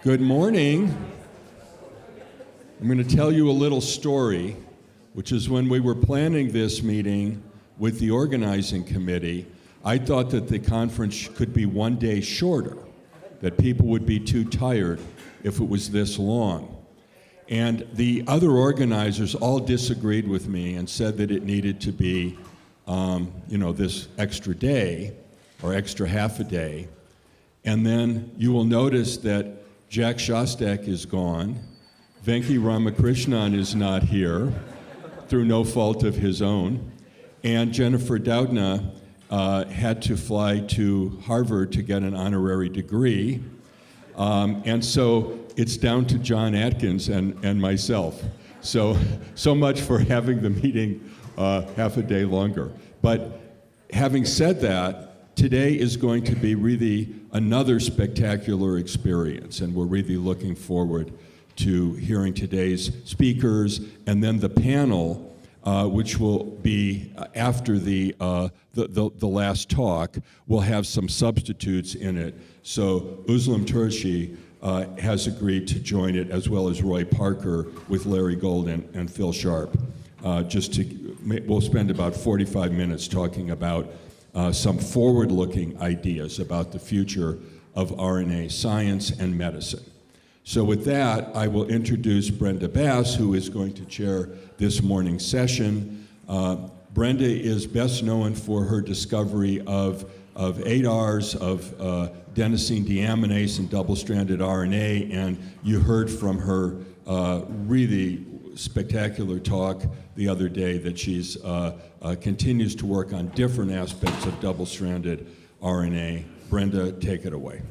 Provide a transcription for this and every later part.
Good morning. I'm going to tell you a little story, which is when we were planning this meeting with the organizing committee, I thought that the conference could be one day shorter, that people would be too tired if it was this long. And the other organizers all disagreed with me and said that it needed to be, this extra day or extra half a day. And then you will notice that Jack Shostak is gone. Venki Ramakrishnan is not here, through no fault of his own. And Jennifer Doudna had to fly to Harvard to get an honorary degree. And so it's down to John Atkins and myself. So much for having the meeting half a day longer. But having said that, today is going to be really another spectacular experience, and we're really looking forward to hearing today's speakers, and then the panel, which will be after the last talk, will have some substitutes in it. So Uzlem Turshi has agreed to join it, as well as Roy Parker with Larry Gold and Phil Sharp. We'll spend about 45 minutes talking about some forward-looking ideas about the future of RNA science and medicine. So with that, I will introduce Brenda Bass, who is going to chair this morning's session. Brenda is best known for her discovery of ADARs, of adenosine deaminase and double-stranded RNA, and you heard from her really spectacular talk the other day that she's continues to work on different aspects of double-stranded RNA. Brenda, take it away.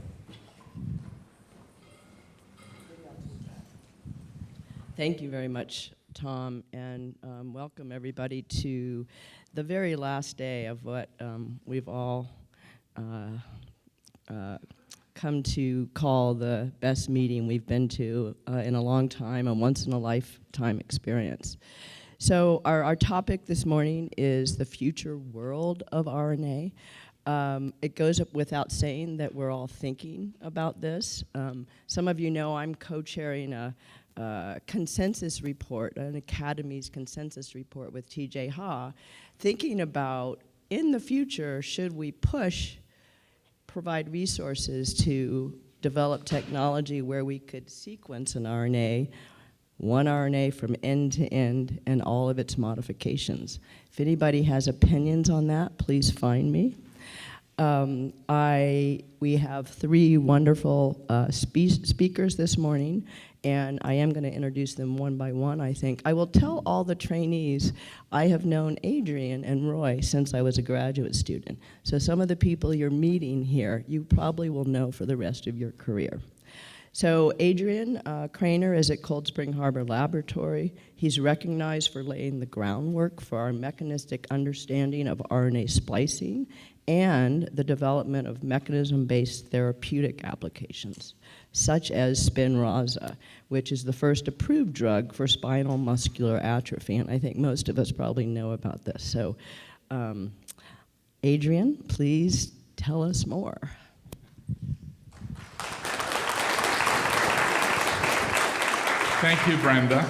Thank you very much, Tom, and welcome everybody to the very last day of what we've all come to call the best meeting we've been to in a long time, a once-in-a-lifetime experience. So our topic this morning is the future world of RNA. It goes up without saying that we're all thinking about this. Some of you know I'm co-chairing a consensus report, an Academy's consensus report with TJ Ha, thinking about, in the future, should we provide resources to develop technology where we could sequence an RNA, one RNA from end to end, and all of its modifications. If anybody has opinions on that, please find me. We have three wonderful speakers this morning, and I am going to introduce them one by one, I think. I will tell all the trainees I have known Adrian and Roy since I was a graduate student. So some of the people you're meeting here, you probably will know for the rest of your career. So Adrian Krainer is at Cold Spring Harbor Laboratory. He's recognized for laying the groundwork for our mechanistic understanding of RNA splicing and the development of mechanism-based therapeutic applications, such as Spinraza, which is the first approved drug for spinal muscular atrophy, and I think most of us probably know about this. So, Adrian, please tell us more. Thank you, Brenda.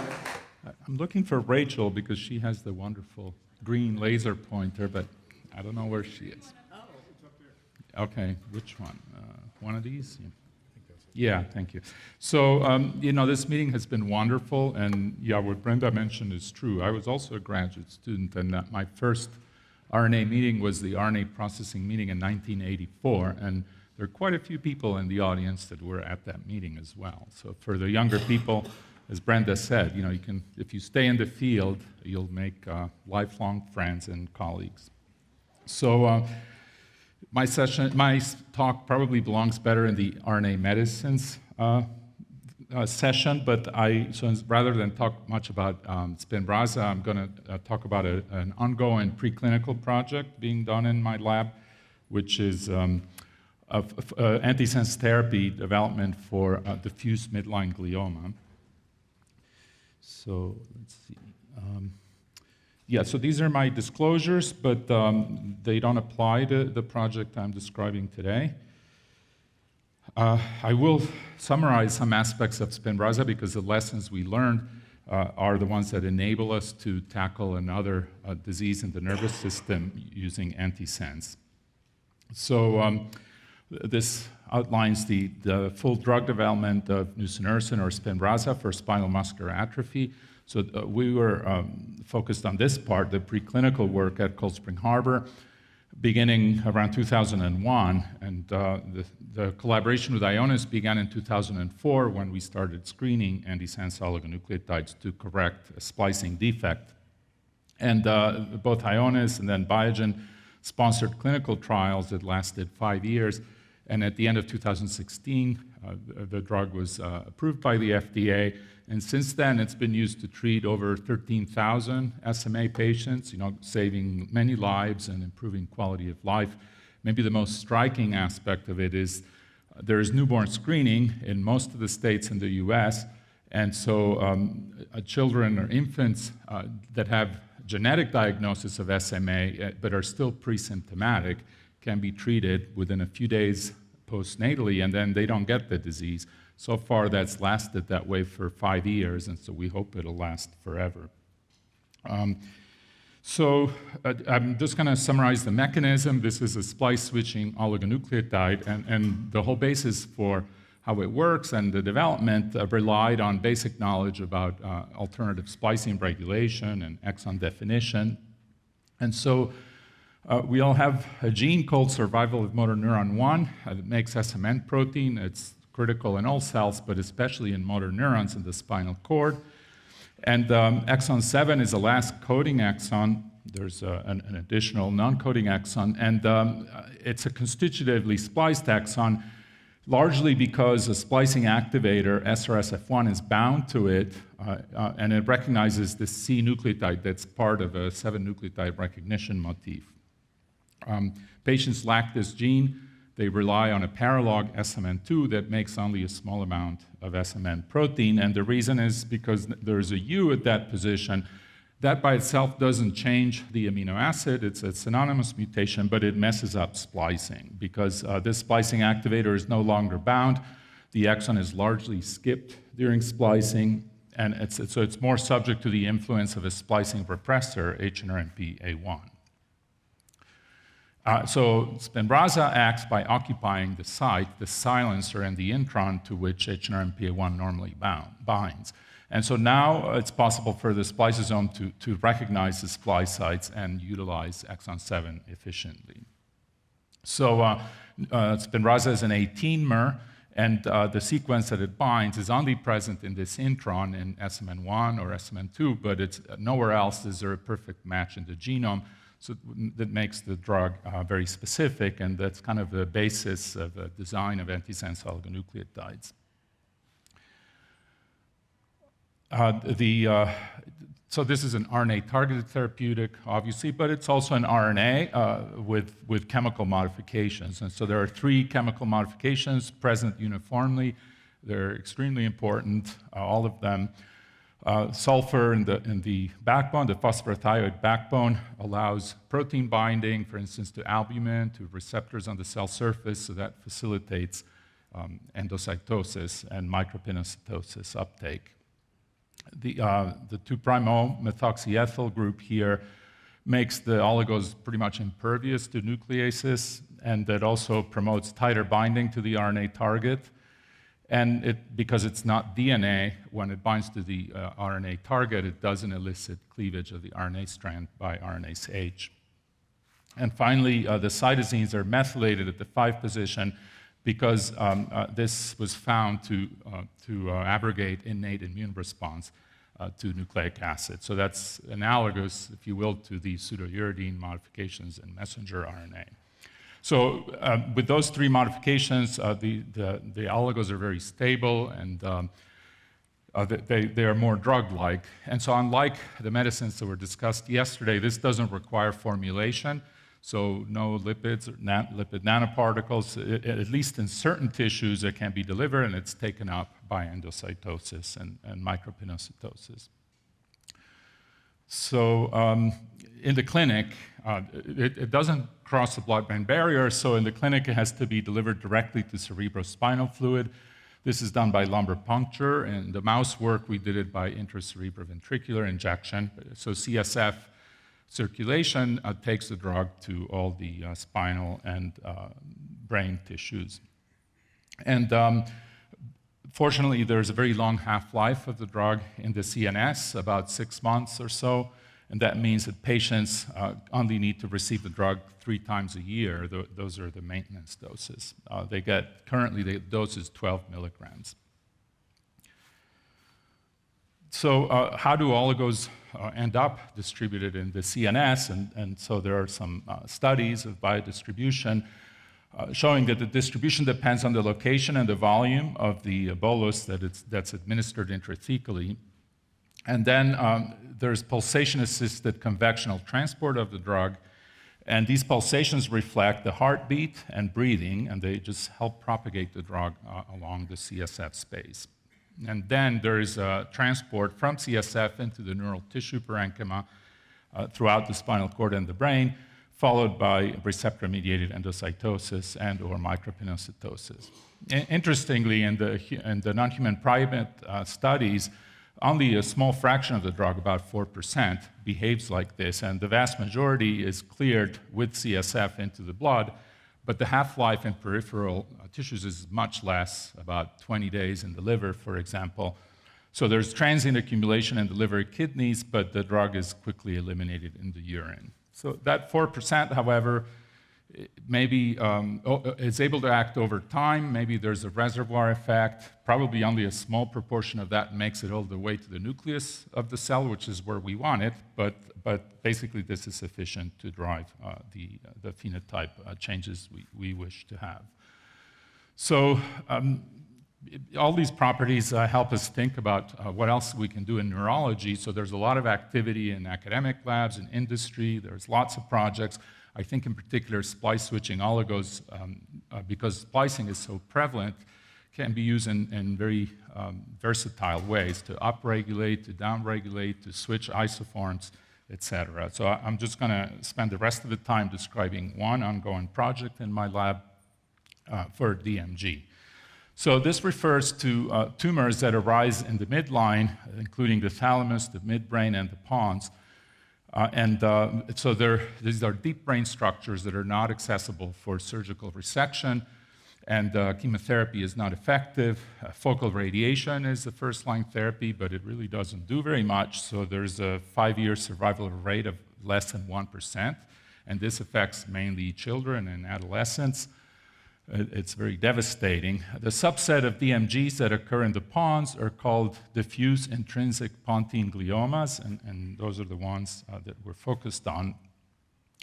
I'm looking for Rachel because she has the wonderful green laser pointer, but I don't know where she is. Oh, it's up there. Okay, which one? One of these? Yeah, thank you. So, this meeting has been wonderful, and yeah, what Brenda mentioned is true. I was also a graduate student, and my first RNA meeting was the RNA processing meeting in 1984, and there are quite a few people in the audience that were at that meeting as well. So for the younger people, as Brenda said, you can, if you stay in the field, you'll make lifelong friends and colleagues. So my talk probably belongs better in the RNA medicines session, but rather than talk much about Spinraza, I'm going to talk about an ongoing preclinical project being done in my lab, which is antisense therapy development for diffuse midline glioma. So let's see. So these are my disclosures, but they don't apply to the project I'm describing today. I will summarize some aspects of Spinraza because the lessons we learned are the ones that enable us to tackle another disease in the nervous system using Antisense. So this outlines the full drug development of nusinersen or Spinraza for spinal muscular atrophy. So we were focused on this part, the preclinical work at Cold Spring Harbor, beginning around 2001, and the collaboration with Ionis began in 2004 when we started screening antisense oligonucleotides to correct a splicing defect. And both Ionis and then Biogen sponsored clinical trials that lasted 5 years, and at the end of 2016, the drug was approved by the FDA, and since then it's been used to treat over 13,000 SMA patients, saving many lives and improving quality of life. Maybe the most striking aspect of it is there is newborn screening in most of the states in the US, and so children or infants that have genetic diagnosis of SMA but are still pre-symptomatic can be treated within a few days postnatally, and then they don't get the disease. So far, that's lasted that way for 5 years, and so we hope it'll last forever. I'm just going to summarize the mechanism. This is a splice-switching oligonucleotide, and the whole basis for how it works and the development relied on basic knowledge about alternative splicing regulation and exon definition. And so we all have a gene called survival of motor neuron 1 that makes SMN protein. It's critical in all cells, but especially in motor neurons in the spinal cord. And exon 7 is the last coding exon. There's an additional non-coding exon, and it's a constitutively spliced exon, largely because a splicing activator, SRSF1, is bound to it, and it recognizes the C nucleotide that's part of a 7-nucleotide recognition motif. Patients lack this gene. They rely on a paralog SMN2 that makes only a small amount of SMN protein, and the reason is because there's a U at that position. That by itself doesn't change the amino acid. It's a synonymous mutation, but it messes up splicing because this splicing activator is no longer bound. The exon is largely skipped during splicing, and so it's more subject to the influence of a splicing repressor, HNRMP-A1. So Spinraza acts by occupying the site, the silencer, and the intron to which HNRMP-A1 normally binds. And so now it's possible for the spliceosome to recognize the splice sites and utilize exon 7 efficiently. So Spinraza is an 18-mer, and the sequence that it binds is only present in this intron in SMN1 or SMN2, but it's nowhere else is there a perfect match in the genome. So that makes the drug very specific, and that's kind of the basis of the design of antisense oligonucleotides. So this is an RNA-targeted therapeutic, obviously, but it's also an RNA with chemical modifications. And so there are 3 chemical modifications present uniformly. They're extremely important, all of them. Sulfur in the backbone, the phosphorothioate backbone, allows protein binding, for instance, to albumin, to receptors on the cell surface, so that facilitates endocytosis and micropinocytosis uptake. The 2'-methoxyethyl group here makes the oligos pretty much impervious to nucleases, and that also promotes tighter binding to the RNA target. And because it's not DNA, when it binds to the RNA target, it doesn't elicit cleavage of the RNA strand by RNase H. And finally, the cytosines are methylated at the 5' position because this was found to abrogate innate immune response to nucleic acid. So that's analogous, if you will, to the pseudouridine modifications in messenger RNA. So with those 3 modifications, the oligos are very stable, and they are more drug-like. And so unlike the medicines that were discussed yesterday, this doesn't require formulation, so no lipids or lipid nanoparticles. At least in certain tissues, it can be delivered, and it's taken up by endocytosis and micropinocytosis. So in the clinic, it doesn't cross the blood-brain barrier, so in the clinic it has to be delivered directly to cerebrospinal fluid. This is done by lumbar puncture. In the mouse work, we did it by intracerebroventricular injection. So CSF circulation takes the drug to all the spinal and brain tissues. And fortunately, there's a very long half-life of the drug in the CNS, about 6 months or so, and that means that patients only need to receive the drug 3 times a year. Those are the maintenance doses. Currently, the dose is 12 milligrams. So how do oligos end up distributed in the CNS? And so there are some studies of biodistribution showing that the distribution depends on the location and the volume of the bolus that's administered intrathecally. And then there's pulsation-assisted convectional transport of the drug, and these pulsations reflect the heartbeat and breathing, and they just help propagate the drug along the CSF space. And then there is transport from CSF into the neural tissue parenchyma throughout the spinal cord and the brain, followed by receptor-mediated endocytosis and/or micropinocytosis. Interestingly, in the non-human primate studies, only a small fraction of the drug, about 4%, behaves like this, and the vast majority is cleared with CSF into the blood, but the half-life in peripheral tissues is much less, about 20 days in the liver, for example. So there's transient accumulation in the liver kidneys, but the drug is quickly eliminated in the urine. So that 4%, however, maybe is able to act over time. Maybe there's a reservoir effect. Probably only a small proportion of that makes it all the way to the nucleus of the cell, which is where we want it. But basically, this is sufficient to drive the phenotype changes we wish to have. So all these properties help us think about what else we can do in neurology. So there's a lot of activity in academic labs, in industry. There's lots of projects. I think in particular splice switching oligos, because splicing is so prevalent, can be used in very versatile ways to upregulate, to downregulate, to switch isoforms, etc. So I'm just going to spend the rest of the time describing one ongoing project in my lab for DMG. So this refers to tumors that arise in the midline, including the thalamus, the midbrain, and the pons. So these are deep brain structures that are not accessible for surgical resection, and chemotherapy is not effective. Focal radiation is the first-line therapy, but it really doesn't do very much, so there's a 5-year survival rate of less than 1%, and this affects mainly children and adolescents. It's very devastating. The subset of DMGs that occur in the pons are called diffuse intrinsic pontine gliomas, and those are the ones that we're focused on.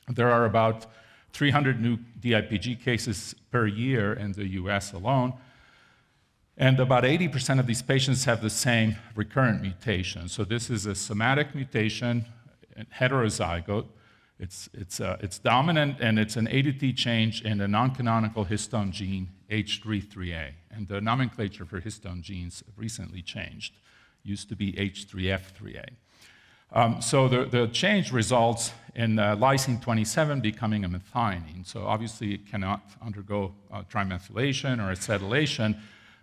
There are about 300 new DIPG cases per year in the US alone, and about 80% of these patients have the same recurrent mutation. So this is a somatic mutation, heterozygote. It's dominant, and it's an A to T change in the non-canonical histone gene H3-3A. And the nomenclature for histone genes recently changed. Used to be H3F3A. So the change results in lysine 27 becoming a methionine. So obviously it cannot undergo trimethylation or acetylation,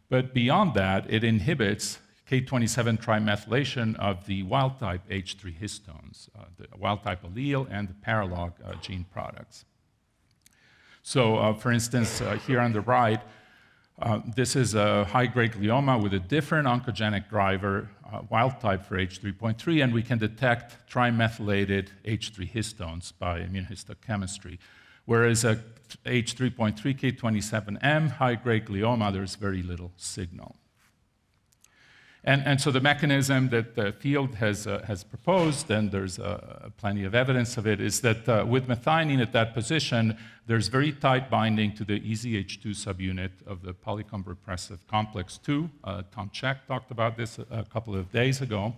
but beyond that, it inhibits K27 trimethylation of the wild-type H3 histones, the wild-type allele and the paralog gene products. So, for instance, here on the right, this is a high-grade glioma with a different oncogenic driver, wild-type for H3.3, and we can detect trimethylated H3 histones by immunohistochemistry. Whereas a H3.3 K27M high-grade glioma, there's very little signal. And so the mechanism that the field has proposed, and there's plenty of evidence of it, is that with methionine at that position, there's very tight binding to the EZH2 subunit of the polycomb repressive complex 2. Tom Cech talked about this a couple of days ago.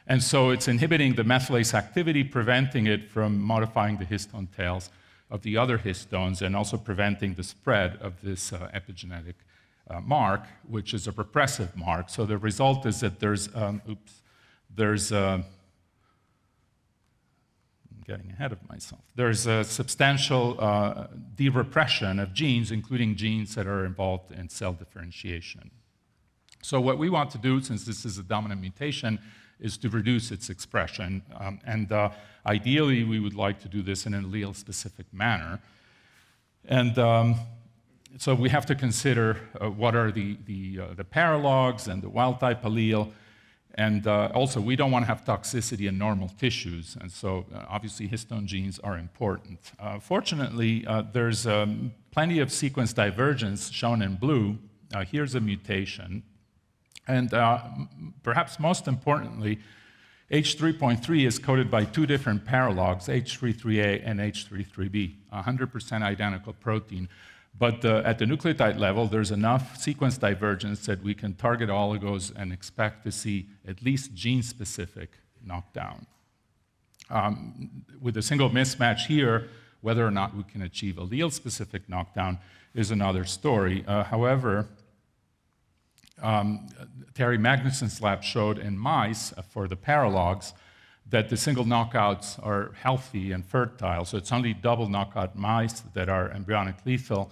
And so it's inhibiting the methylase activity, preventing it from modifying the histone tails of the other histones, and also preventing the spread of this epigenetic mark, which is a repressive mark. So the result is that there's getting ahead of myself. There's a substantial de-repression of genes, including genes that are involved in cell differentiation. So what we want to do, since this is a dominant mutation, is to reduce its expression. Ideally, we would like to do this in an allele-specific manner. And so we have to consider what are the paralogs and the wild-type allele. And also, we don't want to have toxicity in normal tissues. And so, obviously, histone genes are important. Fortunately, there's plenty of sequence divergence shown in blue. Here's a mutation. And perhaps most importantly, H3.3 is coded by two different paralogs, H33A and H33B, 100% identical protein. But at the nucleotide level, there's enough sequence divergence that we can target oligos and expect to see at least gene-specific knockdown. With a single mismatch here, whether or not we can achieve allele-specific knockdown is another story. However, Terry Magnuson's lab showed in mice for the paralogs that the single knockouts are healthy and fertile. So it's only double knockout mice that are embryonic lethal.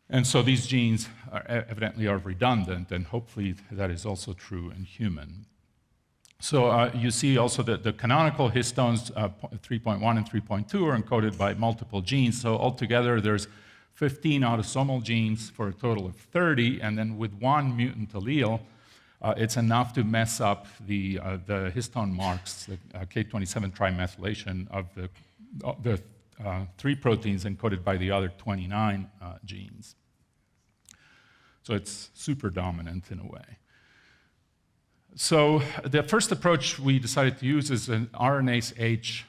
And so these genes evidently are redundant, and hopefully that is also true in human. So you see also that the canonical histones 3.1 and 3.2 are encoded by multiple genes. So altogether there's 15 autosomal genes for a total of 30, and then with one mutant allele, it's enough to mess up the histone marks, the K27 trimethylation of the 3 proteins encoded by the other 29 genes. So it's super dominant in a way. So the first approach we decided to use is an RNase H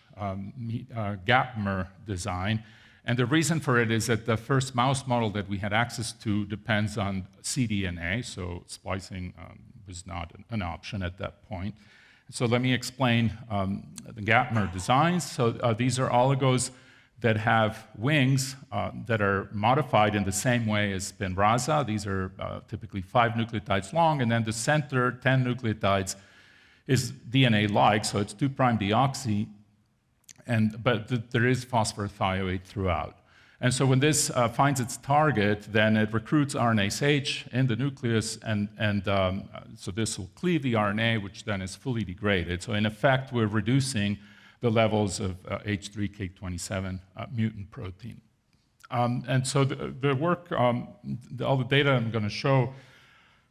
gapmer design. And the reason for it is that the first mouse model that we had access to depends on cDNA, so splicing was not an option at that point. So let me explain the gapmer designs. So these are oligos that have wings that are modified in the same way as Spinraza. These are typically 5 nucleotides long, and then the center 10 nucleotides is DNA-like, so it's 2' deoxy. But there is phosphorothioate throughout. And so when this finds its target, then it recruits RNase H in the nucleus, and so this will cleave the RNA, which then is fully degraded. So in effect, we're reducing the levels of H3K27 mutant protein. And so the work, all the data I'm going to show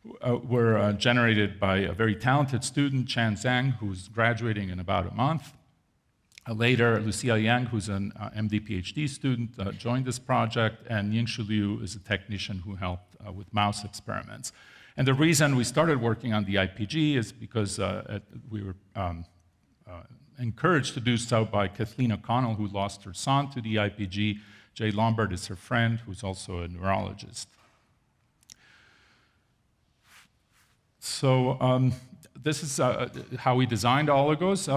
were generated by a very talented student, Chan Zhang, who's graduating in about a month. Later, Lucia Yang, who's an MD PhD student, joined this project, and Yingshu Liu is a technician who helped with mouse experiments. And the reason we started working on the IPG is because we were encouraged to do so by Kathleen O'Connell, who lost her son to the IPG. Jay Lombard is her friend, who's also a neurologist. So this is how we designed oligos.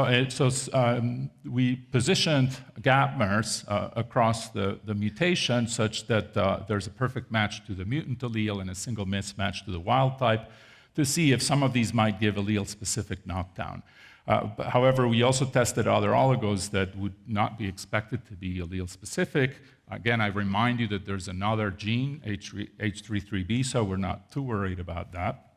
We positioned gapmers across the mutation such that there's a perfect match to the mutant allele and a single mismatch to the wild type to see if some of these might give allele-specific knockdown. However, we also tested other oligos that would not be expected to be allele-specific. Again, I remind you that there's another gene, H33B, so we're not too worried about that.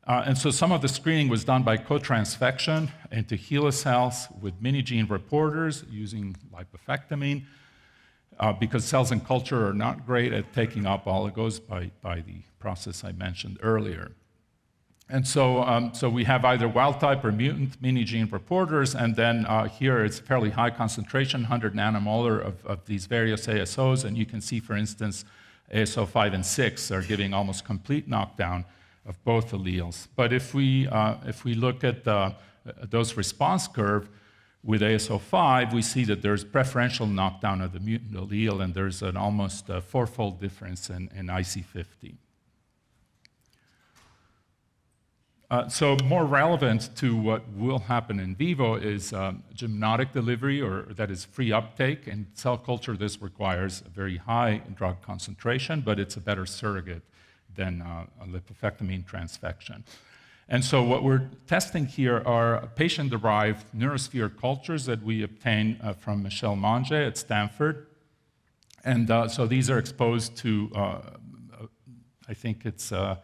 And so some of the screening was done by co-transfection into HeLa cells with mini-gene reporters using lipofectamine, because cells in culture are not great at taking up oligos by the process I mentioned earlier. And so, so we have either wild-type or mutant mini-gene reporters, and then here it's fairly high concentration, 100 nanomolar of these various ASOs, and you can see, for instance, ASO 5 and 6 are giving almost complete knockdown of both alleles. But if we look at the dose response curve with ASO 5, we see that there's preferential knockdown of the mutant allele, and there's an almost fourfold difference in IC50. So more relevant to what will happen in vivo is gymnotic delivery, or that is free uptake. In cell culture, this requires a very high drug concentration, but it's a better surrogate than a lipofectamine transfection. And so what we're testing here are patient-derived neurosphere cultures that we obtained from Michel Mange at Stanford. And so these are exposed to, I think it's 4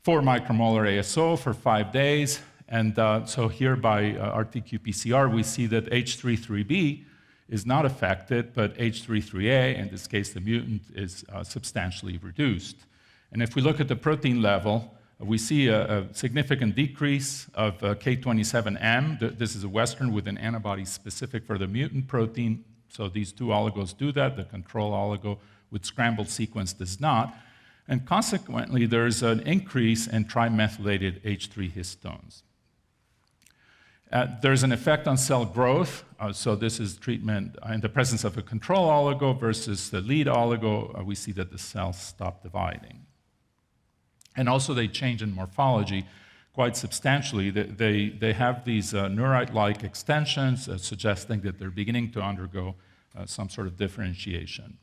micromolar ASO for 5 days. And so here by RT-qPCR, we see that H33B is not affected, but H33A, in this case the mutant, is substantially reduced. And if we look at the protein level, we see a significant decrease of K27M. This is a Western with an antibody specific for the mutant protein. So these 2 oligos do that. The control oligo with scrambled sequence does not. And consequently, there's an increase in trimethylated H3 histones. There's an effect on cell growth. So this is treatment in the presence of a control oligo versus the lead oligo. We see that the cells stop dividing. And also they change in morphology quite substantially. They have these neurite-like extensions suggesting that they're beginning to undergo some sort of differentiation.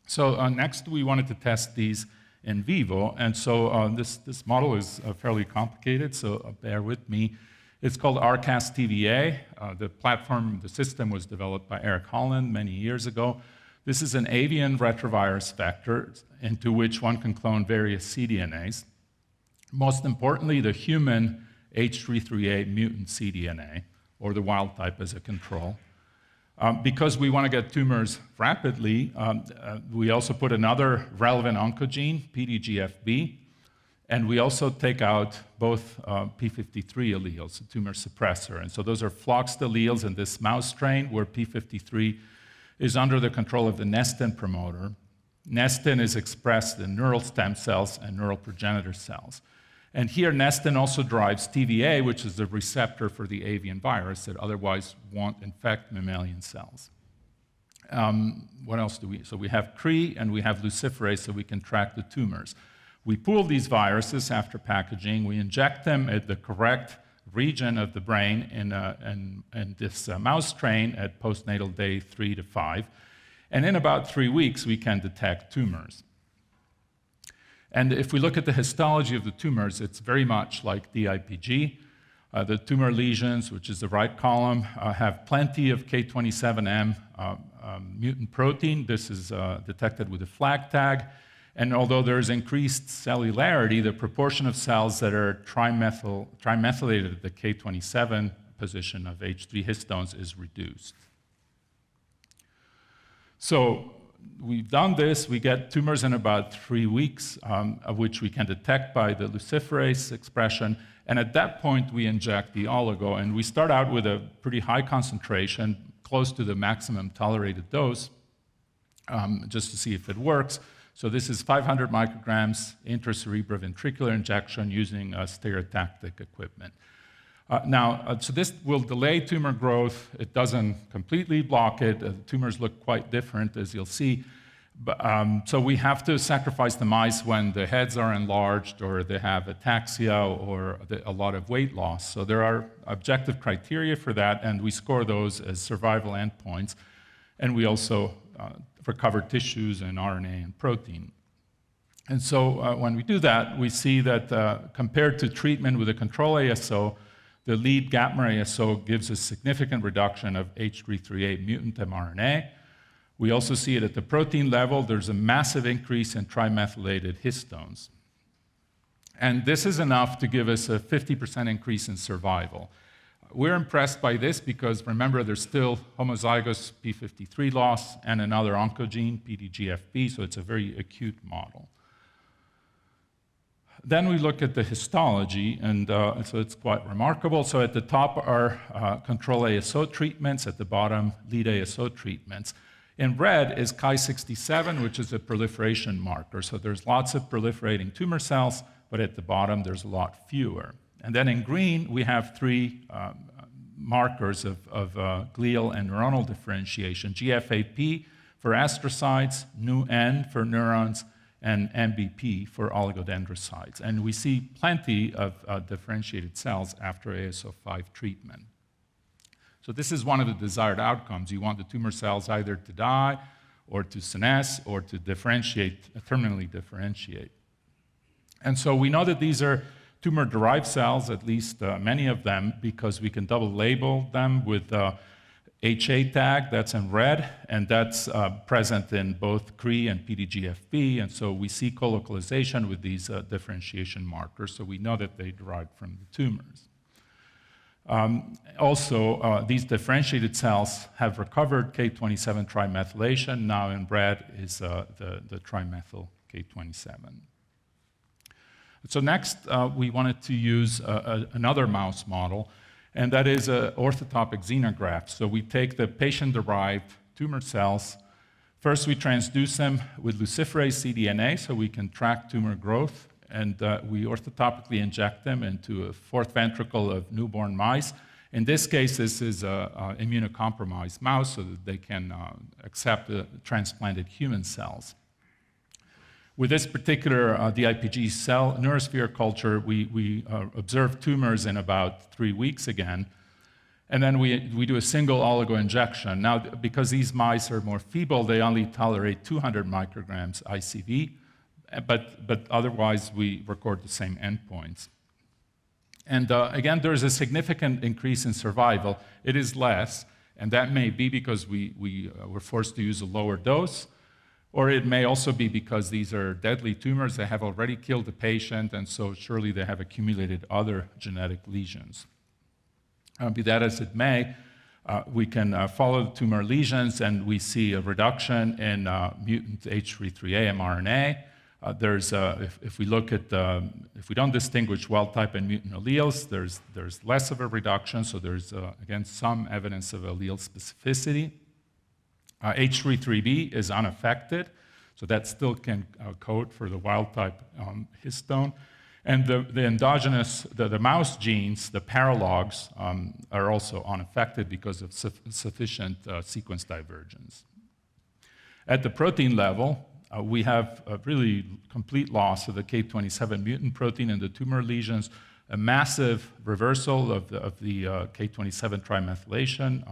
So next we wanted to test these in vivo. And so this model is fairly complicated, so bear with me. It's called RCAS-TVA. The platform, the system was developed by Eric Holland many years ago. This is an avian retrovirus vector into which one can clone various cDNAs. Most importantly, the human H33A mutant cDNA, or the wild type as a control. Because we want to get tumors rapidly, we also put another relevant oncogene, PDGFB, and we also take out both P53 alleles, a tumor suppressor. And so those are floxed alleles in this mouse strain where P53 is under the control of the nestin promoter. Nestin is expressed in neural stem cells and neural progenitor cells. And here, nestin also drives TVA, which is the receptor for the avian virus that otherwise won't infect mammalian cells. What else do we? So we have Cre and we have luciferase, so we can track the tumors. We pool these viruses after packaging. We inject them at the correct region of the brain in this mouse strain at postnatal day 3 to 5. And in about 3 weeks, we can detect tumors. And if we look at the histology of the tumors, it's very much like DIPG. The tumor lesions, which is the right column, have plenty of K27M mutant protein. This is detected with a flag tag. And although there's increased cellularity, the proportion of cells that are trimethylated at the K27 position of H3 histones is reduced. So we've done this. We get tumors in about 3 weeks, of which we can detect by the luciferase expression. And at that point, we inject the oligo. And we start out with a pretty high concentration, close to the maximum tolerated dose, just to see if it works. So this is 500 micrograms intracerebroventricular injection using stereotactic equipment. So this will delay tumor growth. It doesn't completely block it. The tumors look quite different, as you'll see. But, so we have to sacrifice the mice when the heads are enlarged or they have ataxia or a lot of weight loss. So there are objective criteria for that, and we score those as survival endpoints. And we also recover tissues and RNA and protein. And so when we do that, we see that compared to treatment with a control ASO, the lead gapmer ASO gives a significant reduction of H33A mutant mRNA. We also see it at the protein level. There's a massive increase in trimethylated histones. And this is enough to give us a 50% increase in survival. We're impressed by this because, remember, there's still homozygous P53 loss and another oncogene, PDGFB, so it's a very acute model. Then we look at the histology, and so it's quite remarkable. So at the top are control ASO treatments, at the bottom, lead ASO treatments. In red is Ki67, which is a proliferation marker. So there's lots of proliferating tumor cells, but at the bottom, there's a lot fewer. And then in green, we have 3 markers of glial and neuronal differentiation, GFAP for astrocytes, NU-N for neurons, and MBP for oligodendrocytes. And we see plenty of differentiated cells after ASO5 treatment. So this is one of the desired outcomes. You want the tumor cells either to die or to senesce or to differentiate, terminally differentiate. And so we know that these are tumor-derived cells, at least many of them, because we can double label them with HA tag, that's in red, and that's present in both CRE and PDGFB, and so we see colocalization with these differentiation markers, so we know that they derived from the tumors. Also, these differentiated cells have recovered K27 trimethylation. Now in red is the trimethyl K27. So next, we wanted to use another mouse model, and that is an orthotopic xenograft. So we take the patient-derived tumor cells. First, we transduce them with luciferase cDNA so we can track tumor growth, and we orthotopically inject them into a fourth ventricle of newborn mice. In this case, this is an immunocompromised mouse so that they can accept the transplanted human cells. With this particular DIPG cell neurosphere culture, we observe tumors in about 3 weeks again, and then we do a single oligo injection. Now, because these mice are more feeble, they only tolerate 200 micrograms ICV, but otherwise we record the same endpoints. And again, there's a significant increase in survival. It is less, and that may be because we were forced to use a lower dose, or it may also be because these are deadly tumors that have already killed the patient, and so surely they have accumulated other genetic lesions. Be that as it may, we can follow the tumor lesions, and we see a reduction in mutant H3.3a mRNA. If we look at, if we don't distinguish wild type and mutant alleles, there's less of a reduction, so there's, again, some evidence of allele specificity. H3.3b is unaffected, so that still can code for the wild type histone. And the endogenous, the mouse genes, the paralogs, are also unaffected because of sufficient sequence divergence. At the protein level, we have a really complete loss of the K27 mutant protein in the tumor lesions, a massive reversal of the K27 trimethylation,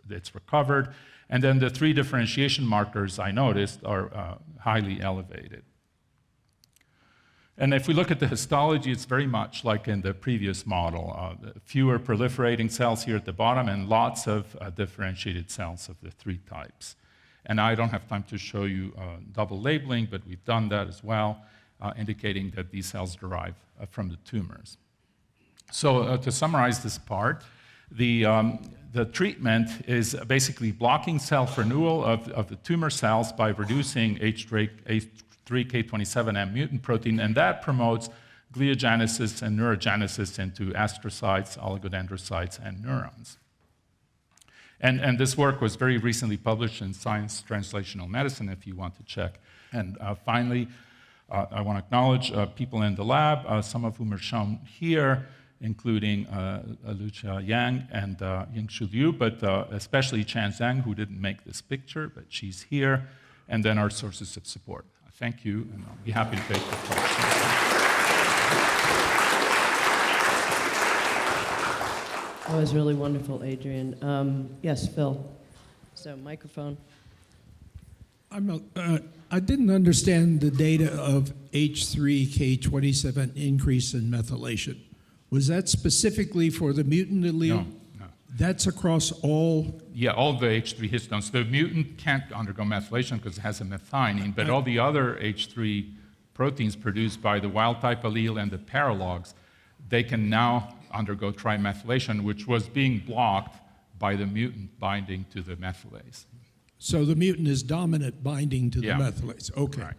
it's recovered, and then the 3 differentiation markers I noticed are highly elevated. And if we look at the histology, it's very much like in the previous model. Fewer proliferating cells here at the bottom and lots of differentiated cells of the 3 types. And I don't have time to show you double labeling, but we've done that as well, indicating that these cells derive from the tumors. So to summarize this part, the treatment is basically blocking self-renewal of the tumor cells by reducing H3K27M mutant protein, and that promotes gliogenesis and neurogenesis into astrocytes, oligodendrocytes, and neurons. And this work was very recently published in Science Translational Medicine, if you want to check. And finally, I want to acknowledge people in the lab, some of whom are shown here, including Lucia Yang and Yingshu Liu, but especially Chan Zhang, who didn't make this picture, but she's here, and then our sources of support. Thank you, and I'll be happy to take your questions. That was really wonderful, Adrian. Yes, Phil. So, microphone. I didn't understand the data of H3K27 increase in methylation. Was that specifically for the mutant allele? No. That's across all? Yeah, all the H3 histones. The mutant can't undergo methylation because it has a methionine, but all the other H3 proteins produced by the wild type allele and the paralogs, they can now undergo trimethylation, which was being blocked by the mutant binding to the methylase. So the mutant is dominant binding to the Yeah. methylase. Okay. Right.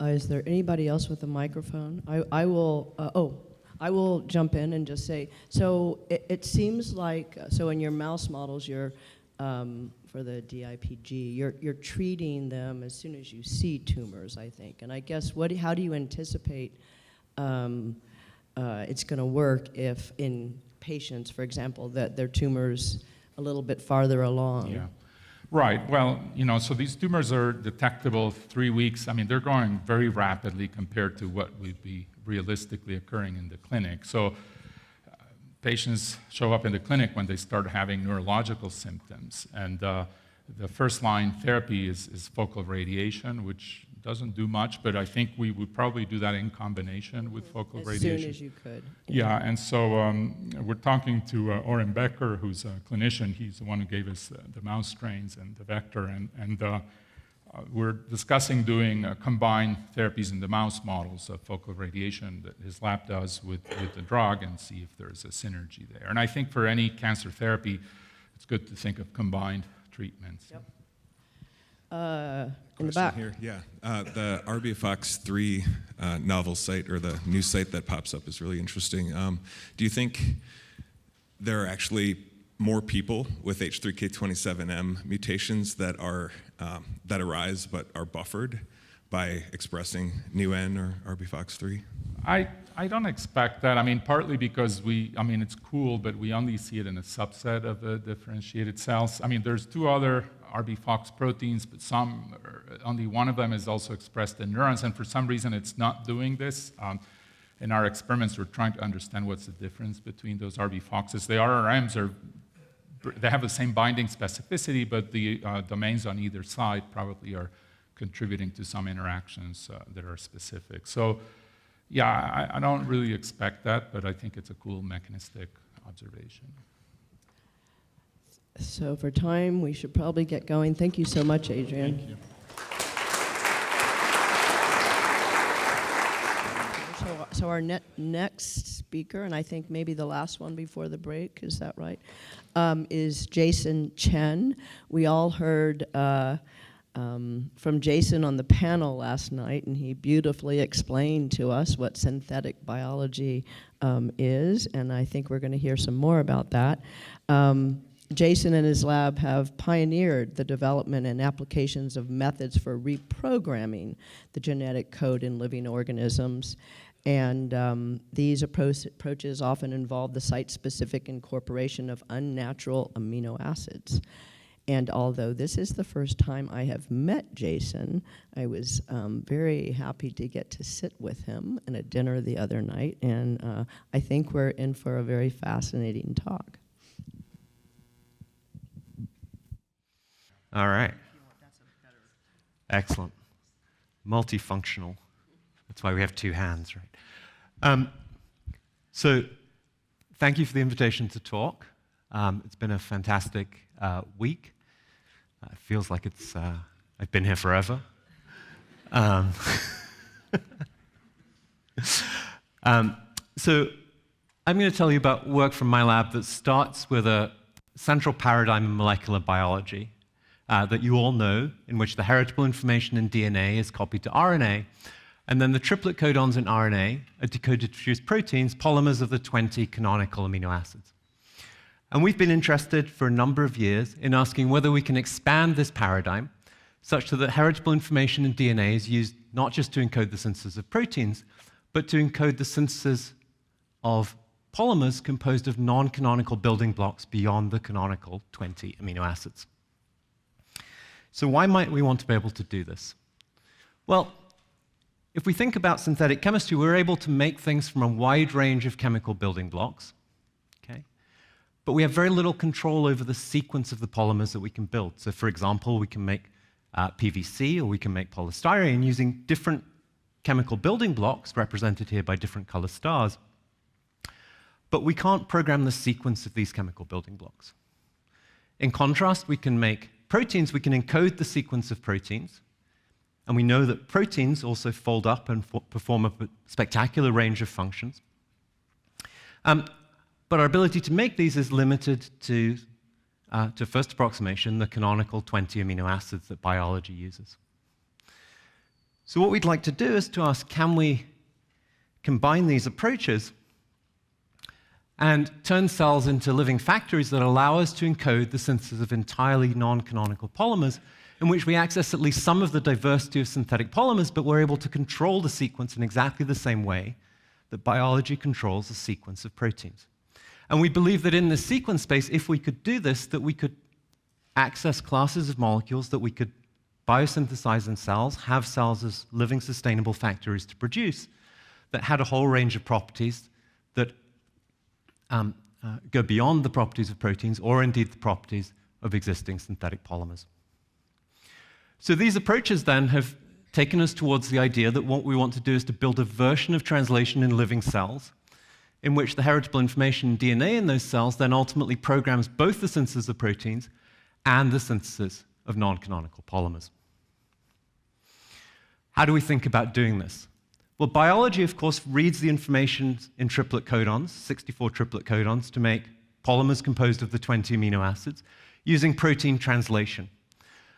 Is there anybody else with a microphone? I will jump in and just say, so it seems like, so in your mouse models, you're, for the DIPG, you're treating them as soon as you see tumors, I think. And I guess, how do you anticipate it's going to work if in patients, for example, that their tumor's a little bit farther along? Yeah. Right. Well, so these tumors are detectable 3 weeks. I mean, they're growing very rapidly compared to what would be realistically occurring in the clinic. So patients show up in the clinic when they start having neurological symptoms. And the first-line therapy is focal radiation, which doesn't do much, but I think we would probably do that in combination with focal As radiation. soon as you could. Yeah, and so we're talking to Oren Becker, who's a clinician. He's the one who gave us the mouse strains and the vector, and we're discussing doing combined therapies in the mouse models of focal radiation that his lab does with the drug and see if there's a synergy there. And I think for any cancer therapy, it's good to think of combined treatments. Yep. In the Question back. here, yeah. The RBFox3 novel site, or the new site that pops up, is really interesting. Do you think there are actually more people with H3K27M mutations that are that arise but are buffered by expressing NUN or RBFox3? I don't expect that. I mean, partly because it's cool, but we only see it in a subset of the differentiated cells. I mean, there's two other RBFox proteins, but only one of them is also expressed in neurons, and for some reason it's not doing this. In our experiments, we're trying to understand what's the difference between those RBFoxes. The RRMs they have the same binding specificity, but the domains on either side probably are contributing to some interactions that are specific. So, yeah, I don't really expect that, but I think it's a cool mechanistic observation. So for time, we should probably get going. Thank you so much, Adrian. Thank you. So our next speaker, and I think maybe the last one before the break, is that right, is Jason Chen. We all heard from Jason on the panel last night, and he beautifully explained to us what synthetic biology is, and I think we're going to hear some more about that. Jason and his lab have pioneered the development and applications of methods for reprogramming the genetic code in living organisms. And these approaches often involve the site-specific incorporation of unnatural amino acids. And although this is the first time I have met Jason, I was very happy to get to sit with him in a dinner the other night, and I think we're in for a very fascinating talk. All right. Excellent. Multifunctional. That's why we have two hands, right? So thank you for the invitation to talk. It's been a fantastic week. It feels like I've been here forever. So I'm going to tell you about work from my lab that starts with a central paradigm in molecular biology that you all know, in which the heritable information in DNA is copied to RNA, and then the triplet codons in RNA are decoded to produce proteins, polymers of the 20 canonical amino acids. And we've been interested for a number of years in asking whether we can expand this paradigm such that heritable information in DNA is used not just to encode the synthesis of proteins, but to encode the synthesis of polymers composed of non-canonical building blocks beyond the canonical 20 amino acids. So why might we want to be able to do this? Well, if we think about synthetic chemistry, we're able to make things from a wide range of chemical building blocks, okay? But we have very little control over the sequence of the polymers that we can build. So for example, we can make PVC, or we can make polystyrene using different chemical building blocks, represented here by different color stars. But we can't program the sequence of these chemical building blocks. In contrast, we can make proteins. We can encode the sequence of proteins. And we know that proteins also fold up and perform a spectacular range of functions. But our ability to make these is limited to first approximation, the canonical 20 amino acids that biology uses. So what we'd like to do is to ask, can we combine these approaches and turn cells into living factories that allow us to encode the synthesis of entirely non-canonical polymers, in which we access at least some of the diversity of synthetic polymers, but we're able to control the sequence in exactly the same way that biology controls the sequence of proteins. And we believe that in this sequence space, if we could do this, that we could access classes of molecules that we could biosynthesize in cells, have cells as living sustainable factories to produce, that had a whole range of properties that go beyond the properties of proteins, or indeed the properties of existing synthetic polymers. So these approaches then have taken us towards the idea that what we want to do is to build a version of translation in living cells in which the heritable information DNA in those cells then ultimately programs both the synthesis of proteins and the synthesis of non-canonical polymers. How do we think about doing this? Well, biology, of course, reads the information in triplet codons, 64 triplet codons, to make polymers composed of the 20 amino acids, using protein translation.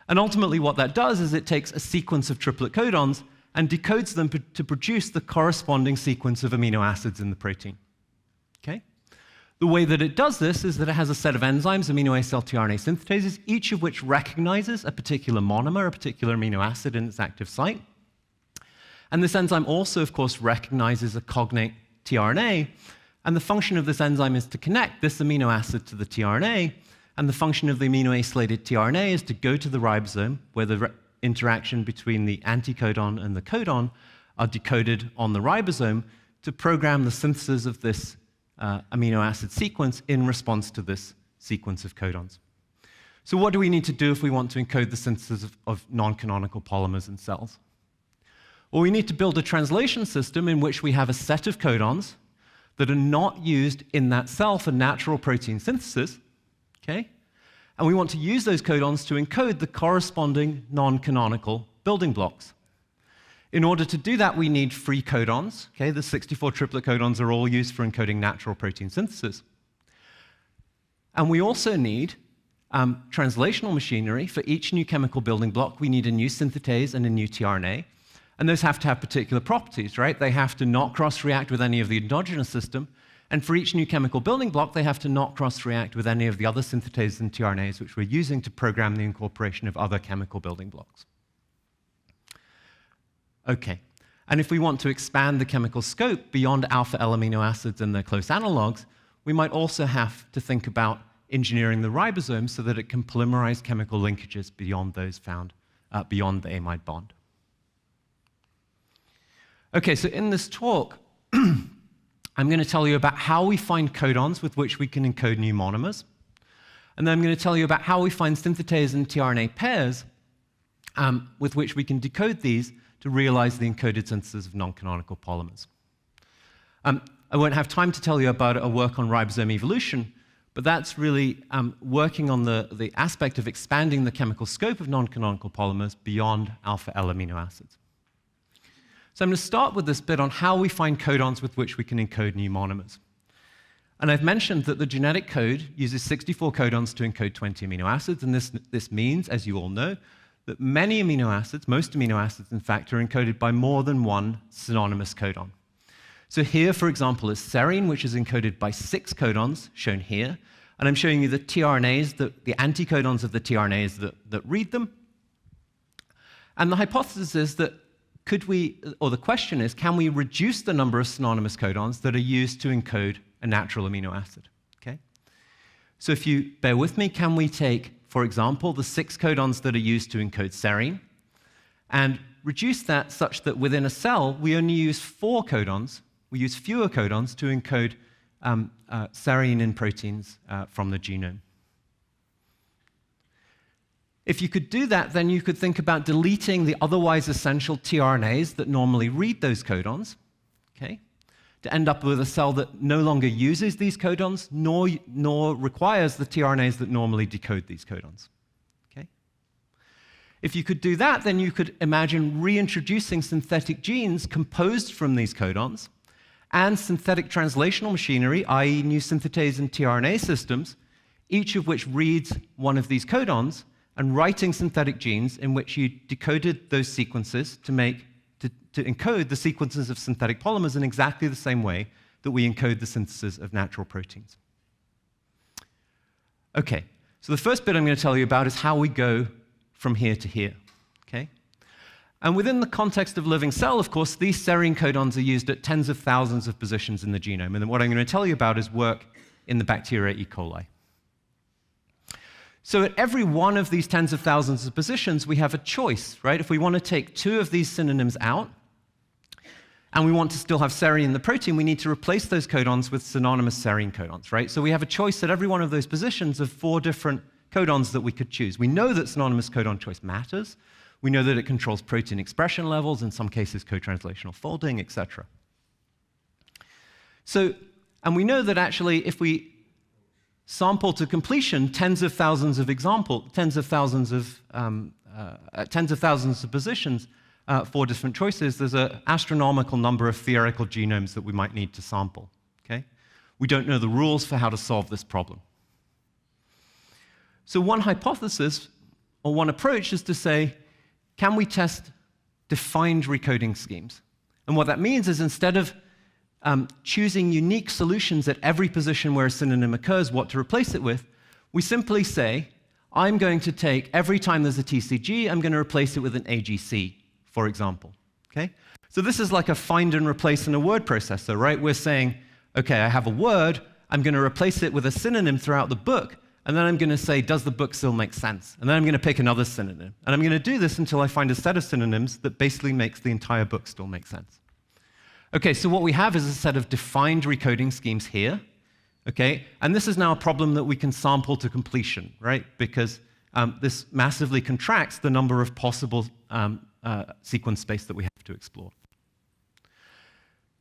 And ultimately what that does is it takes a sequence of triplet codons and decodes them to produce the corresponding sequence of amino acids in the protein. Okay? The way that it does this is that it has a set of enzymes, amino acid tRNA synthetases, each of which recognizes a particular monomer, a particular amino acid in its active site. And this enzyme also, of course, recognizes a cognate tRNA, and the function of this enzyme is to connect this amino acid to the tRNA, and the function of the amino acylated tRNA is to go to the ribosome, where the interaction between the anticodon and the codon are decoded on the ribosome to program the synthesis of this amino acid sequence in response to this sequence of codons. So what do we need to do if we want to encode the synthesis of non-canonical polymers in cells? Well, we need to build a translation system in which we have a set of codons that are not used in that cell for natural protein synthesis, okay? And we want to use those codons to encode the corresponding non-canonical building blocks. In order to do that, we need free codons, okay? The 64 triplet codons are all used for encoding natural protein synthesis. And we also need translational machinery. For each new chemical building block, we need a new synthetase and a new tRNA. And those have to have particular properties, right? They have to not cross-react with any of the endogenous system. And for each new chemical building block, they have to not cross-react with any of the other synthetases and tRNAs which we're using to program the incorporation of other chemical building blocks. Okay. And if we want to expand the chemical scope beyond alpha-L amino acids and their close analogs, we might also have to think about engineering the ribosome so that it can polymerize chemical linkages beyond those found beyond the amide bond. Okay, so in this talk, I'm going to tell you about how we find codons with which we can encode new monomers. And then I'm going to tell you about how we find synthetase and tRNA pairs with which we can decode these to realize the encoded synthesis of non-canonical polymers. I won't have time to tell you about a work on ribosome evolution, but that's really working on the aspect of expanding the chemical scope of non-canonical polymers beyond alpha-L amino acids. So I'm going to start with this bit on how we find codons with which we can encode new monomers. And I've mentioned that the genetic code uses 64 codons to encode 20 amino acids, and this means, as you all know, that many amino acids, most amino acids in fact, are encoded by more than one synonymous codon. So here, for example, is serine, which is encoded by 6 codons, shown here, and I'm showing you the tRNAs, the anticodons of the tRNAs that read them. And the hypothesis is that the question is, can we reduce the number of synonymous codons that are used to encode a natural amino acid? Okay? So if you bear with me, can we take, for example, the 6 codons that are used to encode serine and reduce that such that within a cell we only use 4 codons, we use fewer codons to encode serine in proteins from the genome? If you could do that, then you could think about deleting the otherwise essential tRNAs that normally read those codons, okay, to end up with a cell that no longer uses these codons, nor requires the tRNAs that normally decode these codons. Okay? If you could do that, then you could imagine reintroducing synthetic genes composed from these codons and synthetic translational machinery, i.e. new synthetase and tRNA systems, each of which reads one of these codons, and writing synthetic genes in which you decoded those sequences to encode the sequences of synthetic polymers in exactly the same way that we encode the synthesis of natural proteins. Okay, so the first bit I'm going to tell you about is how we go from here to here. Okay? And within the context of living cell, of course, these serine codons are used at tens of thousands of positions in the genome. And then what I'm going to tell you about is work in the bacteria E. coli. So at every one of these tens of thousands of positions, we have a choice, right? If we want to take 2 of these synonyms out, and we want to still have serine in the protein, we need to replace those codons with synonymous serine codons, right? So we have a choice at every one of those positions of 4 different codons that we could choose. We know that synonymous codon choice matters. We know that it controls protein expression levels, in some cases co-translational folding, etc. So, and we know that actually if we sample to completion tens of thousands of positions for different choices, there's an astronomical number of theoretical genomes that we might need to sample. Okay? We don't know the rules for how to solve this problem. So one hypothesis, or one approach, is to say, can we test defined recoding schemes? And what that means is instead of choosing unique solutions at every position where a synonym occurs, what to replace it with, we simply say, I'm going to take, every time there's a TCG, I'm going to replace it with an AGC, for example. Okay? So this is like a find and replace in a word processor, right? We're saying, okay, I have a word, I'm going to replace it with a synonym throughout the book, and then I'm going to say, does the book still make sense? And then I'm going to pick another synonym. And I'm going to do this until I find a set of synonyms that basically makes the entire book still make sense. Okay, so what we have is a set of defined recoding schemes here. Okay, and this is now a problem that we can sample to completion, right? Because this massively contracts the number of possible sequence space that we have to explore.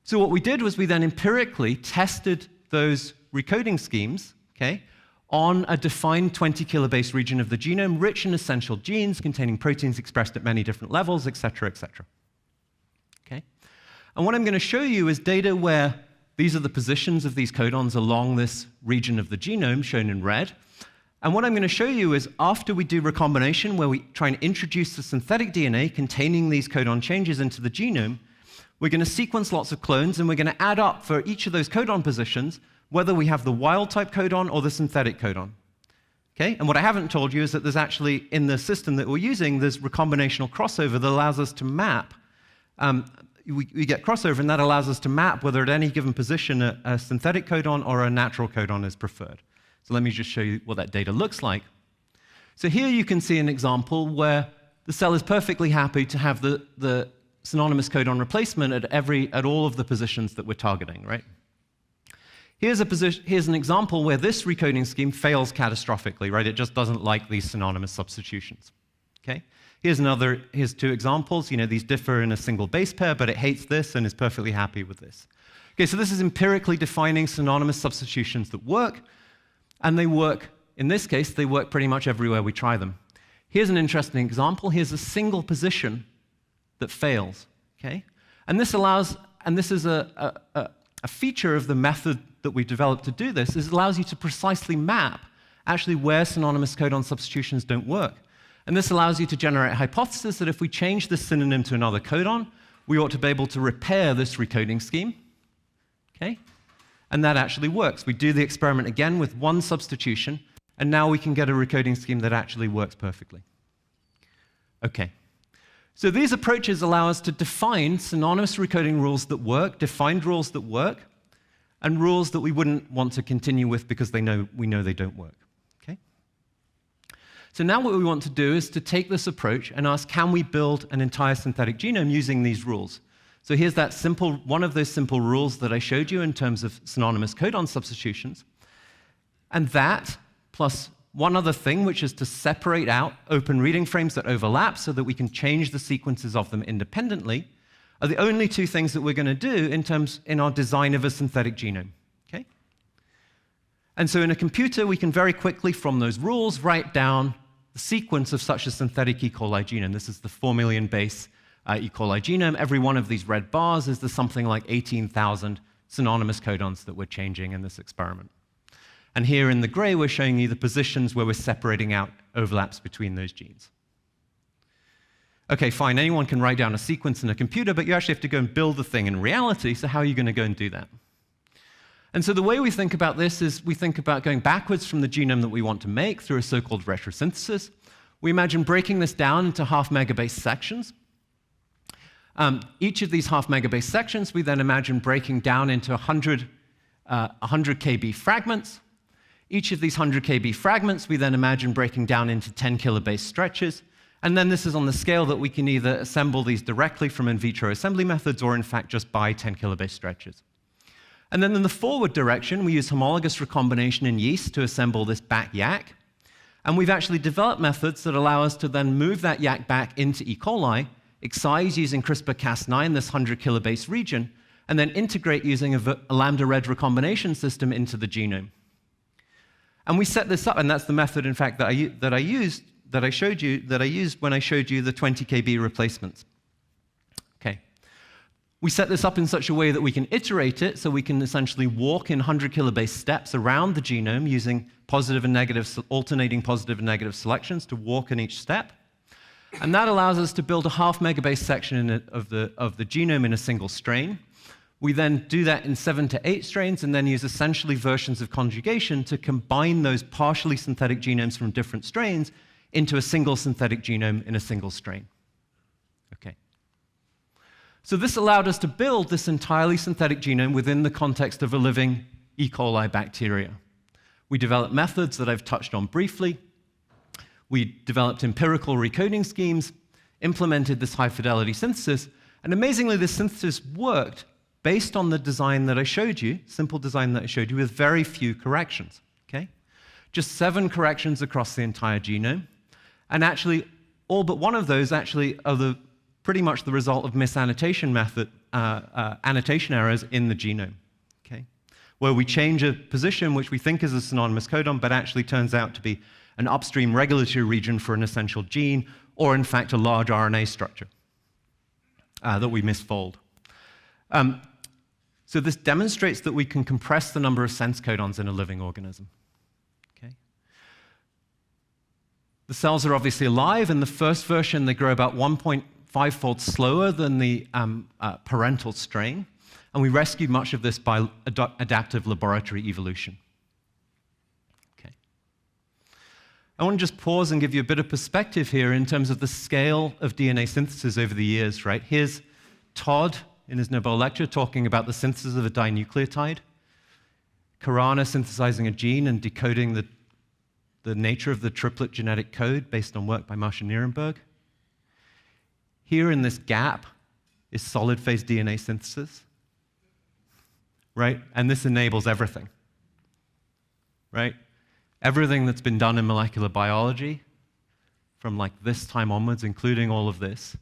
So what we did was we then empirically tested those recoding schemes, okay, on a defined 20 kilobase region of the genome, rich in essential genes containing proteins expressed at many different levels, et cetera, et cetera. Okay? And what I'm going to show you is data where these are the positions of these codons along this region of the genome, shown in red. And what I'm going to show you is after we do recombination, where we try and introduce the synthetic DNA containing these codon changes into the genome, we're going to sequence lots of clones, and we're going to add up for each of those codon positions whether we have the wild-type codon or the synthetic codon. Okay? And what I haven't told you is that there's actually, in the system that we're using, there's recombinational crossover that allows us to map. We get crossover, and that allows us to map whether at any given position a synthetic codon or a natural codon is preferred. So let me just show you what that data looks like. So here you can see an example where the cell is perfectly happy to have the synonymous codon replacement at all of the positions that we're targeting, right? Here's an example where this recoding scheme fails catastrophically, right? It just doesn't like these synonymous substitutions. Okay? Here's two examples. You know, these differ in a single base pair, but it hates this and is perfectly happy with this. Okay, so this is empirically defining synonymous substitutions that work, and they work, in this case, they work pretty much everywhere we try them. Here's an interesting example. Here's a single position that fails. Okay? And this is a feature of the method that we developed to do this, is it allows you to precisely map actually where synonymous codon substitutions don't work. And this allows you to generate a hypothesis that if we change this synonym to another codon, we ought to be able to repair this recoding scheme. Okay? And that actually works. We do the experiment again with one substitution, and now we can get a recoding scheme that actually works perfectly. Okay. So these approaches allow us to define synonymous recoding rules that work, defined rules that work, and rules that we wouldn't want to continue with because we know they don't work. Okay? So now what we want to do is to take this approach and ask, can we build an entire synthetic genome using these rules? So here's that one of those simple rules that I showed you in terms of synonymous codon substitutions. And that, plus one other thing, which is to separate out open reading frames that overlap so that we can change the sequences of them independently, are the only two things that we're going to do in our design of a synthetic genome. Okay? And so in a computer, we can very quickly, from those rules, write down the sequence of such a synthetic E. coli genome. This is the 4 million base E. coli genome. Every one of these red bars is something like 18,000 synonymous codons that we're changing in this experiment. And here in the gray, we're showing you the positions where we're separating out overlaps between those genes. Okay, fine, anyone can write down a sequence in a computer, but you actually have to go and build the thing in reality, so how are you going to go and do that? And so the way we think about this is we think about going backwards from the genome that we want to make through a so-called retrosynthesis. We imagine breaking this down into half megabase sections. Each of these half megabase sections, we then imagine breaking down into 100 KB fragments. Each of these 100 KB fragments, we then imagine breaking down into 10 kilobase stretches. And then this is on the scale that we can either assemble these directly from in vitro assembly methods or, in fact, just buy 10 kilobase stretches. And then in the forward direction, we use homologous recombination in yeast to assemble this back yak. And we've actually developed methods that allow us to then move that yak back into E. coli, excise using CRISPR-Cas9, this 100 kilobase region, and then integrate using a lambda-red recombination system into the genome. And we set this up, and that's the method, in fact, that I used when I showed you the 20 kb replacements. Okay. We set this up in such a way that we can iterate it, so we can essentially walk in 100 kilobase steps around the genome using positive and negative, alternating positive and negative selections to walk in each step. And that allows us to build a half megabase section of the genome in a single strain. We then do that in 7 to 8 strains and then use essentially versions of conjugation to combine those partially synthetic genomes from different strains into a single synthetic genome in a single strain. Okay. So this allowed us to build this entirely synthetic genome within the context of a living E. coli bacteria. We developed methods that I've touched on briefly. We developed empirical recoding schemes, implemented this high-fidelity synthesis, and amazingly, this synthesis worked based on the design that I showed you, simple design that I showed you, with very few corrections. Okay? Just 7 corrections across the entire genome. And actually, all but one of those actually are pretty much the result of misannotation annotation errors in the genome. Okay? Where we change a position which we think is a synonymous codon, but actually turns out to be an upstream regulatory region for an essential gene, or in fact a large RNA structure that we misfold. So this demonstrates that we can compress the number of sense codons in a living organism. Okay? The cells are obviously alive. In the first version, they grow about 1.5-fold slower than the parental strain, and we rescued much of this by adaptive laboratory evolution. Okay. I want to just pause and give you a bit of perspective here in terms of the scale of DNA synthesis over the years, right? Here's Todd in his Nobel lecture talking about the synthesis of a dinucleotide. Krainer synthesizing a gene and decoding the nature of the triplet genetic code based on work by Marcia Nierenberg. Here in this gap is solid phase DNA synthesis, right? And this enables everything, right? Everything that's been done in molecular biology from like this time onwards, including all of this,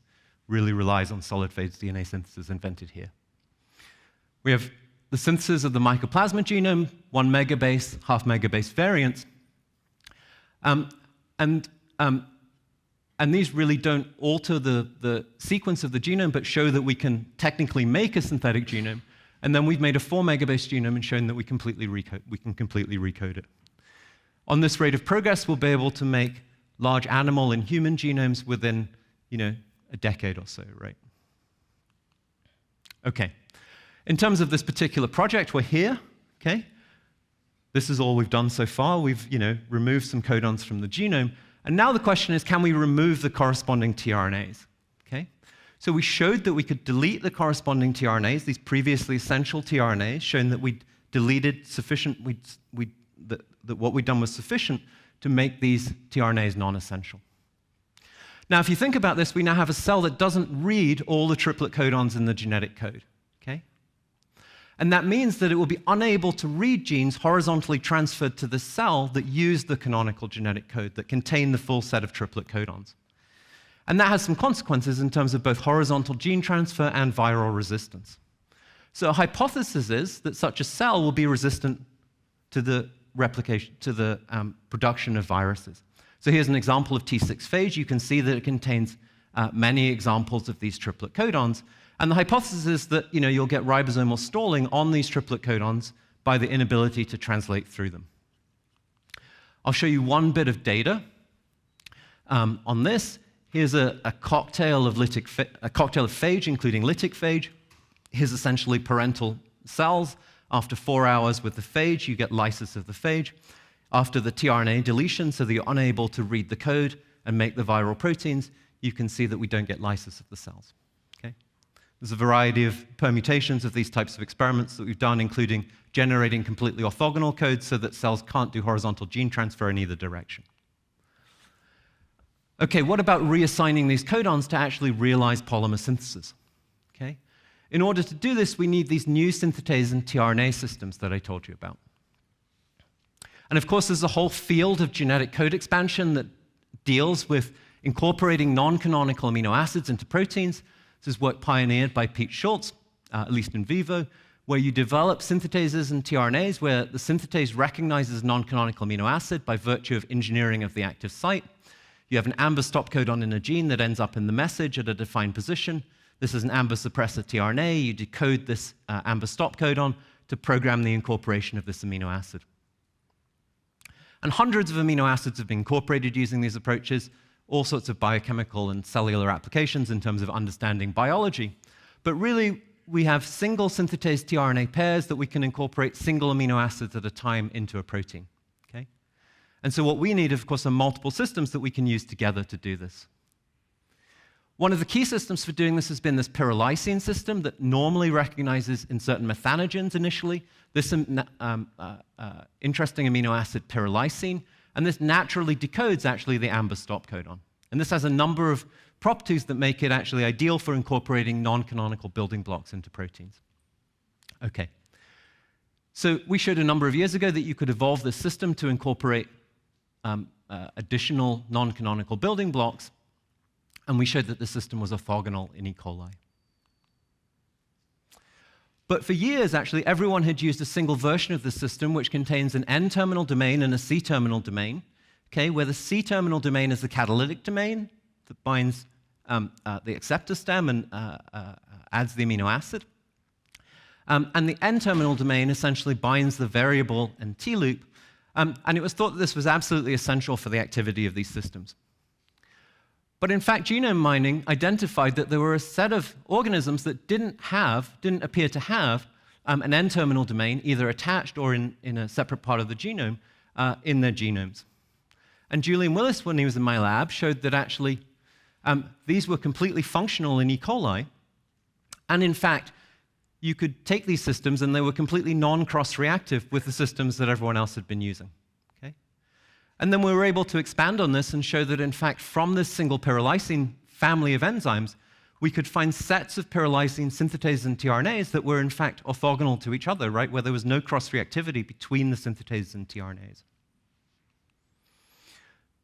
really relies on solid phase DNA synthesis invented here. We have the synthesis of the mycoplasma genome, 1 megabase, half megabase variants. And these really don't alter the sequence of the genome, but show that we can technically make a synthetic genome. And then we've made a 4 megabase genome and shown that we can completely recode it. On this rate of progress, we'll be able to make large animal and human genomes within, a decade or so, right? Okay. In terms of this particular project, we're here, okay? This is all we've done so far. We've, removed some codons from the genome. And now the question is, can we remove the corresponding tRNAs, okay? So we showed that we could delete the corresponding tRNAs, these previously essential tRNAs, showing that we deleted sufficient, that what we'd done was sufficient to make these tRNAs non-essential. Now, if you think about this, we now have a cell that doesn't read all the triplet codons in the genetic code, okay? And that means that it will be unable to read genes horizontally transferred to the cell that use the canonical genetic code that contain the full set of triplet codons. And that has some consequences in terms of both horizontal gene transfer and viral resistance. So a hypothesis is that such a cell will be resistant to the production of viruses. So here's an example of T6 phage. You can see that it contains many examples of these triplet codons. And the hypothesis is that you'll get ribosomal stalling on these triplet codons by the inability to translate through them. I'll show you one bit of data on this. Here's a cocktail of phage, including lytic phage. Here's essentially parental cells. After 4 hours with the phage, you get lysis of the phage. After the tRNA deletion, so that you're unable to read the code and make the viral proteins, you can see that we don't get lysis of the cells. Okay? There's a variety of permutations of these types of experiments that we've done, including generating completely orthogonal codes so that cells can't do horizontal gene transfer in either direction. Okay, what about reassigning these codons to actually realize polymer synthesis? Okay? In order to do this, we need these new synthetase and tRNA systems that I told you about. And of course, there's a whole field of genetic code expansion that deals with incorporating non-canonical amino acids into proteins. This is work pioneered by Pete Schultz, at least in vivo, where you develop synthetases and tRNAs where the synthetase recognizes non-canonical amino acid by virtue of engineering of the active site. You have an AMBER stop codon in a gene that ends up in the message at a defined position. This is an AMBER suppressor tRNA. You decode this AMBER stop codon to program the incorporation of this amino acid. And hundreds of amino acids have been incorporated using these approaches, all sorts of biochemical and cellular applications in terms of understanding biology. But really, we have single synthetase tRNA pairs that we can incorporate single amino acids at a time into a protein. Okay? And so what we need, of course, are multiple systems that we can use together to do this. One of the key systems for doing this has been this pyrrolysine system that normally recognizes in certain methanogens initially this interesting amino acid pyrrolysine, and this naturally decodes actually the AMBER stop codon. And this has a number of properties that make it actually ideal for incorporating non-canonical building blocks into proteins. Okay. So we showed a number of years ago that you could evolve this system to incorporate additional non-canonical building blocks, and we showed that the system was orthogonal in E. coli. But for years, actually, everyone had used a single version of the system which contains an N-terminal domain and a C-terminal domain, okay, where the C-terminal domain is the catalytic domain that binds the acceptor stem and adds the amino acid. And the N-terminal domain essentially binds the variable and T-loop. And it was thought that this was absolutely essential for the activity of these systems. But in fact, genome mining identified that there were a set of organisms that didn't appear to have an N-terminal domain, either attached or in a separate part of the genome, in their genomes. And Julian Willis, when he was in my lab, showed that actually these were completely functional in E. coli. And in fact, you could take these systems and they were completely non-cross-reactive with the systems that everyone else had been using. And then we were able to expand on this and show that, in fact, from this single pyrrolysine family of enzymes, we could find sets of pyrrolysine synthetases and tRNAs that were, in fact, orthogonal to each other, right, where there was no cross-reactivity between the synthetases and tRNAs.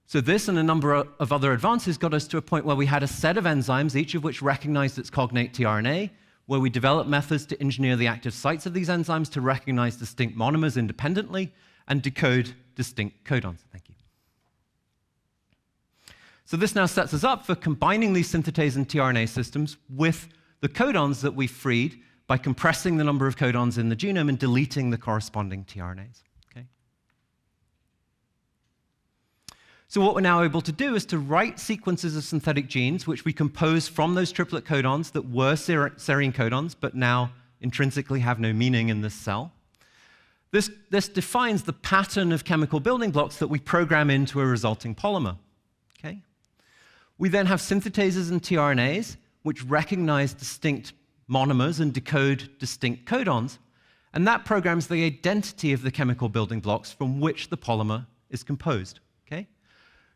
So this and a number of other advances got us to a point where we had a set of enzymes, each of which recognized its cognate tRNA, where we developed methods to engineer the active sites of these enzymes to recognize distinct monomers independently and decode distinct codons. Thank you. So this now sets us up for combining these synthetase and tRNA systems with the codons that we freed by compressing the number of codons in the genome and deleting the corresponding tRNAs. Okay? So what we're now able to do is to write sequences of synthetic genes which we compose from those triplet codons that were serine codons but now intrinsically have no meaning in this cell. This defines the pattern of chemical building blocks that we program into a resulting polymer. Okay? We then have synthetases and tRNAs, which recognize distinct monomers and decode distinct codons, and that programs the identity of the chemical building blocks from which the polymer is composed. Okay?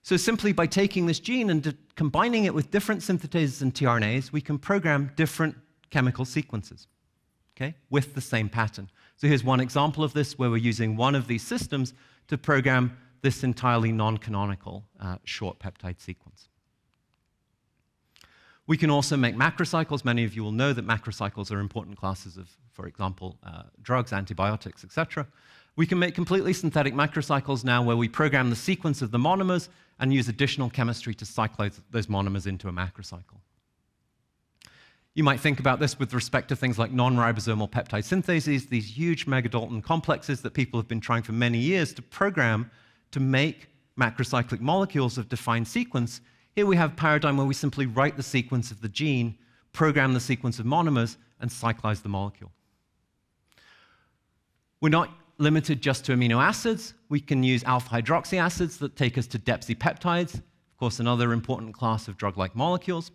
So simply by taking this gene and combining it with different synthetases and tRNAs, we can program different chemical sequences, okay, with the same pattern. So here's one example of this where we're using one of these systems to program this entirely non-canonical short peptide sequence. We can also make macrocycles. Many of you will know that macrocycles are important classes of, for example, drugs, antibiotics, etc. We can make completely synthetic macrocycles now where we program the sequence of the monomers and use additional chemistry to cyclize those monomers into a macrocycle. You might think about this with respect to things like non-ribosomal peptide synthases, these huge megadalton complexes that people have been trying for many years to program to make macrocyclic molecules of defined sequence. Here we have a paradigm where we simply write the sequence of the gene, program the sequence of monomers, and cyclize the molecule. We're not limited just to amino acids. We can use alpha-hydroxy acids that take us to deoxypeptides, of course, another important class of drug-like molecules,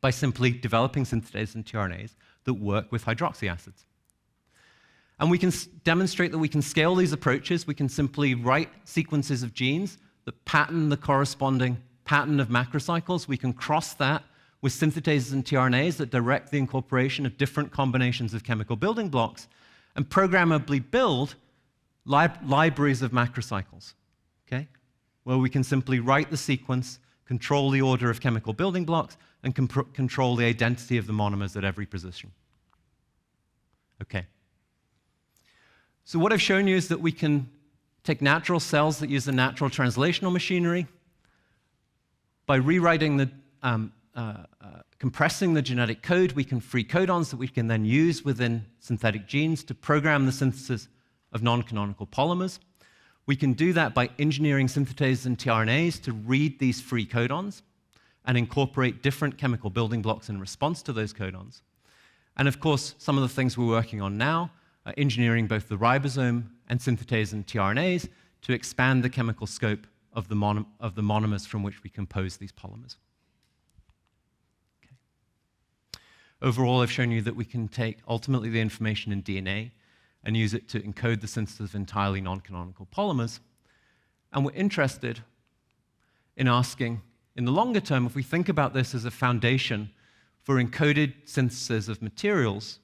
by simply developing synthetases and tRNAs that work with hydroxy acids. And we can demonstrate that we can scale these approaches. We can simply write sequences of genes that pattern the corresponding pattern of macrocycles. We can cross that with synthetases and tRNAs that direct the incorporation of different combinations of chemical building blocks and programmably build libraries of macrocycles, okay? Where we can simply write the sequence, control the order of chemical building blocks, and control the identity of the monomers at every position. Okay. So what I've shown you is that we can take natural cells that use the natural translational machinery by rewriting the, compressing the genetic code. We can free codons that we can then use within synthetic genes to program the synthesis of non-canonical polymers. We can do that by engineering synthetases and tRNAs to read these free codons and incorporate different chemical building blocks in response to those codons. And of course, some of the things we're working on now are engineering both the ribosome and synthetase and tRNAs to expand the chemical scope of the monomers from which we compose these polymers. Okay. Overall, I've shown you that we can take ultimately the information in DNA and use it to encode the synthesis of entirely non-canonical polymers. And we're interested in asking, in the longer term, if we think about this as a foundation for encoded synthesis of materials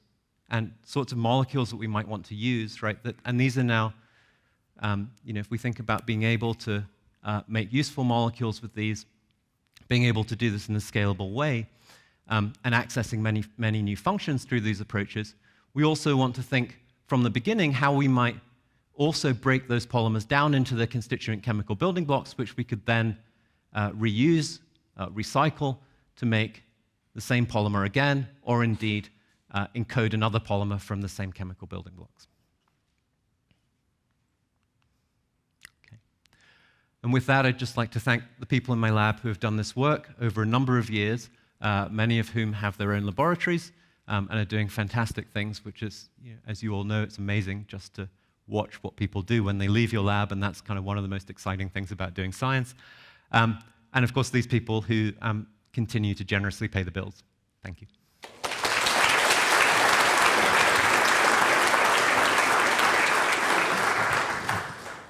and sorts of molecules that we might want to use, right? And these are now, if we think about being able to make useful molecules with these, being able to do this in a scalable way, and accessing many, many new functions through these approaches, we also want to think from the beginning how we might also break those polymers down into their constituent chemical building blocks, which we could then reuse, recycle to make the same polymer again, or indeed encode another polymer from the same chemical building blocks. Okay. And with that, I'd just like to thank the people in my lab who have done this work over a number of years, many of whom have their own laboratories and are doing fantastic things, which is, as you all know, it's amazing just to watch what people do when they leave your lab, and that's kind of one of the most exciting things about doing science. And of course, these people who continue to generously pay the bills. Thank you.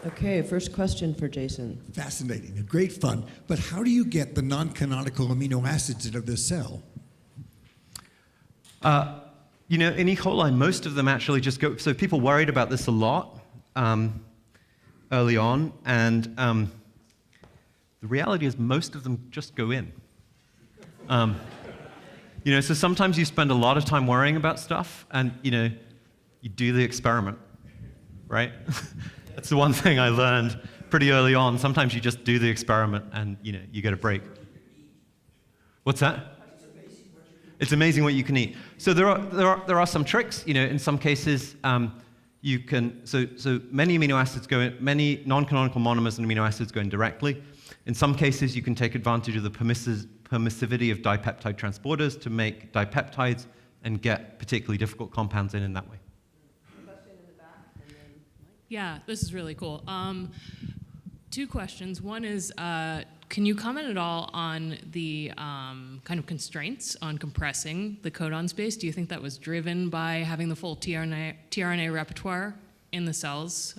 Okay, first question for Jason. Fascinating and great fun. But how do you get the non-canonical amino acids into the cell? In E. coli, most of them actually just go, so people worried about this a lot early on, and the reality is most of them just go in. So sometimes you spend a lot of time worrying about stuff, and you do the experiment, right? That's the one thing I learned pretty early on. Sometimes you just do the experiment, and you get a break. What's that? It's amazing what you can eat. So there are some tricks. In some cases, you can. So many amino acids go in. Many non-canonical monomers and amino acids go in directly. In some cases, you can take advantage of the permissivity of dipeptide transporters to make dipeptides and get particularly difficult compounds in that way. Yeah, this is really cool. Two questions. One is, can you comment at all on the kind of constraints on compressing the codon space? Do you think that was driven by having the full tRNA repertoire in the cells?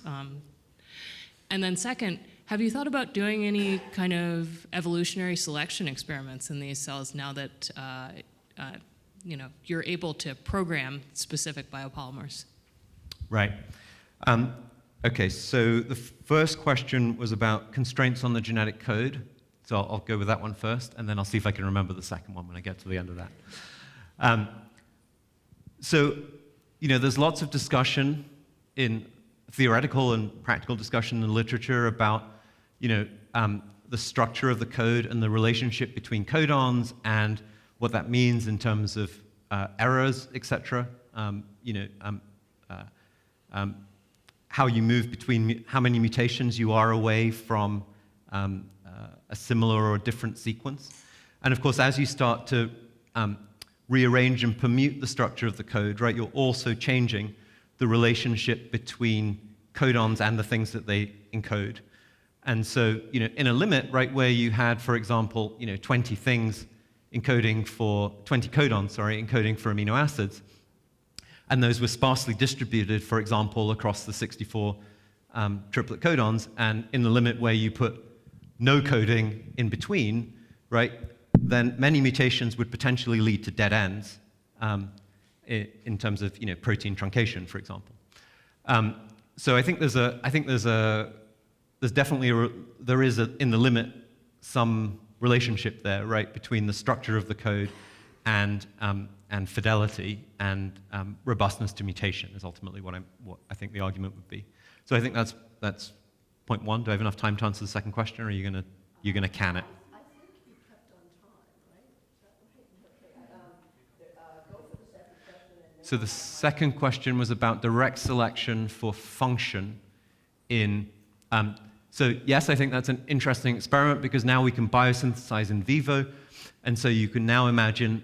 And then second, have you thought about doing any kind of evolutionary selection experiments in these cells now that you're able to program specific biopolymers? Right. Okay, so the first question was about constraints on the genetic code. So I'll go with that one first, and then I'll see if I can remember the second one when I get to the end of that. There's lots of discussion in theoretical and practical discussion in literature about, the structure of the code and the relationship between codons and what that means in terms of errors, etc. How you move between how many mutations you are away from a similar or different sequence. And of course, as you start to rearrange and permute the structure of the code, right, you're also changing the relationship between codons and the things that they encode. And so, in a limit, right, where you had, for example, 20 things encoding for 20 codons, encoding for amino acids, and those were sparsely distributed, for example, across the 64 triplet codons, and in the limit where you put no coding in between, right, then many mutations would potentially lead to dead ends in terms of protein truncation, for example. so I think there's definitely in the limit some relationship there, right, between the structure of the code and fidelity and robustness to mutation is ultimately what I think the argument would be. So I think that's point one. Do I have enough time to answer the second question, or are you gonna can it? I think you kept on time, right? Is that right? Okay. Go for the second question. And then So the second question was about direct selection for function in. So yes, I think that's an interesting experiment because now we can biosynthesize in vivo, and so you can now imagine,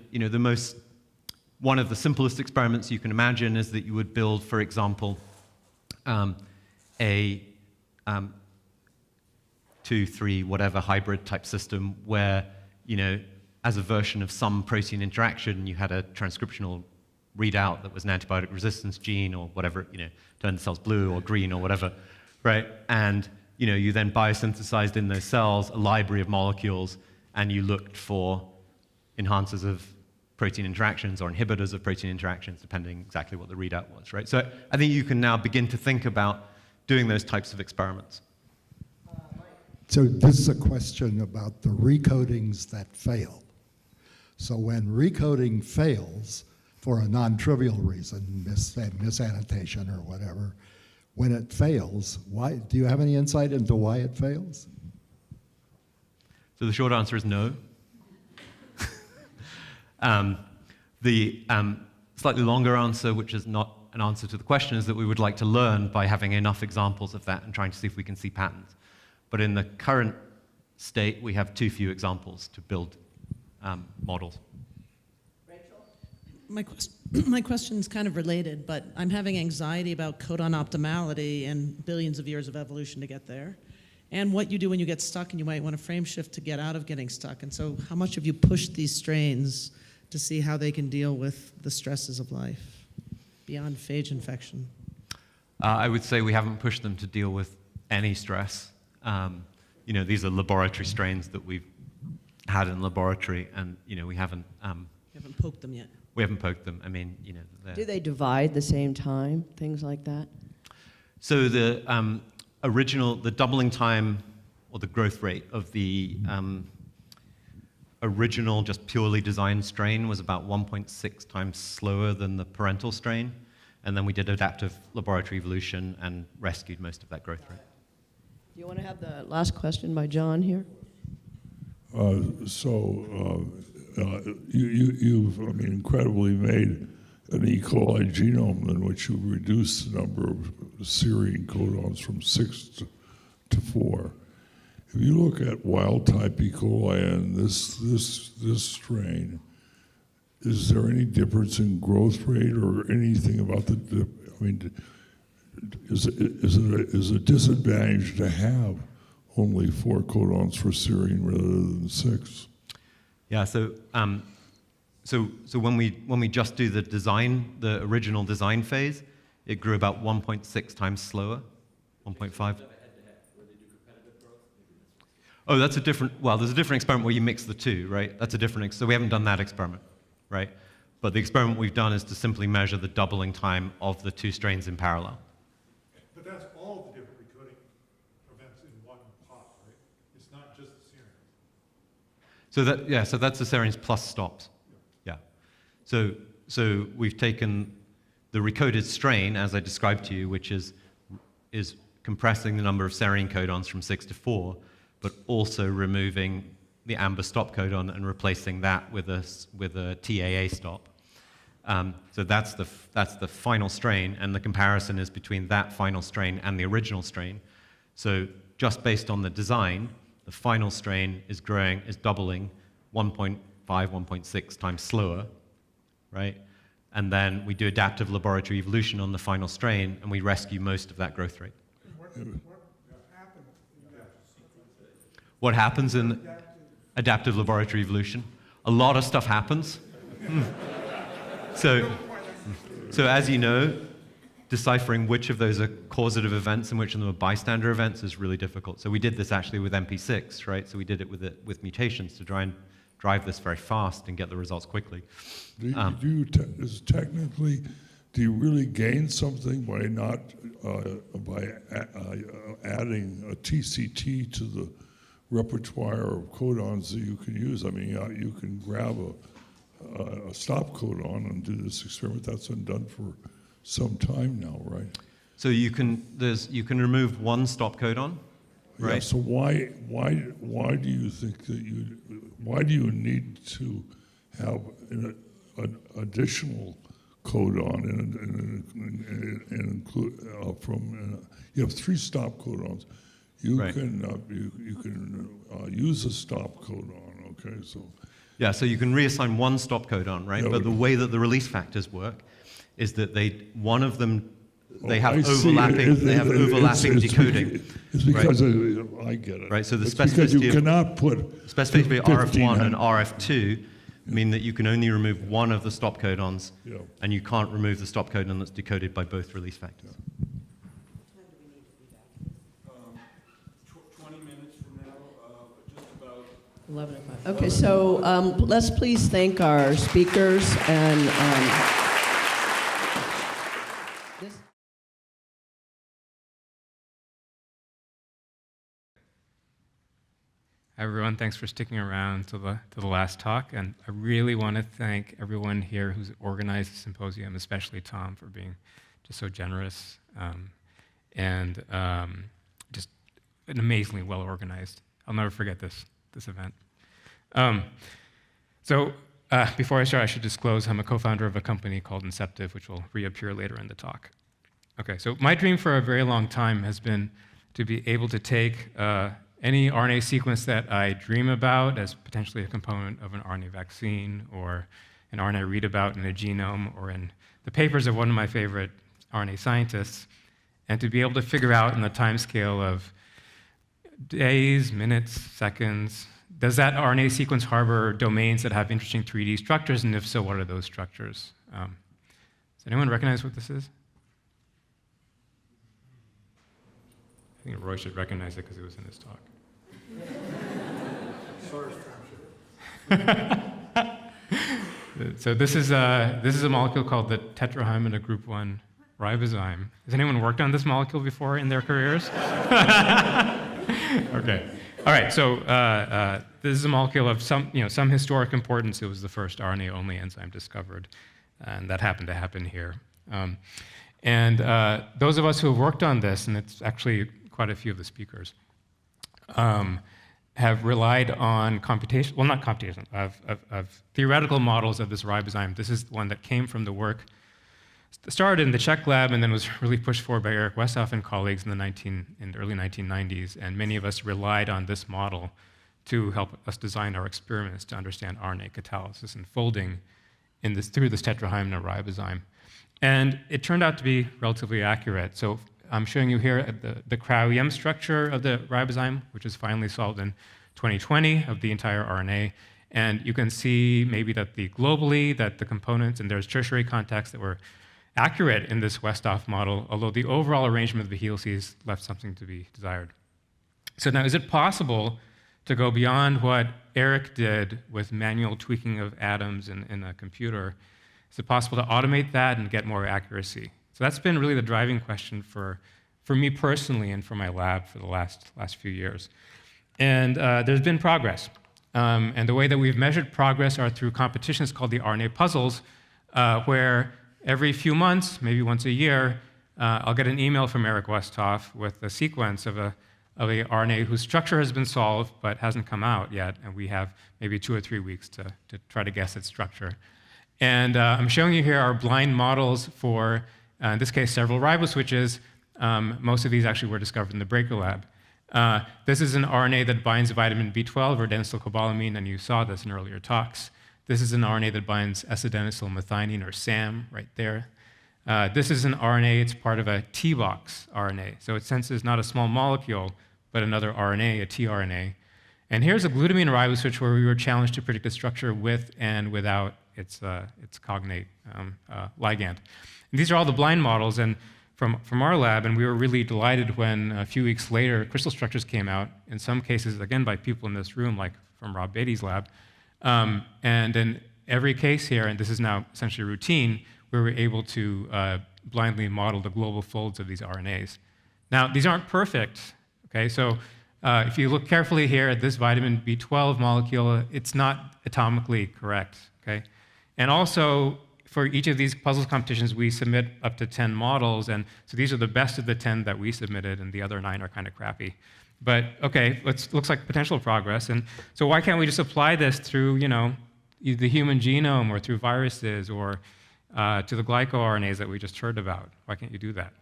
one of the simplest experiments you can imagine is that you would build, for example, a 2-3 whatever hybrid type system where, as a version of some protein interaction, you had a transcriptional readout that was an antibiotic resistance gene or whatever, turned the cells blue or green or whatever, right? And you then biosynthesized in those cells a library of molecules, and you looked for enhancers of protein interactions or inhibitors of protein interactions, depending exactly what the readout was, right? So I think you can now begin to think about doing those types of experiments. So this is a question about the recodings that fail. So when recoding fails for a non-trivial reason, misannotation or whatever, when it fails, why? Do you have any insight into why it fails? So the short answer is no. The slightly longer answer, which is not an answer to the question, is that we would like to learn by having enough examples of that and trying to see if we can see patterns. But in the current state, we have too few examples to build models. My question is kind of related, but I'm having anxiety about codon optimality and billions of years of evolution to get there, and what you do when you get stuck, and you might want to frame shift to get out of getting stuck. And so how much have you pushed these strains to see how they can deal with the stresses of life beyond phage infection? I would say we haven't pushed them to deal with any stress. These are laboratory strains that we've had in laboratory, and we haven't. You haven't poked them yet. We haven't poked them. I mean, do they divide the same time? Things like that? So the the doubling time or the growth rate of the original just purely designed strain was about 1.6 times slower than the parental strain. And then we did adaptive laboratory evolution and rescued most of that growth rate. Do you want to have the last question by John here? You've incredibly made an E. coli genome in which you've reduced the number of serine codons from 6 to 4. If you look at wild-type E. coli and this strain, is there any difference in growth rate or anything about is it a disadvantage to have only 4 codons for serine rather than 6? Yeah. So when we just do the original design phase, it grew about 1.6 times slower, 1.5. Oh, that's a different. Well, there's a different experiment where you mix the two, right? That's a different. So we haven't done that experiment, right? But the experiment we've done is to simply measure the doubling time of the 2 strains in parallel. But that's all the different recoding events in one pot, right? It's not just the serines. So that's the serines plus stops. Yeah. So we've taken the recoded strain, as I described to you, which is compressing the number of serine codons from 6 to 4, but also removing the amber stop codon and replacing that with a TAA stop. So that's the final strain, and the comparison is between that final strain and the original strain. So just based on the design, the final strain is doubling 1.5, 1.6 times slower, right? And then we do adaptive laboratory evolution on the final strain, and we rescue most of that growth rate. What happens in adaptive laboratory evolution? A lot of stuff happens. So as you know, deciphering which of those are causative events and which of them are bystander events is really difficult. So we did this actually with MP6, right? So we did it with mutations to try and drive this very fast and get the results quickly. Is technically do you really gain something by not adding a TCT to the repertoire of codons that you can use? I mean, you can grab a stop codon and do this experiment. That's been done for some time now, right? So you can remove one stop codon, right? Yeah, so why do you think that why do you need to have an additional codon and include you have 3 stop codons. You Right. can use a stop codon. Okay, so Yeah, so you can reassign one stop codon, right? Yeah, But the way that the release factors work is that they have I see. overlapping It's decoding. It's because I get it. Right, so the It's because you specificity of- cannot put Specifically, 15 RF1 and on- RF2 mean that you can only remove one of the stop codons, Yeah. and you can't remove the stop codon that's decoded by both release factors. 20 minutes from now, just about. 11 o'clock. Okay, so let's please thank our speakers and this. Hi everyone, thanks for sticking around to the last talk, and I really want to thank everyone here who's organized the symposium, especially Tom for being just so generous and just an amazingly well organized. I'll never forget this event. Before I start, I should disclose I'm a co-founder of a company called Inceptive, which will reappear later in the talk. Okay, so my dream for a very long time has been to be able to take any RNA sequence that I dream about as potentially a component of an RNA vaccine or an RNA readout in a genome or in the papers of one of my favorite RNA scientists, and to be able to figure out in the time scale of days, minutes, seconds, does that RNA sequence harbor domains that have interesting 3D structures, and if so, what are those structures? Does anyone recognize what this is? I think Roy should recognize it because it was in his talk. So this is a molecule called the tetrahymena group 1 ribozyme. Has anyone worked on this molecule before in their careers? Okay. All right. So this is a molecule of some historic importance. It was the first RNA-only enzyme discovered, and that happened to happen here. Those of us who have worked on this, and it's actually quite a few of the speakers, have relied on of theoretical models of this ribozyme. This is one that came from the work, started in the Cech lab and then was really pushed forward by Eric Westhoff and colleagues in the early 1990s, and many of us relied on this model to help us design our experiments to understand RNA catalysis and folding through this tetrahymena ribozyme. And it turned out to be relatively accurate. So I'm showing you here the cryo-EM structure of the ribozyme, which is finally solved in 2020 of the entire RNA. And you can see maybe that globally that the components, and there's tertiary contacts that were accurate in this Westhoff model, although the overall arrangement of the helices left something to be desired. So now, is it possible to go beyond what Eric did with manual tweaking of atoms in a computer? Is it possible to automate that and get more accuracy? So that's been really the driving question for me personally and for my lab for the last few years. And there's been progress. And the way that we've measured progress are through competitions called the RNA puzzles, where every few months, maybe once a year, I'll get an email from Eric Westhoff with a sequence of a RNA whose structure has been solved but hasn't come out yet, and we have maybe 2 or 3 weeks to try to guess its structure. And I'm showing you here our blind models for, in this case, several riboswitches. Most of these actually were discovered in the Breaker lab. This is an RNA that binds vitamin B12 or adenosylcobalamin, and you saw this in earlier talks. This is an RNA that binds S-adenosylmethionine, or SAM, right there. This is an RNA, it's part of a T-box RNA. So it senses not a small molecule, but another RNA, a tRNA. And here's a glutamine riboswitch where we were challenged to predict the structure with and without its cognate ligand. And these are all the blind models and from our lab, and we were really delighted when a few weeks later crystal structures came out, in some cases, again, by people in this room, like from Rob Beatty's lab. And in every case here, and this is now essentially routine, we were able to blindly model the global folds of these RNAs. Now, these aren't perfect, okay? So if you look carefully here at this vitamin B12 molecule, it's not atomically correct, okay? And also, for each of these puzzles competitions, we submit up to 10 models, and so these are the best of the 10 that we submitted, and the other 9 are kind of crappy. But okay, looks like potential progress, and so why can't we just apply this through, the human genome or through viruses or to the glycoRNAs that we just heard about? Why can't you do that?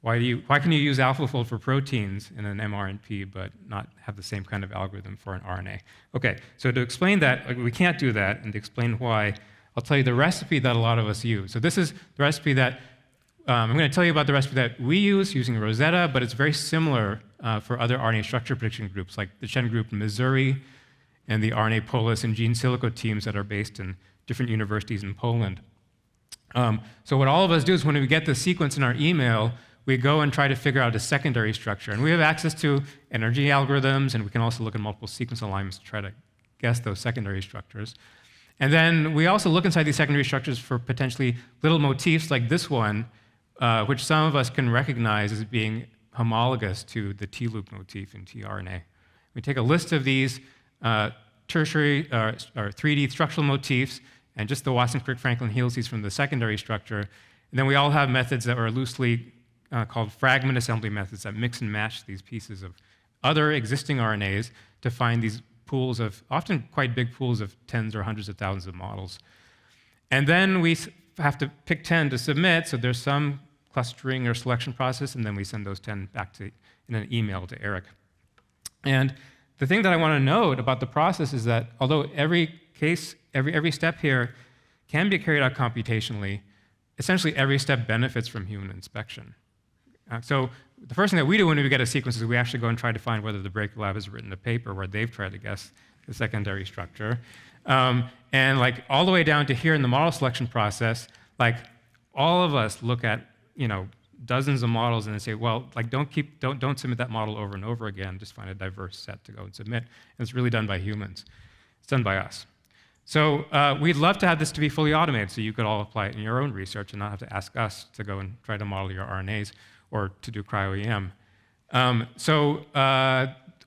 Why can you use AlphaFold for proteins in an mRNP but not have the same kind of algorithm for an RNA? Okay, so to explain that, we can't do that, and to explain why, I'll tell you the recipe that a lot of us use. So this is the recipe that, I'm going to tell you about the recipe that we use using Rosetta, but it's very similar for other RNA structure prediction groups, like the Chen group in Missouri and the RNA Polis and Gene Silico teams that are based in different universities in Poland. So what all of us do is when we get the sequence in our email, we go and try to figure out a secondary structure. And we have access to energy algorithms, and we can also look at multiple sequence alignments to try to guess those secondary structures. And then we also look inside these secondary structures for potentially little motifs like this one, which some of us can recognize as being homologous to the T-loop motif in tRNA. We take a list of these tertiary or 3D structural motifs and just the Watson-Crick-Franklin helices from the secondary structure. And then we all have methods that are loosely called fragment assembly methods that mix and match these pieces of other existing RNAs to find these pools of, often quite big pools of tens or hundreds of thousands of models. And then we have to pick 10 to submit, so there's some clustering or selection process, and then we send those 10 back in an email to Eric. And the thing that I want to note about the process is that although every step here can be carried out computationally, essentially every step benefits from human inspection. So the first thing that we do when we get a sequence is we actually go and try to find whether the Breaker Lab has written a paper where they've tried to guess the secondary structure. And like all the way down to here in the model selection process, like all of us look at dozens of models and say, well, like don't submit that model over and over again. Just find a diverse set to go and submit. And it's really done by humans. It's done by us. So we'd love to have this to be fully automated so you could all apply it in your own research and not have to ask us to go and try to model your RNAs or to do cryo-EM.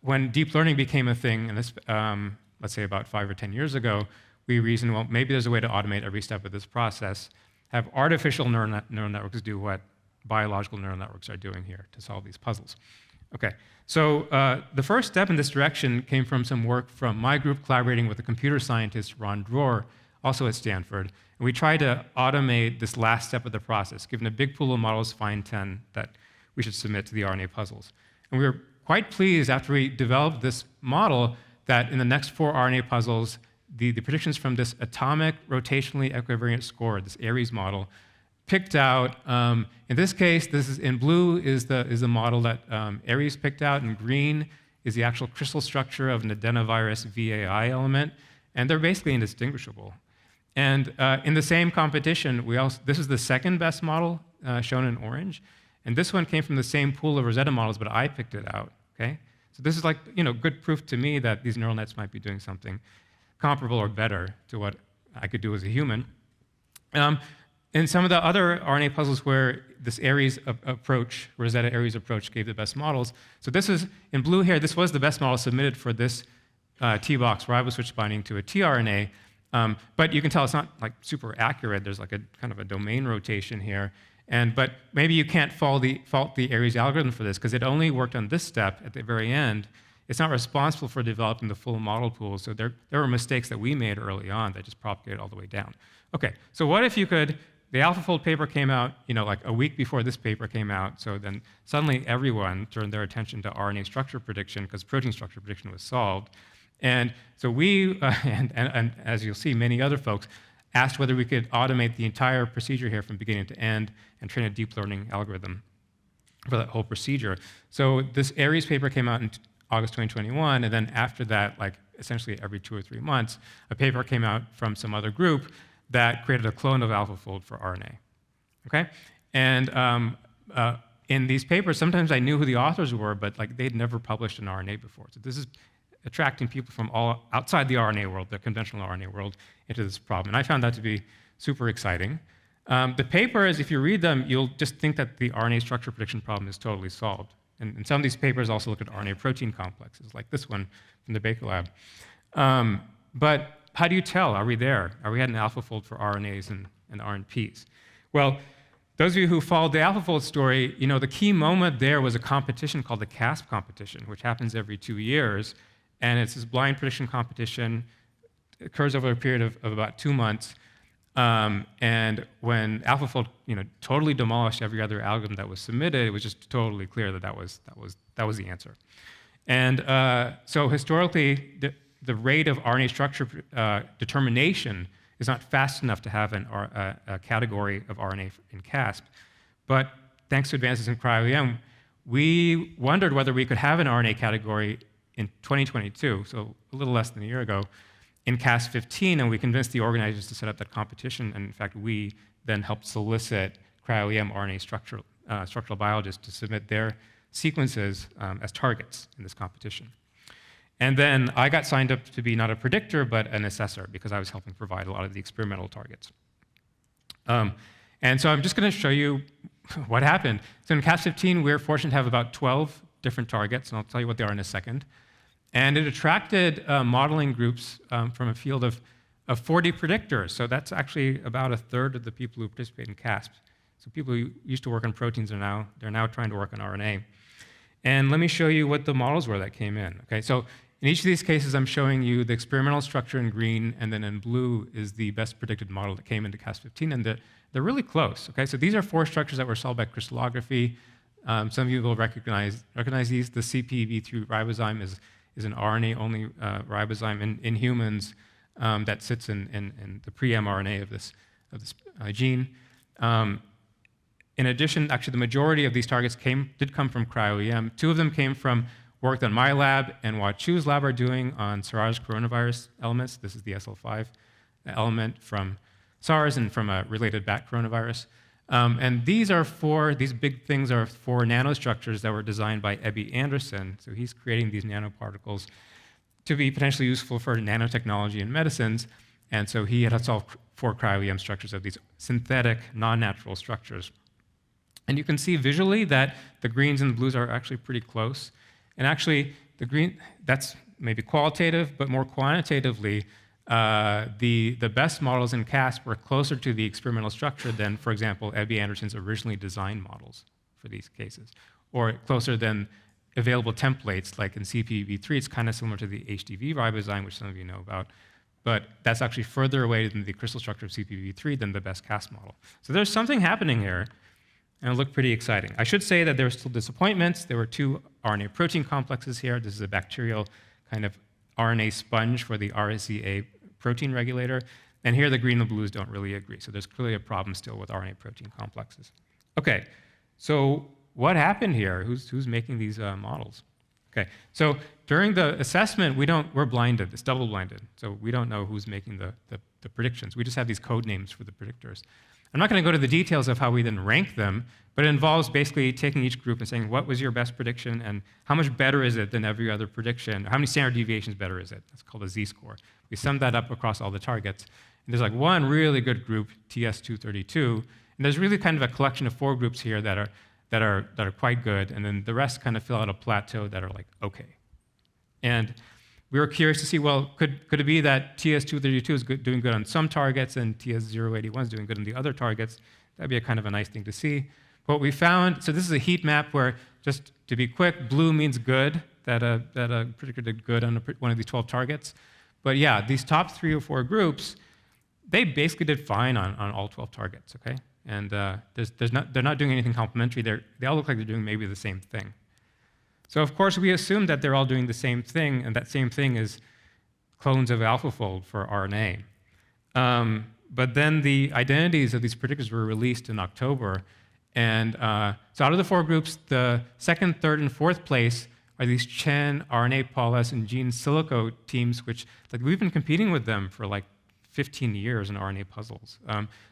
When deep learning became a thing, and this, let's say about 5 or 10 years ago, we reasoned, well, maybe there's a way to automate every step of this process, have artificial neural networks do what biological neural networks are doing here to solve these puzzles. Okay, so the first step in this direction came from some work from my group collaborating with a computer scientist, Ron Dror, also at Stanford. And we tried to automate this last step of the process, given a big pool of models, find 10 that we should submit to the RNA puzzles. And we were quite pleased after we developed this model that in the next 4 RNA puzzles, the predictions from this atomic rotationally equivariant score, this Aries model, picked out, in this case, this is in blue is the model that Aries picked out, and green is the actual crystal structure of an adenovirus VAI element, and they're basically indistinguishable. And in the same competition, this is the second best model shown in orange, and this one came from the same pool of Rosetta models, but I picked it out, okay? So this is like, good proof to me that these neural nets might be doing something comparable or better to what I could do as a human. In some of the other RNA puzzles where this Aries approach, Rosetta Aries approach, gave the best models, so this is, in blue here, this was the best model submitted for this T-box riboswitch binding to a tRNA, but you can tell it's not like super accurate. There's like a kind of a domain rotation here. But maybe you can't fault the Aries algorithm for this because it only worked on this step at the very end. It's not responsible for developing the full model pool. So there were mistakes that we made early on that just propagated all the way down. Okay, so what if you could, the AlphaFold paper came out, like a week before this paper came out. So then suddenly everyone turned their attention to RNA structure prediction because protein structure prediction was solved. And so we, and as you'll see, many other folks asked whether we could automate the entire procedure here from beginning to end and train a deep learning algorithm for that whole procedure. So this Aries paper came out in August 2021, and then after that, like essentially every 2 or 3 months, a paper came out from some other group that created a clone of AlphaFold for RNA. Okay? And in these papers, sometimes I knew who the authors were, but like they'd never published an RNA before. So this is attracting people from all outside the RNA world, the conventional RNA world, into this problem. And I found that to be super exciting. The papers, if you read them, you'll just think that the RNA structure prediction problem is totally solved. And some of these papers also look at RNA protein complexes, like this one from the Baker Lab. But how do you tell? Are we there? Are we at an AlphaFold for RNAs and RNPs? Well, those of you who followed the AlphaFold story, you know the key moment there was a competition called the CASP competition, which happens every 2 years. And it's this blind prediction competition. It occurs over a period of about 2 months. And when AlphaFold, totally demolished every other algorithm that was submitted, it was just totally clear that that was the answer. And so historically, the rate of RNA structure determination is not fast enough to have a category of RNA in CASP. But thanks to advances in cryo-EM, we wondered whether we could have an RNA category in 2022, so a little less than a year ago, in Cas15, and we convinced the organizers to set up that competition. And in fact, we then helped solicit cryo-EM RNA structural biologists to submit their sequences as targets in this competition. And then I got signed up to be not a predictor, but an assessor, because I was helping provide a lot of the experimental targets. And so I'm just going to show you what happened. So in Cas15, we're fortunate to have about 12 different targets, and I'll tell you what they are in a second. And it attracted modeling groups from a field of 40 predictors. So that's actually about a third of the people who participate in CASP. So people who used to work on proteins they're now trying to work on RNA. And let me show you what the models were that came in. Okay, so in each of these cases, I'm showing you the experimental structure in green, and then in blue is the best predicted model that came into Cas15, and they're really close. Okay, so these are 4 structures that were solved by crystallography. Some of you will recognize these. The CPV3 ribozyme is an RNA-only ribozyme in humans that sits in the pre-mRNA of this gene. In addition, actually, the majority of these targets did come from cryo-EM. 2 of them came from work that my lab and what Chu's lab are doing on SARS coronavirus elements. This is the SL5 element from SARS and from a related bat coronavirus. And these big things are 4 nanostructures that were designed by Ebby Anderson. So he's creating these nanoparticles to be potentially useful for nanotechnology and medicines. And so he had solved 4 cryo-EM structures of these synthetic, non-natural structures. And you can see visually that the greens and the blues are actually pretty close. And actually, the green, that's maybe qualitative, but more quantitatively, the best models in CASP were closer to the experimental structure than, for example, Ebby Anderson's originally designed models for these cases, or closer than available templates, like in CPV3. It's kind of similar to the HDV ribozyme, which some of you know about, but that's actually further away than the crystal structure of CPV3 than the best CASP model. So there's something happening here, and it looked pretty exciting. I should say that there were still disappointments. There were 2 RNA protein complexes here. This is a bacterial kind of RNA sponge for the RSEA protein regulator. And here the green and the blues don't really agree. So there's clearly a problem still with RNA protein complexes. Okay, so what happened here? Who's making these models? Okay, so during the assessment, we're blinded. It's double blinded. So we don't know who's making the predictions. We just have these code names for the predictors. I'm not going to go to the details of how we then rank them, but it involves basically taking each group and saying, what was your best prediction, and how much better is it than every other prediction? How many standard deviations better is it? That's called a z-score. We sum that up across all the targets. And there's like one really good group, TS232, and there's really kind of a collection of 4 groups here that are quite good, and then the rest kind of fill out a plateau that are like, okay. And we were curious to see, well, could it be that TS232 is doing good on some targets and TS081 is doing good on the other targets? That'd be a kind of a nice thing to see. What we found, so this is a heat map where, just to be quick, blue means good, that a predictor did good on one of these 12 targets. But yeah, these top 3 or 4 groups, they basically did fine on all 12 targets, okay? And they're not doing anything complementary. They all look like they're doing maybe the same thing. So of course, we assume that they're all doing the same thing, and that same thing is clones of AlphaFold for RNA. But then the identities of these predictors were released in October, and so out of the 4 groups, the 2nd, 3rd, and 4th place are these Chen, RNA, Paulus, and Gene Silico teams, which we've been competing with them for like 15 years in RNA puzzles.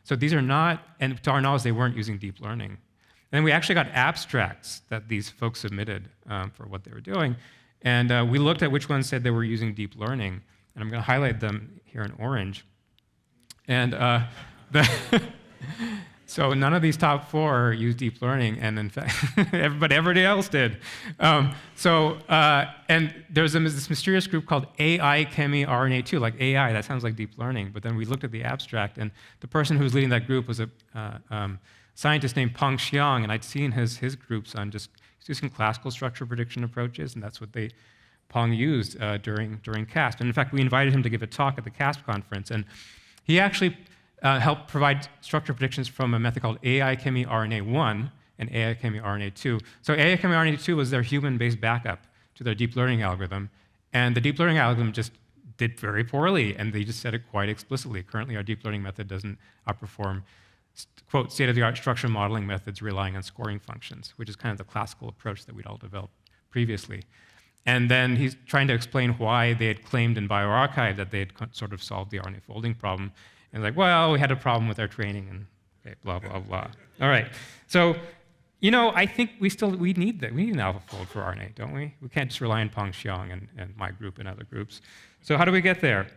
So these are not, and to our knowledge, they weren't using deep learning. And then we actually got abstracts that these folks submitted for what they were doing. And we looked at which ones said they were using deep learning. And I'm going to highlight them here in orange. And So none of these top 4 use deep learning, and in fact, but everybody else did. And there's this mysterious group called AI Chemi RNA2, like AI, that sounds like deep learning. But then we looked at the abstract, and the person who was leading that group was a scientist named Peng Xiang, and I'd seen his groups on just using classical structure prediction approaches, and that's what Peng used during CASP. And in fact, we invited him to give a talk at the CASP conference, and he actually helped provide structure predictions from a method called AI Chemi RNA1 and AI Chemi RNA2. So AI Chemi RNA2 was their human-based backup to their deep learning algorithm, and the deep learning algorithm just did very poorly, and they just said it quite explicitly. Currently, our deep learning method doesn't outperform, quote, state-of-the-art structure modeling methods relying on scoring functions, which is kind of the classical approach that we'd all developed previously. And then he's trying to explain why they had claimed in bioRxiv that they had sort of solved the RNA folding problem. And like, well, we had a problem with our training, and okay, blah, blah, blah. All right. So, I think we need that. We need an AlphaFold for RNA, don't we? We can't just rely on Peng Xiang and my group and other groups. So how do we get there?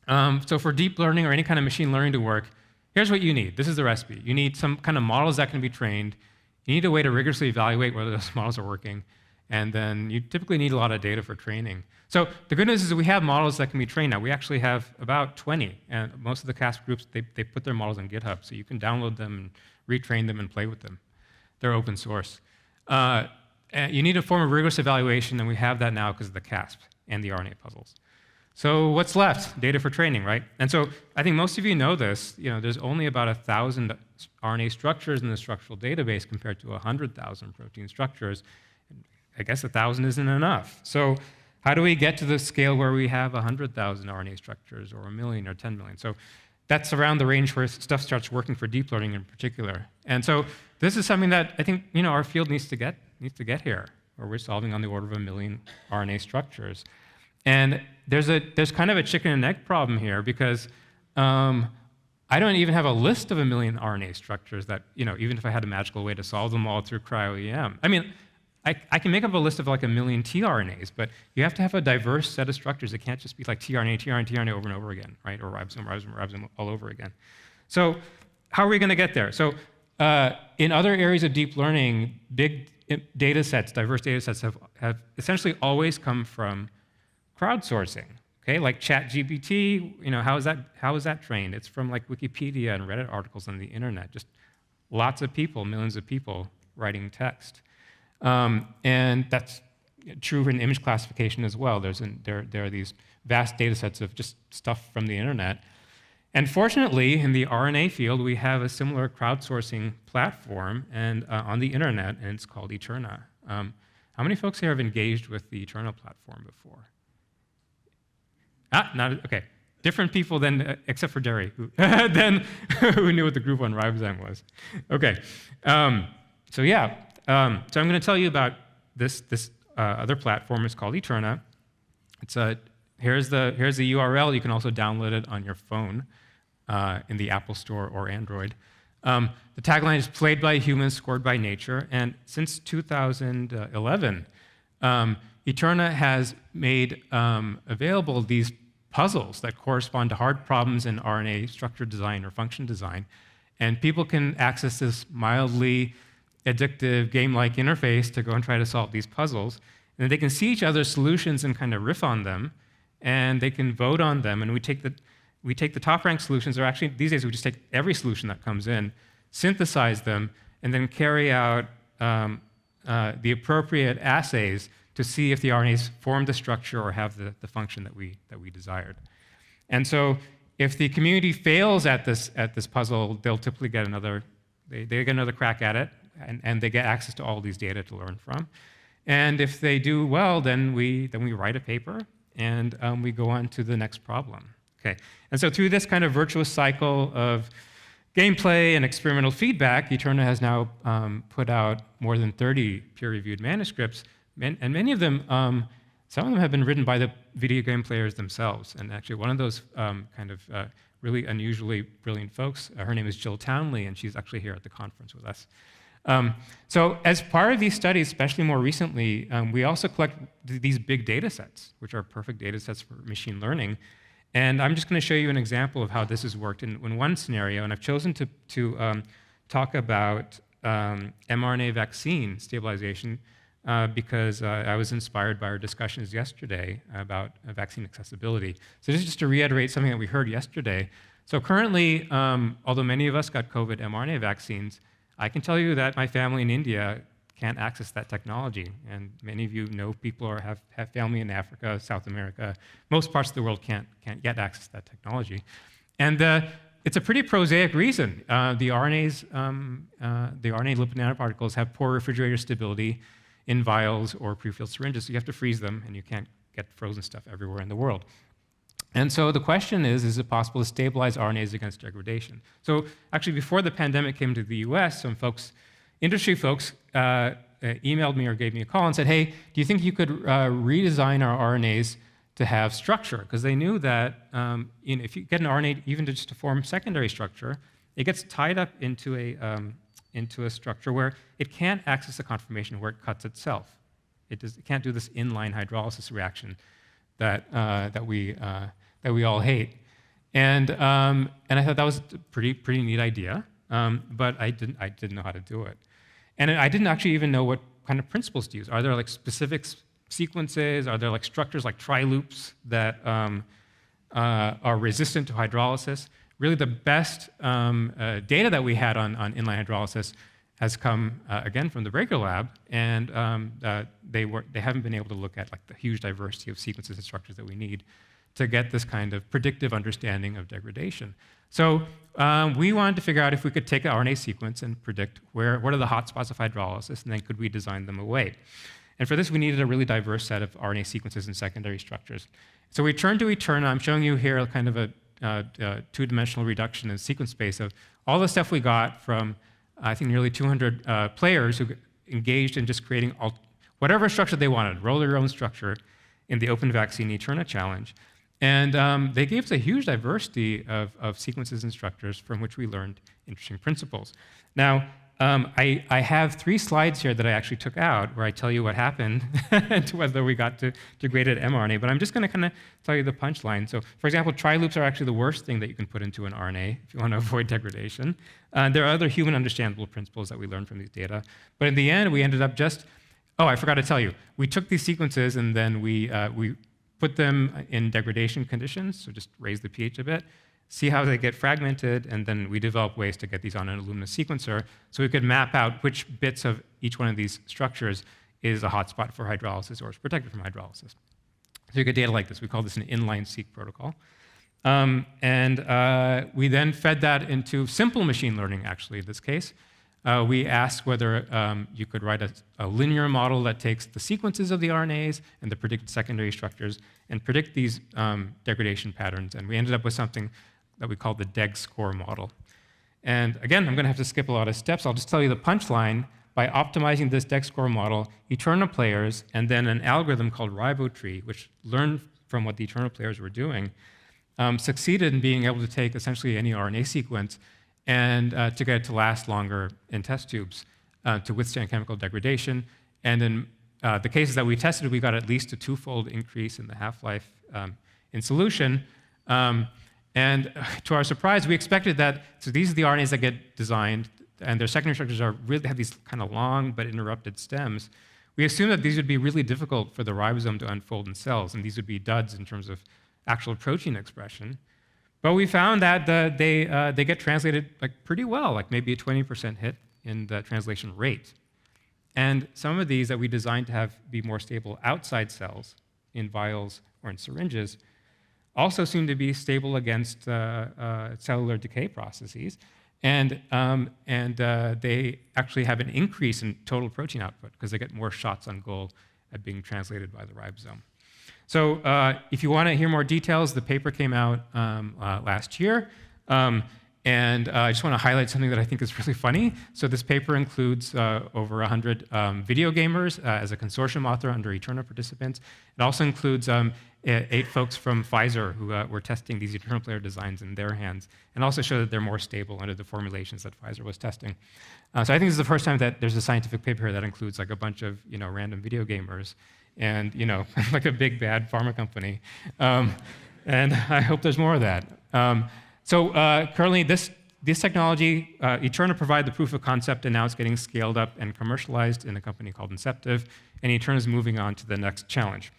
So for deep learning or any kind of machine learning to work, here's what you need. This is the recipe. You need some kind of models that can be trained. You need a way to rigorously evaluate whether those models are working. And then you typically need a lot of data for training. So the good news is that we have models that can be trained now. We actually have about 20. And most of the CASP groups, they put their models on GitHub. So you can download them and retrain them and play with them. They're open source. And you need a form of rigorous evaluation, and we have that now because of the CASP and the RNA puzzles. So what's left? Data for training, right? And so I think most of you know this. There's only about 1,000 RNA structures in the structural database compared to 100,000 protein structures. I guess 1,000 isn't enough. So how do we get to the scale where we have 100,000 RNA structures, or 1 million, or 10 million? So that's around the range where stuff starts working for deep learning in particular. And so this is something that I think our field needs to get here, where we're solving on the order of 1 million RNA structures. And there's kind of a chicken and egg problem here, because I don't even have a list of 1 million RNA structures that, even if I had a magical way to solve them all through cryo-EM. I mean, I can make up a list of like 1 million tRNAs, but you have to have a diverse set of structures. It can't just be like tRNA, tRNA, tRNA over and over again, right? Or ribosome all over again. So how are we going to get there? So in other areas of deep learning, big data sets, diverse data sets have essentially always come from crowdsourcing. Okay, like ChatGPT, how is that trained? It's from like Wikipedia and Reddit articles on the internet. Just lots of people, millions of people writing text. And that's true in image classification as well. There are these vast data sets of just stuff from the internet. And fortunately, in the RNA field, we have a similar crowdsourcing platform and on the internet, and it's called Eterna. How many folks here have engaged with the Eterna platform before? Okay. Different people than, except for Derry, who knew what the group on ribosome was. Okay. So I'm going to tell you about this other platform. It's called Eterna. Here's the URL. You can also download it on your phone in the Apple Store or Android. The tagline is "Played by humans, scored by nature." And since 2011, Eterna has made available these puzzles that correspond to hard problems in RNA structure design or function design. And people can access this mildly addictive game-like interface to go and try to solve these puzzles. And they can see each other's solutions and kind of riff on them, and they can vote on them. And we take the top-ranked solutions, or actually these days we just take every solution that comes in, synthesize them, and then carry out the appropriate assays to see if the RNAs form the structure or have the function that we desired. And so if the community fails at this puzzle, they'll typically get another crack at it, and they get access to all these data to learn from. And if they do well, then we write a paper, and we go on to the next problem. Okay. And so through this kind of virtuous cycle of gameplay and experimental feedback, Eterna has now put out more than 30 peer-reviewed manuscripts, and many of them, some of them have been written by the video game players themselves. And actually one of those really unusually brilliant folks, her name is Jill Townley, and she's actually here at the conference with us. So as part of these studies, especially more recently, we also collect these big data sets, which are perfect data sets for machine learning. And I'm just going to show you an example of how this has worked in one scenario. And I've chosen to talk about mRNA vaccine stabilization because I was inspired by our discussions yesterday about vaccine accessibility. So this is just to reiterate something that we heard yesterday. So currently, although many of us got COVID mRNA vaccines, I can tell you that my family in India can't access that technology. And many of you know people or have family in Africa, South America. Most parts of the world can't yet access that technology. And it's a pretty prosaic reason. The RNA lipid nanoparticles have poor refrigerator stability in vials or prefilled syringes, so you have to freeze them, and you can't get frozen stuff everywhere in the world. And so the question is it possible to stabilize RNAs against degradation? So actually, before the pandemic came to the US, some folks, industry folks, emailed me or gave me a call and said, hey, do you think you could redesign our RNAs to have structure? Because they knew that if you get an RNA even just to form secondary structure, it gets tied up into a structure where it can't access the conformation where it cuts itself. It can't do this inline hydrolysis reaction that we all hate. And I thought that was a pretty neat idea, but I didn't know how to do it. And I didn't actually even know what kind of principles to use. Are there like specific sequences? Are there like structures like tri-loops that are resistant to hydrolysis? Really the best data that we had on inline hydrolysis has come, again, from the Breaker Lab, and they haven't been able to look at like the huge diversity of sequences and structures that we need to get this kind of predictive understanding of degradation. So we wanted to figure out if we could take an RNA sequence and predict what are the hotspots of hydrolysis, and then could we design them away? And for this, we needed a really diverse set of RNA sequences and secondary structures. So we turned to Eterna. I'm showing you here kind of a two-dimensional reduction in sequence space of all the stuff we got from, I think, nearly 200 players who engaged in just creating whatever structure they wanted, roll their own structure in the Open Vaccine Eterna Challenge. And they gave us a huge diversity of sequences and structures from which we learned interesting principles. Now, I have 3 slides here that I actually took out where I tell you what happened to whether we got to degraded mRNA, but I'm just going to kind of tell you the punchline. So, for example, tri-loops are actually the worst thing that you can put into an RNA if you want to avoid degradation. There are other human understandable principles that we learned from these data, but in the end, we ended up I forgot to tell you, we took these sequences and then we put them in degradation conditions, so just raise the pH a bit, see how they get fragmented, and then we developed ways to get these on an Illumina sequencer so we could map out which bits of each one of these structures is a hotspot for hydrolysis or is protected from hydrolysis. So you get data like this. We call this an inline-seq protocol. We then fed that into simple machine learning, actually, in this case. We asked whether you could write a linear model that takes the sequences of the RNAs and the predicted secondary structures and predict these degradation patterns. And we ended up with something that we call the DEG score model. And again, I'm going to have to skip a lot of steps. I'll just tell you the punchline. By optimizing this DEG score model, Eterna players and then an algorithm called RiboTree, which learned from what the Eterna players were doing, succeeded in being able to take essentially any RNA sequence and to get it to last longer in test tubes to withstand chemical degradation. And in the cases that we tested, we got at least a 2-fold increase in the half-life in solution. And to our surprise, we expected that, so these are the RNAs that get designed, and their secondary structures really have these kind of long but interrupted stems. We assumed that these would be really difficult for the ribosome to unfold in cells, and these would be duds in terms of actual protein expression. But we found that they get translated pretty well, like maybe a 20% hit in the translation rate. And some of these that we designed to be more stable outside cells, in vials or in syringes, also seem to be stable against cellular decay processes. And they actually have an increase in total protein output because they get more shots on goal at being translated by the ribosome. So if you want to hear more details, the paper came out last year. And I just want to highlight something that I think is really funny. So this paper includes over 100 video gamers as a consortium author under Eterna participants. It also includes 8 folks from Pfizer who were testing these Eterna player designs in their hands, and also show that they're more stable under the formulations that Pfizer was testing. So I think this is the first time that there's a scientific paper here that includes like a bunch of random video gamers and like a big bad pharma company. And I hope there's more of that. Currently, this technology, Eterna provided the proof of concept, and now it's getting scaled up and commercialized in a company called Inceptive, and Eterna is moving on to the next challenge.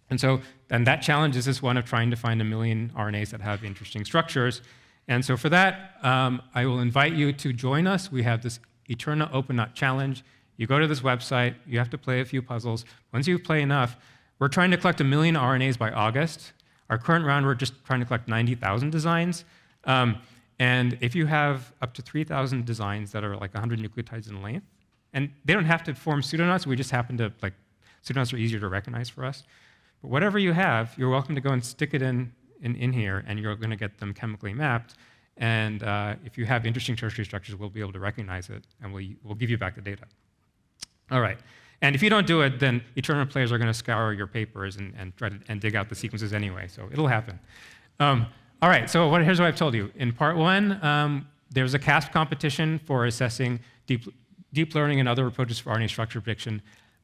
And that challenge is this one of trying to find 1 million RNAs that have interesting structures. And so for that, I will invite you to join us. We have this Eterna Open Knot Challenge. You go to this website, you have to play a few puzzles. Once you play enough, we're trying to collect 1 million RNAs by August. Our current round, we're just trying to collect 90,000 designs. And if you have up to 3,000 designs that are like 100 nucleotides in length, and they don't have to form pseudoknots, we just happen to, pseudoknots are easier to recognize for us. But whatever you have, you're welcome to go and stick it in here, and you're going to get them chemically mapped. And if you have interesting tertiary structures, we'll be able to recognize it, and we'll give you back the data. All right. And if you don't do it, then Eterna players are going to scour your papers and try to dig out the sequences anyway. So it'll happen. All right. So here's what I've told you. In part 1, there was a CASP competition for assessing deep learning and other approaches for RNA structure prediction.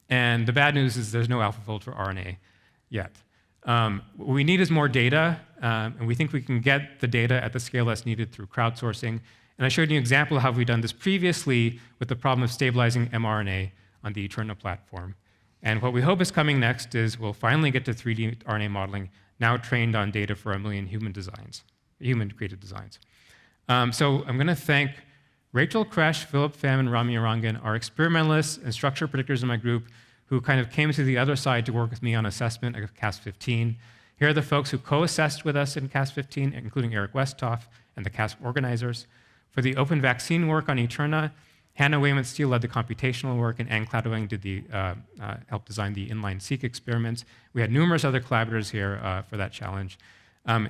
And the bad news is there's no AlphaFold for RNA yet. What we need is more data, and we think we can get the data at the scale that's needed through crowdsourcing. And I showed you an example of how we've done this previously with the problem of stabilizing mRNA on the Eterna platform. And what we hope is coming next is we'll finally get to 3D RNA modeling, now trained on data for 1 million human-created designs. So I'm going to thank Rachel Kresh, Philip Pham, and Rami Arangan, our experimentalists and structure predictors in my group, who kind of came to the other side to work with me on assessment of CASP-15. Here are the folks who co-assessed with us in CASP-15, including Eric Westhoff and the CASP organizers. For the open vaccine work on Eterna, Hannah Weymouth-Steele led the computational work, and Anne Cladwell did helped design the inline-seq experiments. We had numerous other collaborators here for that challenge.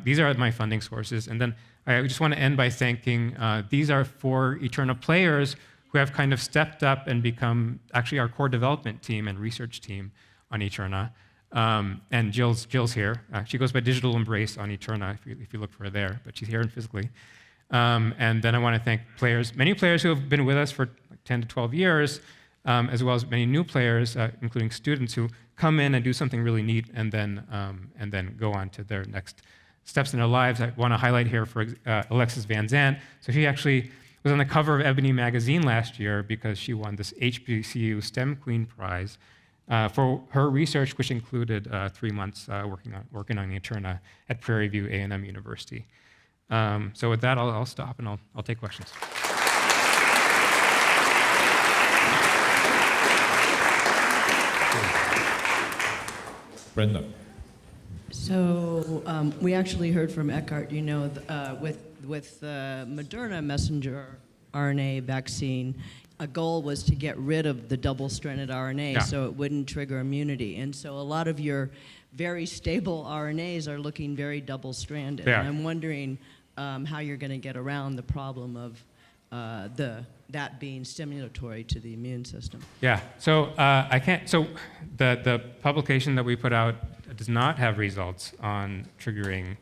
These are my funding sources. And then I just want to end by thanking, these are 4 Eterna players who have kind of stepped up and become actually our core development team and research team on Eterna. And Jill's here. She goes by Digital Embrace on Eterna, if you look for her there, but she's here physically. And then I want to thank many players who have been with us for 10 to 12 years, as well as many new players, including students who come in and do something really neat and then go on to their next steps in their lives. I want to highlight here for Alexis Van Zandt. So she actually was on the cover of Ebony magazine last year because she won this HBCU STEM Queen Prize for her research, which included 3 months working on Eterna at Prairie View A&M University. So with that, I'll stop and I'll take questions. Brenda. So we actually heard from Eckhart, with the Moderna messenger RNA vaccine, a goal was to get rid of the double-stranded RNA so it wouldn't trigger immunity. And so a lot of your very stable RNAs are looking very double-stranded. Yeah. And I'm wondering how you're going to get around the problem of that being stimulatory to the immune system. Yeah, so I can't, so the publication that we put out does not have results on triggering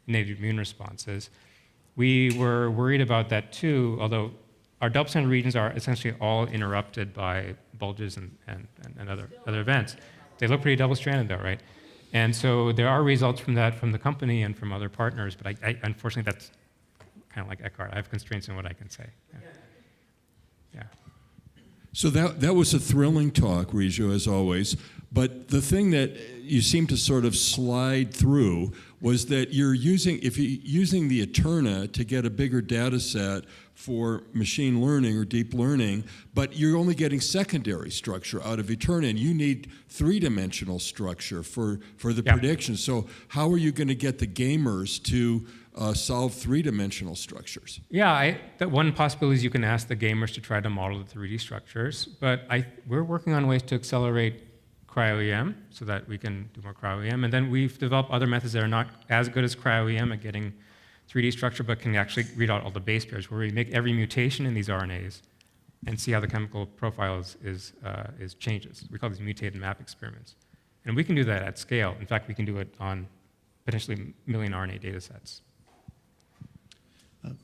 innate immune responses. We were worried about that too, although our double-stranded regions are essentially all interrupted by bulges and other events. They look pretty double-stranded though, right? And so there are results from that from the company and from other partners, but I unfortunately that's kind of like Eckhart. I have constraints on what I can say. Yeah. So that was a thrilling talk, Rhiju, as always. But the thing that you seem to sort of slide through was that if you're using the Eterna to get a bigger data set for machine learning or deep learning, but you're only getting secondary structure out of Eterna, and you need 3-dimensional structure for the prediction. So how are you going to get the gamers to solve 3-dimensional structures? Yeah, that one possibility is you can ask the gamers to try to model the 3D structures, but we're working on ways to accelerate cryo-EM so that we can do more cryo-EM, and then we've developed other methods that are not as good as cryo-EM at getting 3D structure, but can actually read out all the base pairs, where we make every mutation in these RNAs and see how the chemical profile changes. We call these mutated map experiments. And we can do that at scale. In fact, we can do it on potentially million RNA data sets.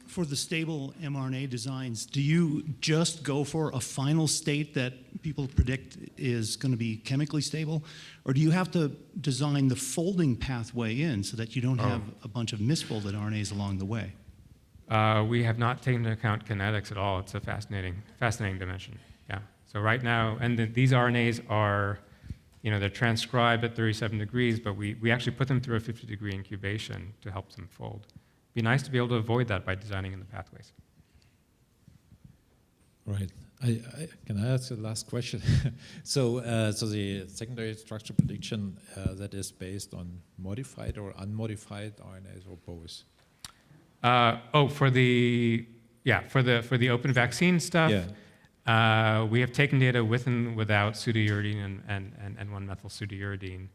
For the stable mRNA designs, do you just go for a final state that people predict is going to be chemically stable? Or do you have to design the folding pathway in so that you don't have a bunch of misfolded RNAs along the way? We have not taken into account kinetics at all. It's a fascinating dimension. Yeah. So right now, and these RNAs are, they're transcribed at 37 degrees, but we actually put them through a 50-degree incubation to help them fold. It'd be nice to be able to avoid that by designing in the pathways. Right. Can I ask the last question? So the secondary structure prediction that is based on modified or unmodified RNAs or both? For the open vaccine stuff, yeah. We have taken data with and without pseudouridine and 1-methylpseudouridine.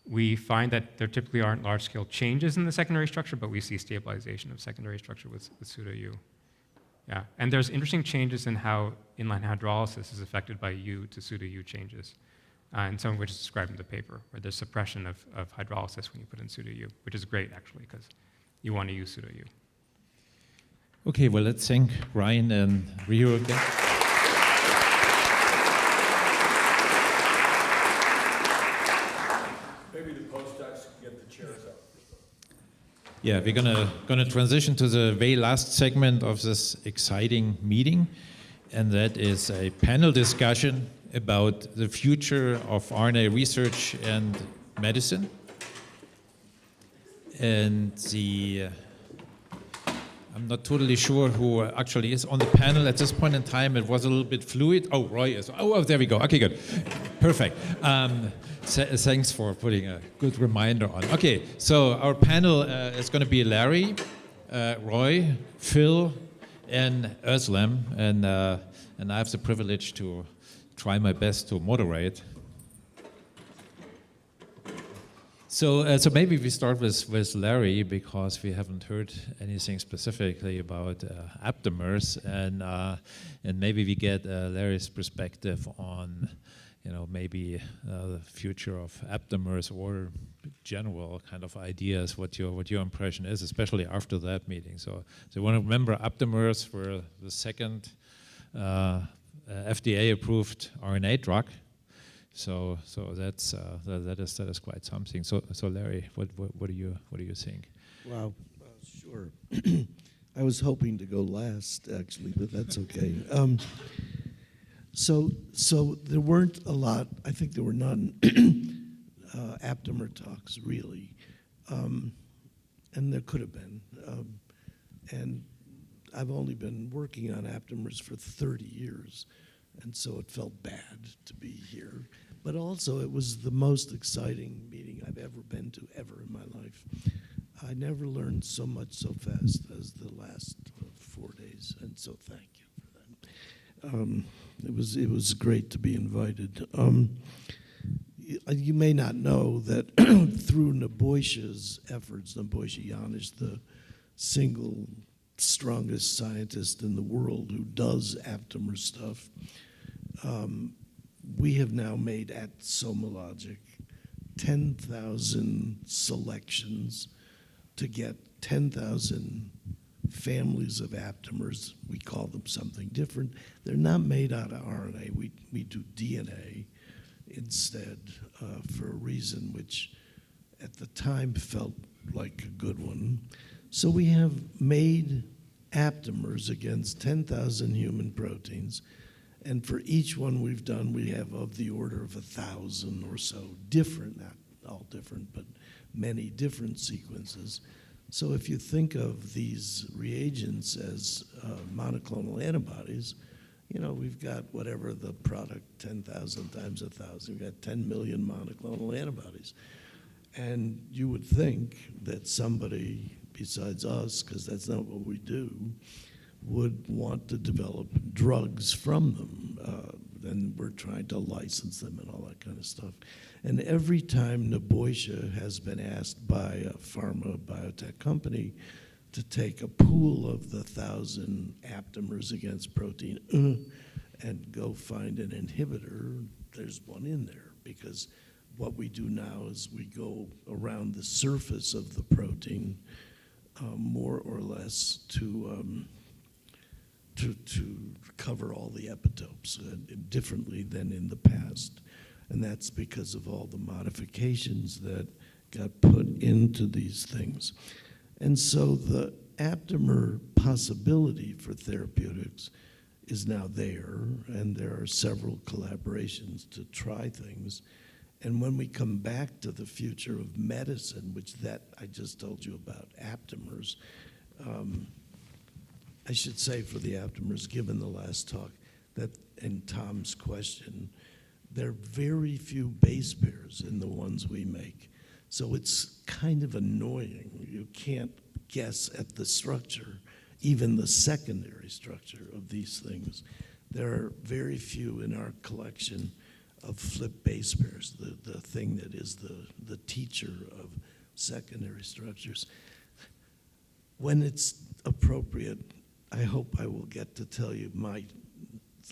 We find that there typically aren't large-scale changes in the secondary structure, but we see stabilization of secondary structure with pseudo-U. Yeah, and there's interesting changes in how inline hydrolysis is affected by U to pseudo-U changes, and some of which is described in the paper, where there's suppression of hydrolysis when you put in pseudo-U, which is great, actually, because you want to use pseudo-U. Okay, well, let's thank Ryan and Rhiju again. Maybe the postdocs can get the chairs up. Yeah, we're gonna transition to the very last segment of this exciting meeting, and that is a panel discussion about the future of RNA research and medicine. And I'm not totally sure who actually is on the panel at this point in time. It was a little bit fluid. Oh, Roy is. Oh, there we go. Okay, good. Perfect. Thanks for putting a good reminder on. Okay, so our panel is going to be Larry, Roy, Phil, and Özlem, and I have the privilege to try my best to moderate. So maybe we start with Larry, because we haven't heard anything specifically about aptamers, and maybe we get Larry's perspective on, maybe the future of aptamers or general kind of ideas, what your impression is, especially after that meeting. So you want to remember, aptamers were the second FDA-approved RNA drug. So that is quite something. So Larry, what do you think? Wow, sure. I was hoping to go last, actually, but that's okay. So there weren't a lot. I think there were none aptamer talks, really, and there could have been. And I've only been working on aptamers for 30 years. And so it felt bad to be here. But also, it was the most exciting meeting I've ever been to, ever in my life. I never learned so much so fast as the last 4 days, and so thank you for that. It was great to be invited. You may not know that through Nebojsa's efforts, Nebojsa Jan is the single strongest scientist in the world who does aptamer stuff. We have now made at SomaLogic 10,000 selections to get 10,000 families of aptamers. We call them something different. They're not made out of RNA. We do DNA instead for a reason which at the time felt like a good one. So we have made aptamers against 10,000 human proteins, and for each one we've done, we have of the order of 1,000 or so different, not all different, but many different sequences. So if you think of these reagents as monoclonal antibodies, we've got whatever the product, 10,000 times 1,000, we've got 10 million monoclonal antibodies. And you would think that somebody besides us, because that's not what we do, would want to develop drugs from them. Then we're trying to license them and all that kind of stuff. And every time Nebojsa has been asked by a pharma biotech company to take a pool of the 1,000 aptamers against protein and go find an inhibitor, there's one in there, because what we do now is we go around the surface of the protein more or less to to cover all the epitopes differently than in the past. And that's because of all the modifications that got put into these things. And so the aptamer possibility for therapeutics is now there, and there are several collaborations to try things. And when we come back to the future of medicine, which that I just told you about aptamers, I should say for the aptamers, given the last talk, that in Tom's question, there are very few base pairs in the ones we make. So it's kind of annoying. You can't guess at the structure, even the secondary structure of these things. There are very few in our collection of flip base pairs, the thing that is the teacher of secondary structures. When it's appropriate, I hope I will get to tell you my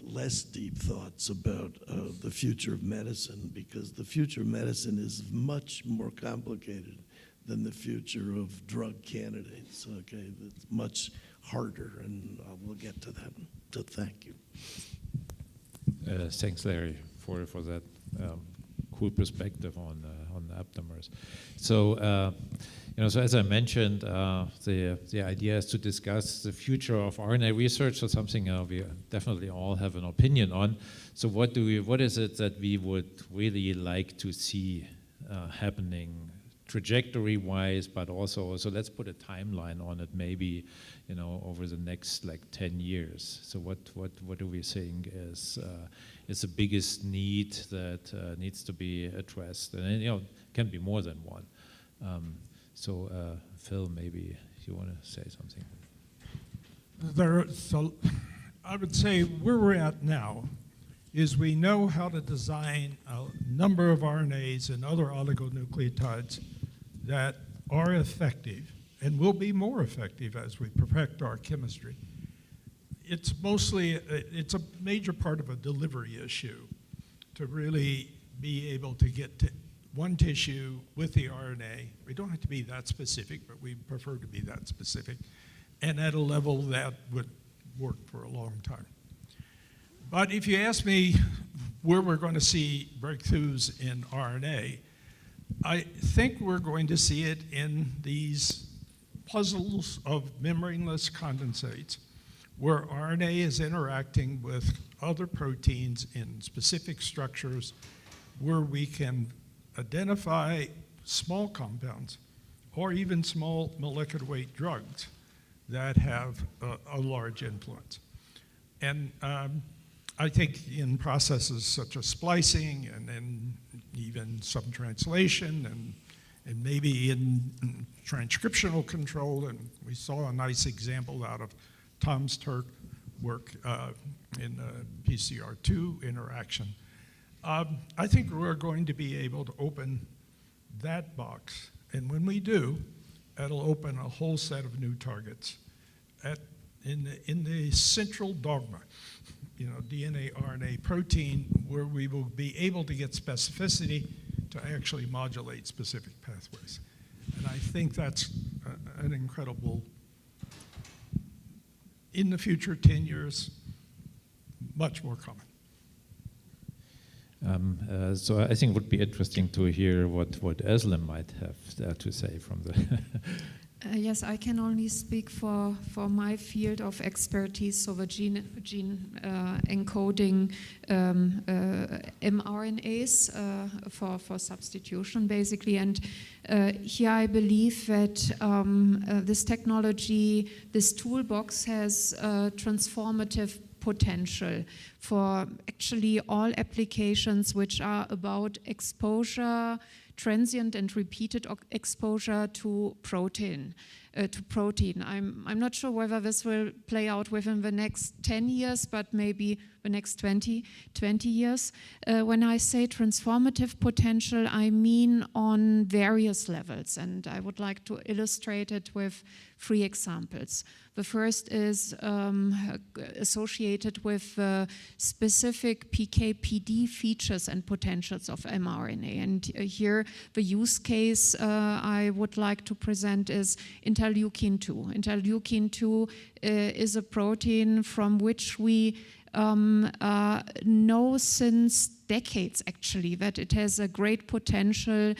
less deep thoughts about the future of medicine, because the future of medicine is much more complicated than the future of drug candidates, okay? It's much harder, and we'll get to that. So thank you. Thanks, Larry, for that cool perspective on aptamers. So, so as I mentioned, the idea is to discuss the future of RNA research. So something we definitely all have an opinion on. So what is it that we would really like to see happening trajectory-wise, but also, so let's put a timeline on it, maybe, over the next 10 years. So what do we think is the biggest need that needs to be addressed? And it can be more than one. So Phil, maybe you want to say something. So I would say where we're at now is we know how to design a number of RNAs and other oligonucleotides that are effective and will be more effective as we perfect our chemistry. It's a major part of a delivery issue to really be able to get to one tissue with the RNA. We don't have to be that specific, but we prefer to be that specific, and at a level that would work for a long time. But if you ask me where we're going to see breakthroughs in RNA, I think we're going to see it in these puzzles of membraneless condensates, where RNA is interacting with other proteins in specific structures, where we can identify small compounds or even small molecular weight drugs that have a large influence. And I think in processes such as splicing and then even some translation and maybe in transcriptional control, and we saw a nice example out of Tom's Turk work in the PCR2 interaction. I think we're going to be able to open that box, and when we do, it'll open a whole set of new targets in the central dogma, DNA, RNA, protein, where we will be able to get specificity to actually modulate specific pathways. And I think that's an incredible, in the future 10 years, much more common. So I think it would be interesting to hear what Özlem might have to say from the... Yes, I can only speak for my field of expertise, so the gene encoding mRNAs for substitution, basically. And here I believe that this technology, this toolbox has transformative potential for actually all applications which are about exposure, transient and repeated exposure to protein. I'm not sure whether this will play out within the next 10 years, but maybe the next 20 years. When I say transformative potential, I mean on various levels, and I would like to illustrate it with 3 examples. The first is associated with specific PK/PD features and potentials of mRNA. And here the use case I would like to present is interleukin-2. Interleukin-2 is a protein from which we know since decades actually that it has a great potential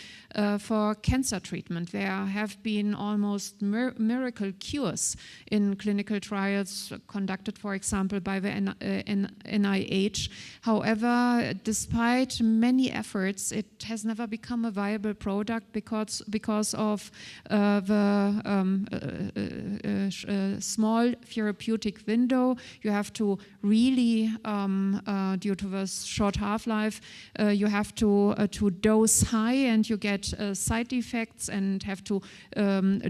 for cancer treatment. There have been almost miracle cures in clinical trials conducted, for example, by the NIH. However, despite many efforts, it has never become a viable product because of the small therapeutic window. You have to really, due to the short half-life, you have to dose high, and you get side effects and have to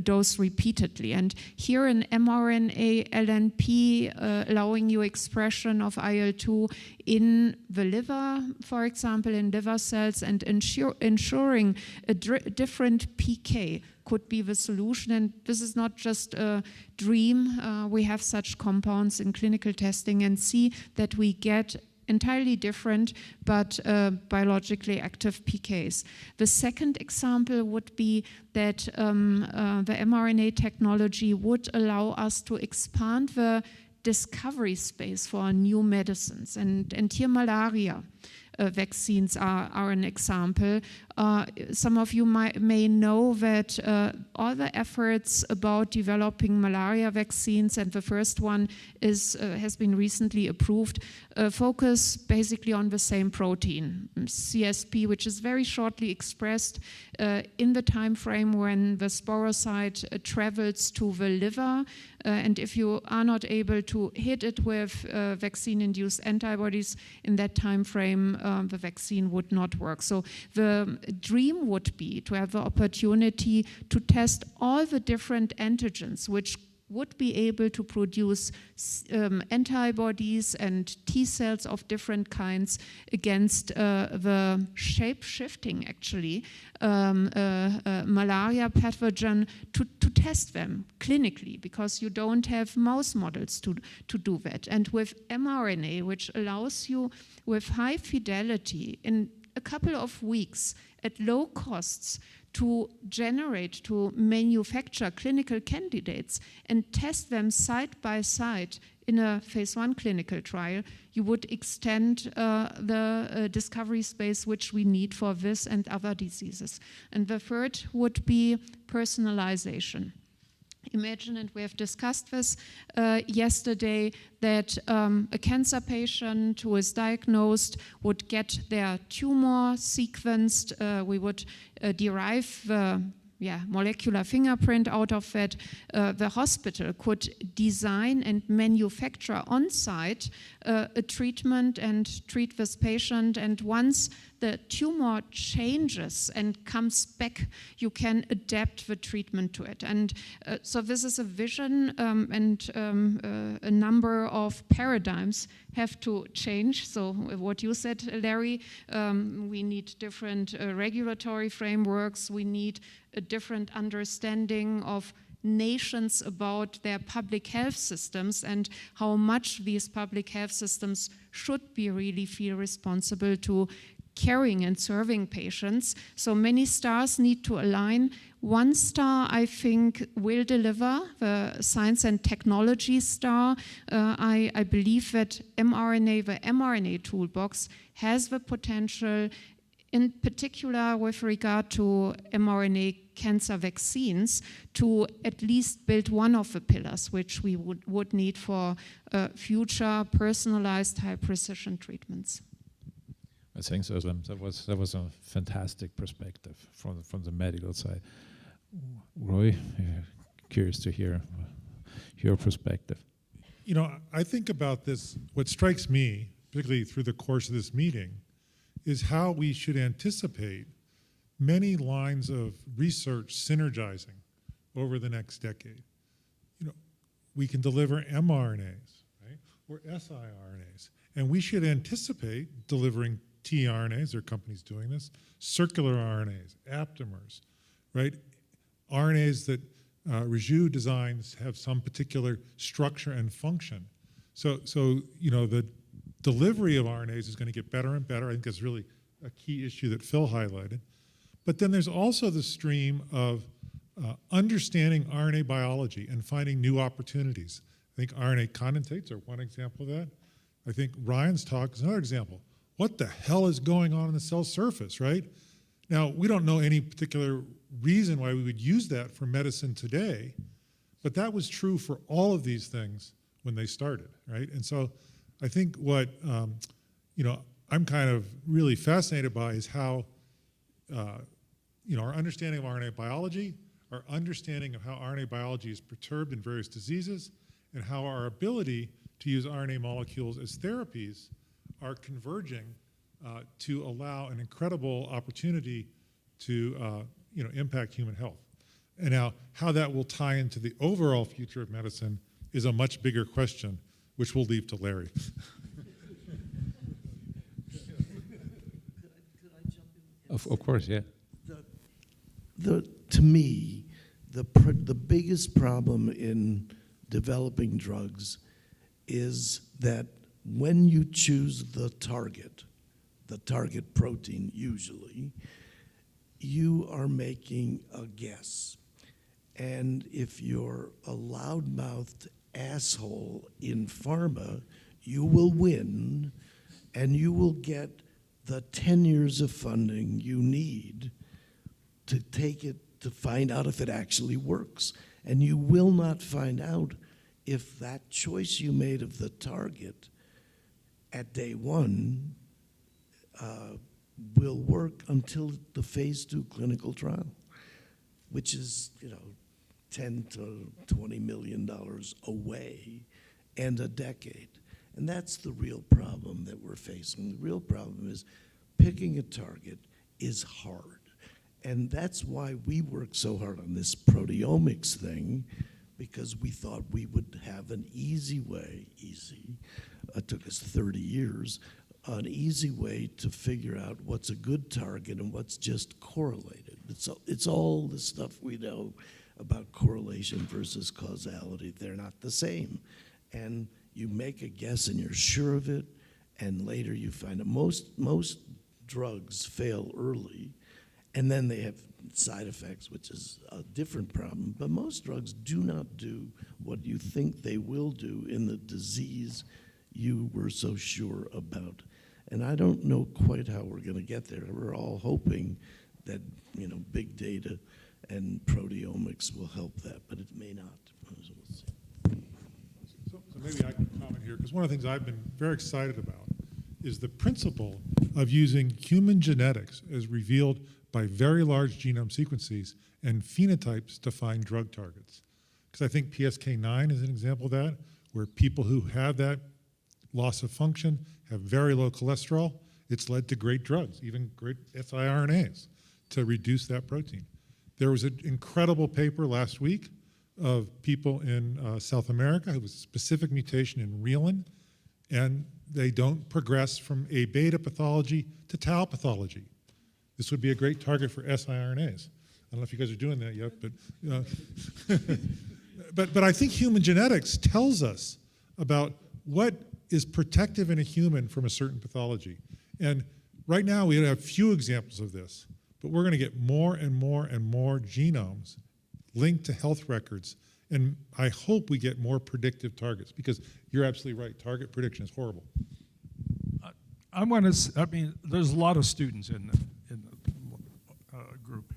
dose repeatedly. And here an mRNA LNP allowing you expression of IL-2 in the liver, for example, in liver cells, and ensuring a different PK could be the solution. And this is not just a dream. We have such compounds in clinical testing and see that we get entirely different but biologically active PKs. The second example would be that the mRNA technology would allow us to expand the discovery space for new medicines. And here malaria vaccines are an example. Some of you may know that all the efforts about developing malaria vaccines, and the first one has been recently approved, focus basically on the same protein, CSP, which is very shortly expressed in the time frame when the sporocyte travels to the liver. And if you are not able to hit it with vaccine-induced antibodies in that time frame, the vaccine would not work. So the dream would be to have the opportunity to test all the different antigens which would be able to produce antibodies and T cells of different kinds against the shape-shifting, actually, malaria pathogen to test them clinically, because you don't have mouse models to do that. And with mRNA, which allows you with high fidelity in a couple of weeks at low costs to generate, to manufacture clinical candidates and test them side by side in a phase 1 clinical trial, you would extend the discovery space which we need for this and other diseases. And the third would be personalization. Imagine, and we have discussed this yesterday, that a cancer patient who is diagnosed would get their tumor sequenced. We would derive the molecular fingerprint out of that. The hospital could design and manufacture on-site a treatment and treat this patient. And once the tumor changes and comes back, you can adapt the treatment to it. And so this is a vision, and a number of paradigms have to change. So what you said, Larry, we need different regulatory frameworks. We need a different understanding of nations about their public health systems and how much these public health systems should be really feel responsible to caring and serving patients. So many stars need to align. One star, I think, will deliver, the science and technology star. I believe that the mRNA toolbox has the potential, in particular with regard to mRNA cancer vaccines, to at least build one of the pillars which we would need for future personalized high-precision treatments. I think so. That was a fantastic perspective from the medical side. Roy, curious to hear your perspective. You know, I think about this, what strikes me, particularly through the course of this meeting, is how we should anticipate many lines of research synergizing over the next decade. You know, we can deliver mRNAs, right, or siRNAs, and we should anticipate delivering tRNAs, there are companies doing this, circular RNAs, aptamers, right? RNAs that Rhiju designs have some particular structure and function. So you know, the delivery of RNAs is going to get better and better. I think that's really a key issue that Phil highlighted. But then there's also the stream of understanding RNA biology and finding new opportunities. I think RNA condensates are one example of that. I think Ryan's talk is another example. What the hell is going on in the cell surface, right? Now, we don't know any particular reason why we would use that for medicine today, but that was true for all of these things when they started, right? And so I think what I'm kind of really fascinated by is how our understanding of RNA biology, our understanding of how RNA biology is perturbed in various diseases, and how our ability to use RNA molecules as therapies are converging to allow an incredible opportunity to impact human health. And now how that will tie into the overall future of medicine is a much bigger question, which we'll leave to Larry. Of course, yeah. To me, the biggest problem in developing drugs is that when you choose the target protein usually, you are making a guess. And if you're a loudmouthed asshole in pharma, you will win and you will get the 10 years of funding you need to take it to find out if it actually works. And you will not find out if that choice you made of the target at day one will work until the phase 2 clinical trial, which is, $10 to $20 million away and a decade. And that's the real problem that we're facing. The real problem is picking a target is hard. And that's why we worked so hard on this proteomics thing, because we thought we would have an easy way, it took us 30 years, an easy way to figure out what's a good target and what's just correlated. It's all the stuff we know about correlation versus causality. They're not the same. And you make a guess and you're sure of it, and later you find it. Most drugs fail early, and then they have side effects, which is a different problem. But most drugs do not do what you think they will do in the disease you were so sure about. And I don't know quite how we're going to get there. We're all hoping that big data and proteomics will help that, but it may not. So maybe I can comment here, because one of the things I've been very excited about is the principle of using human genetics as revealed by very large genome sequences and phenotypes to find drug targets. Because I think PSK9 is an example of that, where people who have that loss of function have very low cholesterol. It's led to great drugs, even great siRNAs, to reduce that protein. There was an incredible paper last week of people in South America who was a specific mutation in reelin, and they don't progress from A beta pathology to tau pathology. This would be a great target for siRNAs. I don't know if you guys are doing that yet, but but I think human genetics tells us about what is protective in a human from a certain pathology. And right now we have few examples of this, but we're going to get more and more and more genomes linked to health records. And I hope we get more predictive targets, because you're absolutely right, target prediction is horrible. There's a lot of students in the group.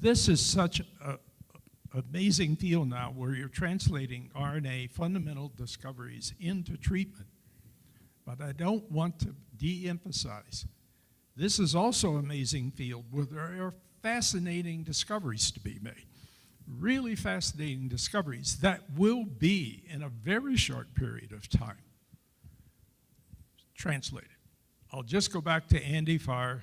This is such an amazing field now, where you're translating RNA fundamental discoveries into treatment. But I don't want to de-emphasize, this is also an amazing field where there are fascinating discoveries to be made. Really fascinating discoveries that will be, in a very short period of time, translated. I'll just go back to Andy Farr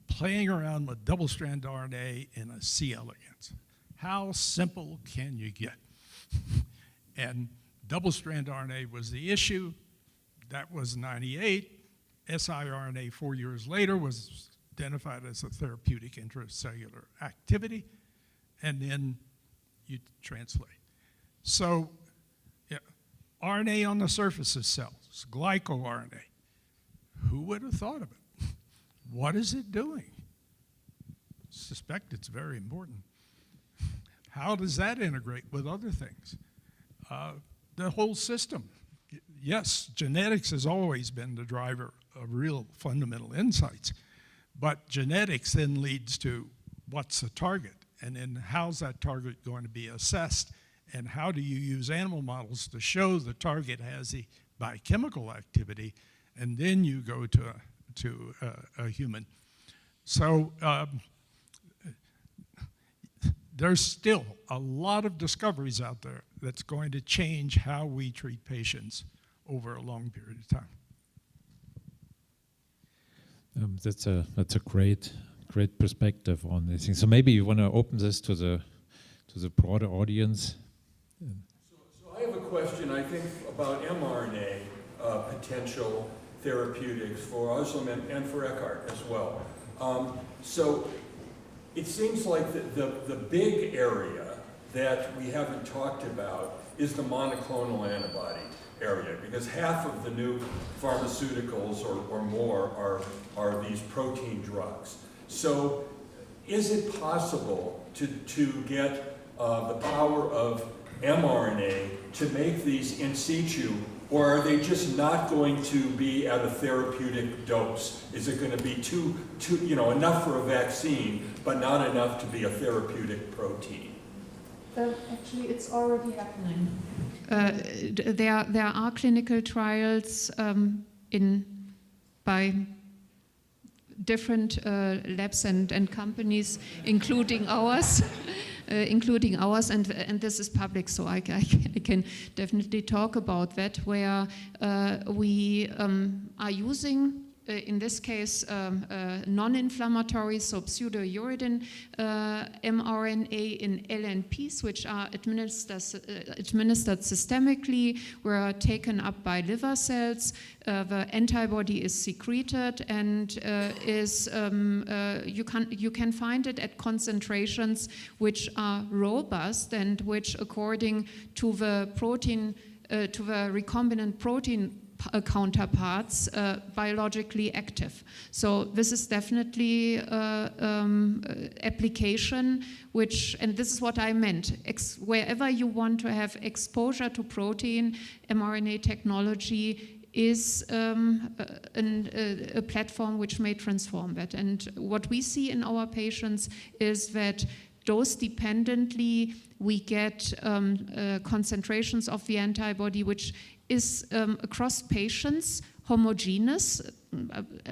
playing around with double-strand RNA in a C. elegans. How simple can you get? And double-strand RNA was the issue. That was 98. siRNA 4 years later was identified as a therapeutic intracellular activity, and then you translate. So RNA on the surface of cells, glycoRNA. Who would have thought of it? What is it doing? Suspect it's very important. how does that integrate with other things? The whole system. Yes, genetics has always been the driver of real fundamental insights, but genetics then leads to what's the target, and then how's that target going to be assessed, and how do you use animal models to show the target has the biochemical activity, and then you go to a human. So there's still a lot of discoveries out there that's going to change how we treat patients over a long period of time. That's a great perspective on this thing. So maybe you want to open this to the broader audience. So I have a question, I think, about mRNA potential therapeutics for Özlem and for Eckhart as well. So it seems like the big area that we haven't talked about is the monoclonal antibody area, because half of the new pharmaceuticals or more are these protein drugs. So is it possible to get the power of mRNA to make these in situ, or are they just not going to be at a therapeutic dose? Is it going to be too enough for a vaccine, but not enough to be a therapeutic protein? Actually, it's already happening. There are clinical trials by different labs and companies, including ours. And this is public, so I can definitely talk about that, where we are using, in this case, non-inflammatory, so pseudouridine mRNA in LNPs, which are administered systemically, were taken up by liver cells. The antibody is secreted and you can find it at concentrations which are robust and which, according to the protein, to the recombinant protein counterparts, biologically active. So this is definitely application which, and this is what I meant, wherever you want to have exposure to protein, mRNA technology is a platform which may transform that. And what we see in our patients is that dose dependently we get concentrations of the antibody which is across patients homogeneous.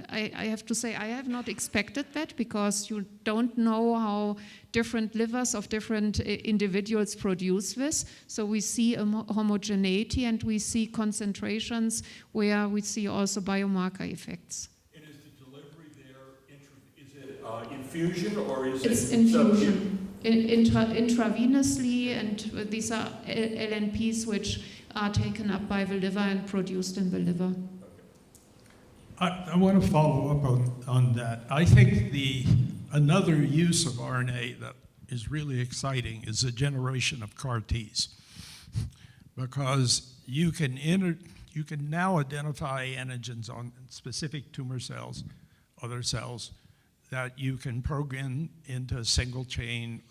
I have to say I have not expected that, because you don't know how different livers of different individuals produce this. So we see a homogeneity, and we see concentrations where we see also biomarker effects. And is the delivery there, is it infusion or is it's it infusion? Intravenously, and these are LNPs which are taken up by the liver and produced in the liver. I want to follow up on that. I think another use of RNA that is really exciting is the generation of CAR Ts, because you can now identify antigens on specific tumor cells, other cells, that you can program into single chain,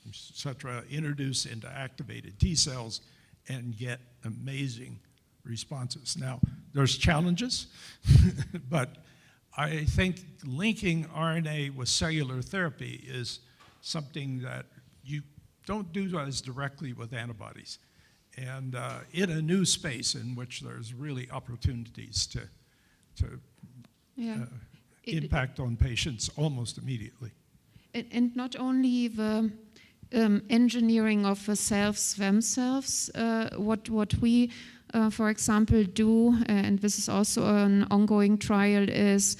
etc., introduce into activated T cells, and get amazing responses. Now, there's challenges, but I think linking RNA with cellular therapy is something that you don't do as directly with antibodies. And in a new space in which there's really opportunities to impact on patients almost immediately. And not only the engineering of the cells themselves, what we, for example, do, and this is also an ongoing trial, is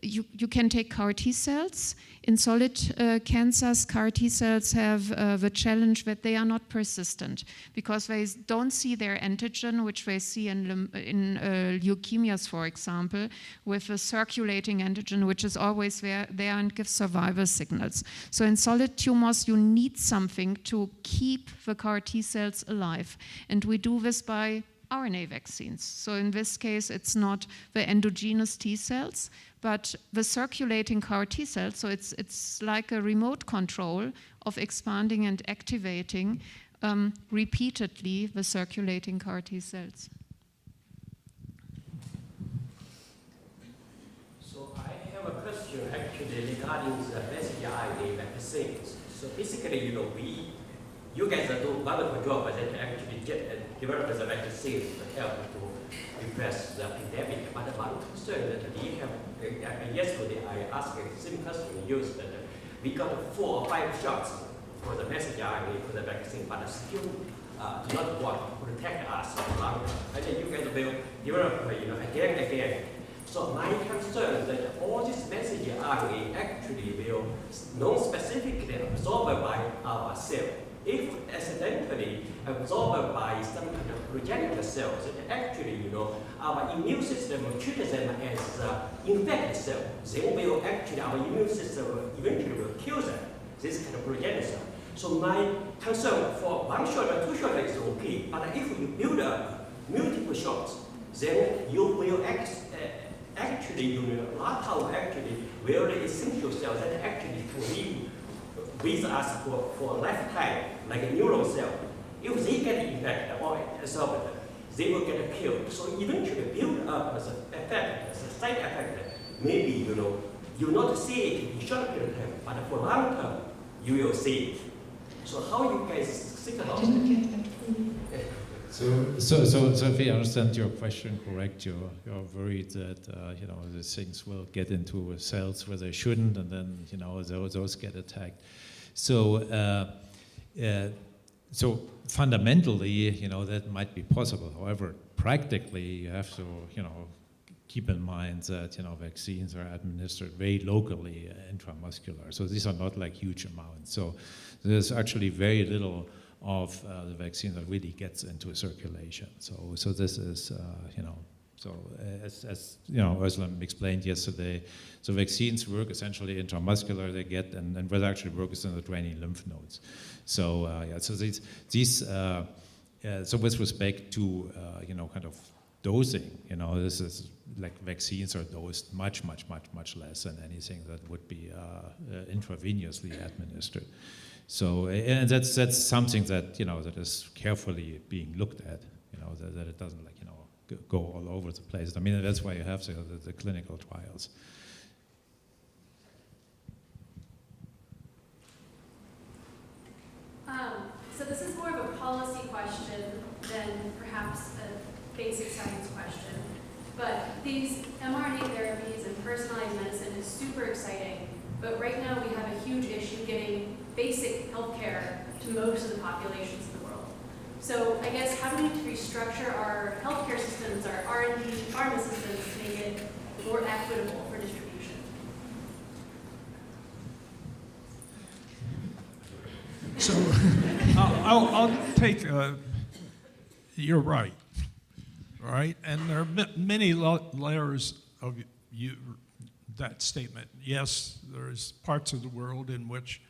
you can take CAR T cells. In solid cancers, CAR T cells have the challenge that they are not persistent, because they don't see their antigen, which they see in leukemias, for example, with a circulating antigen, which is always there and gives survival signals. So in solid tumors, you need something to keep the CAR T cells alive. And we do this by RNA vaccines. So in this case, it's not the endogenous T cells, but the circulating CAR T cells. So it's like a remote control of expanding and activating repeatedly the circulating CAR T cells? So I have a question actually regarding the messenger RNA vaccines. So basically, you guys do a wonderful job at actually develop the vaccine to help to repress the pandemic. But one concern that we have, yesterday I asked the same question used that we got 4 or 5 shots for the messenger RNA for the vaccine, but still do not work to protect us longer. And then you guys will develop, again and again. So my concern is that all this messenger RNA actually will non-specifically absorbed by our cell. If accidentally absorbed by some kind of progenitor cells, then actually, our immune system treats them as infected cell. Then will actually, our immune system eventually will kill them, this kind of progenitor cell. So my concern for 1 shot or 2 shots is okay, but if you build up multiple shots, then you will actually, not how actually very essential cells that actually can live with us for a lifetime, like a neuron cell. If they get infected or absorbed, they will get killed. So eventually build up as an effect, as a side effect. Maybe, you not see it in short period of time, but for long term, you will see it. So how you guys think about it? So if I understand your question correct, you're worried that these things will get into cells where they shouldn't, and then those get attacked. So fundamentally, that might be possible. However, practically, you have to keep in mind that vaccines are administered very locally intramuscular. So these are not like huge amounts. So there's actually very little of the vaccine that really gets into circulation. So this is, so as Ursula explained yesterday, so vaccines work essentially intramuscular. They get, and where they actually work is in the draining lymph nodes. So so so with respect to kind of dosing, this is like vaccines are dosed much less than anything that would be intravenously administered. So, and that's something that that is carefully being looked at. That it doesn't go all over the place. I mean, that's why you have the clinical trials. So this is more of a policy question than perhaps a basic science question. But these mRNA therapies and personalized medicine is super exciting. But right now we have a huge issue getting basic healthcare to most of the populations in the world. So I guess how do we restructure our healthcare systems, our R&D pharma systems to make it more equitable for distribution? So I'll take, you're right, all right? And there are many layers of that statement. Yes, there's parts of the world in which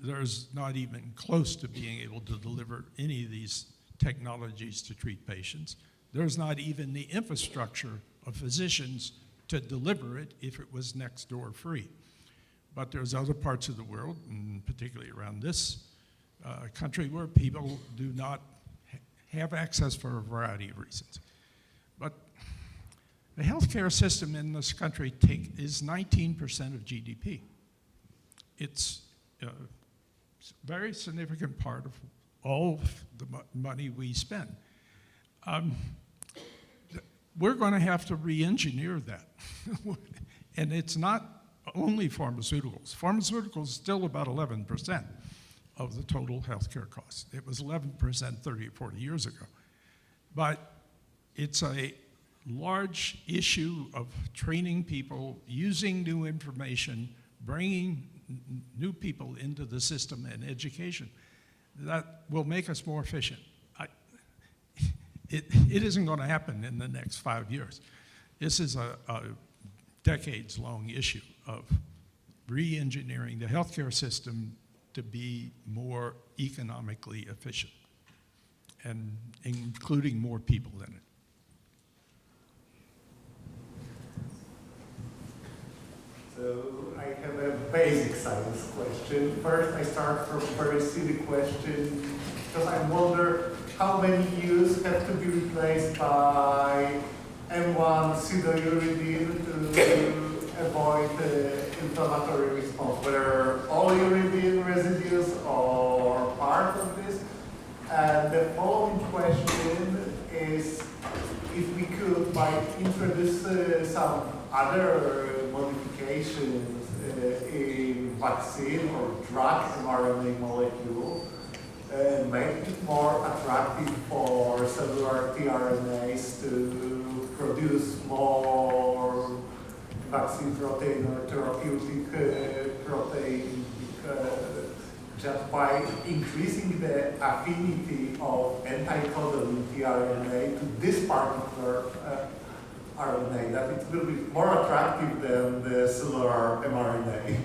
there's not even close to being able to deliver any of these technologies to treat patients. There's not even the infrastructure of physicians to deliver it if it was next door free. But there's other parts of the world, and particularly around this country, where people do not have access for a variety of reasons. But the healthcare system in this country is 19% of GDP. It's a very significant part of all of the money we spend. We're going to have to re-engineer that. And it's not only pharmaceuticals. Pharmaceuticals is still about 11% of the total healthcare costs. It was 11% 30 or 40 years ago. But it's a large issue of training people, using new information, bringing new people into the system and education that will make us more efficient. It isn't going to happen in the next 5 years. This is a decades-long issue of re-engineering the healthcare system to be more economically efficient and including more people in it. So I have a basic science question. First, I start from a very silly question, because I wonder how many U's have to be replaced by M1 pseudouridine to avoid inflammatory response, whether all uridine residues or part of this. And the following question is if we could, by introduce some other modifications in vaccine or drug mRNA molecule, make it more attractive for cellular tRNAs to produce more vaccine protein or therapeutic protein, just by increasing the affinity of anti-codon tRNA to this particular RNA, that it will be more attractive than the cellular mRNA.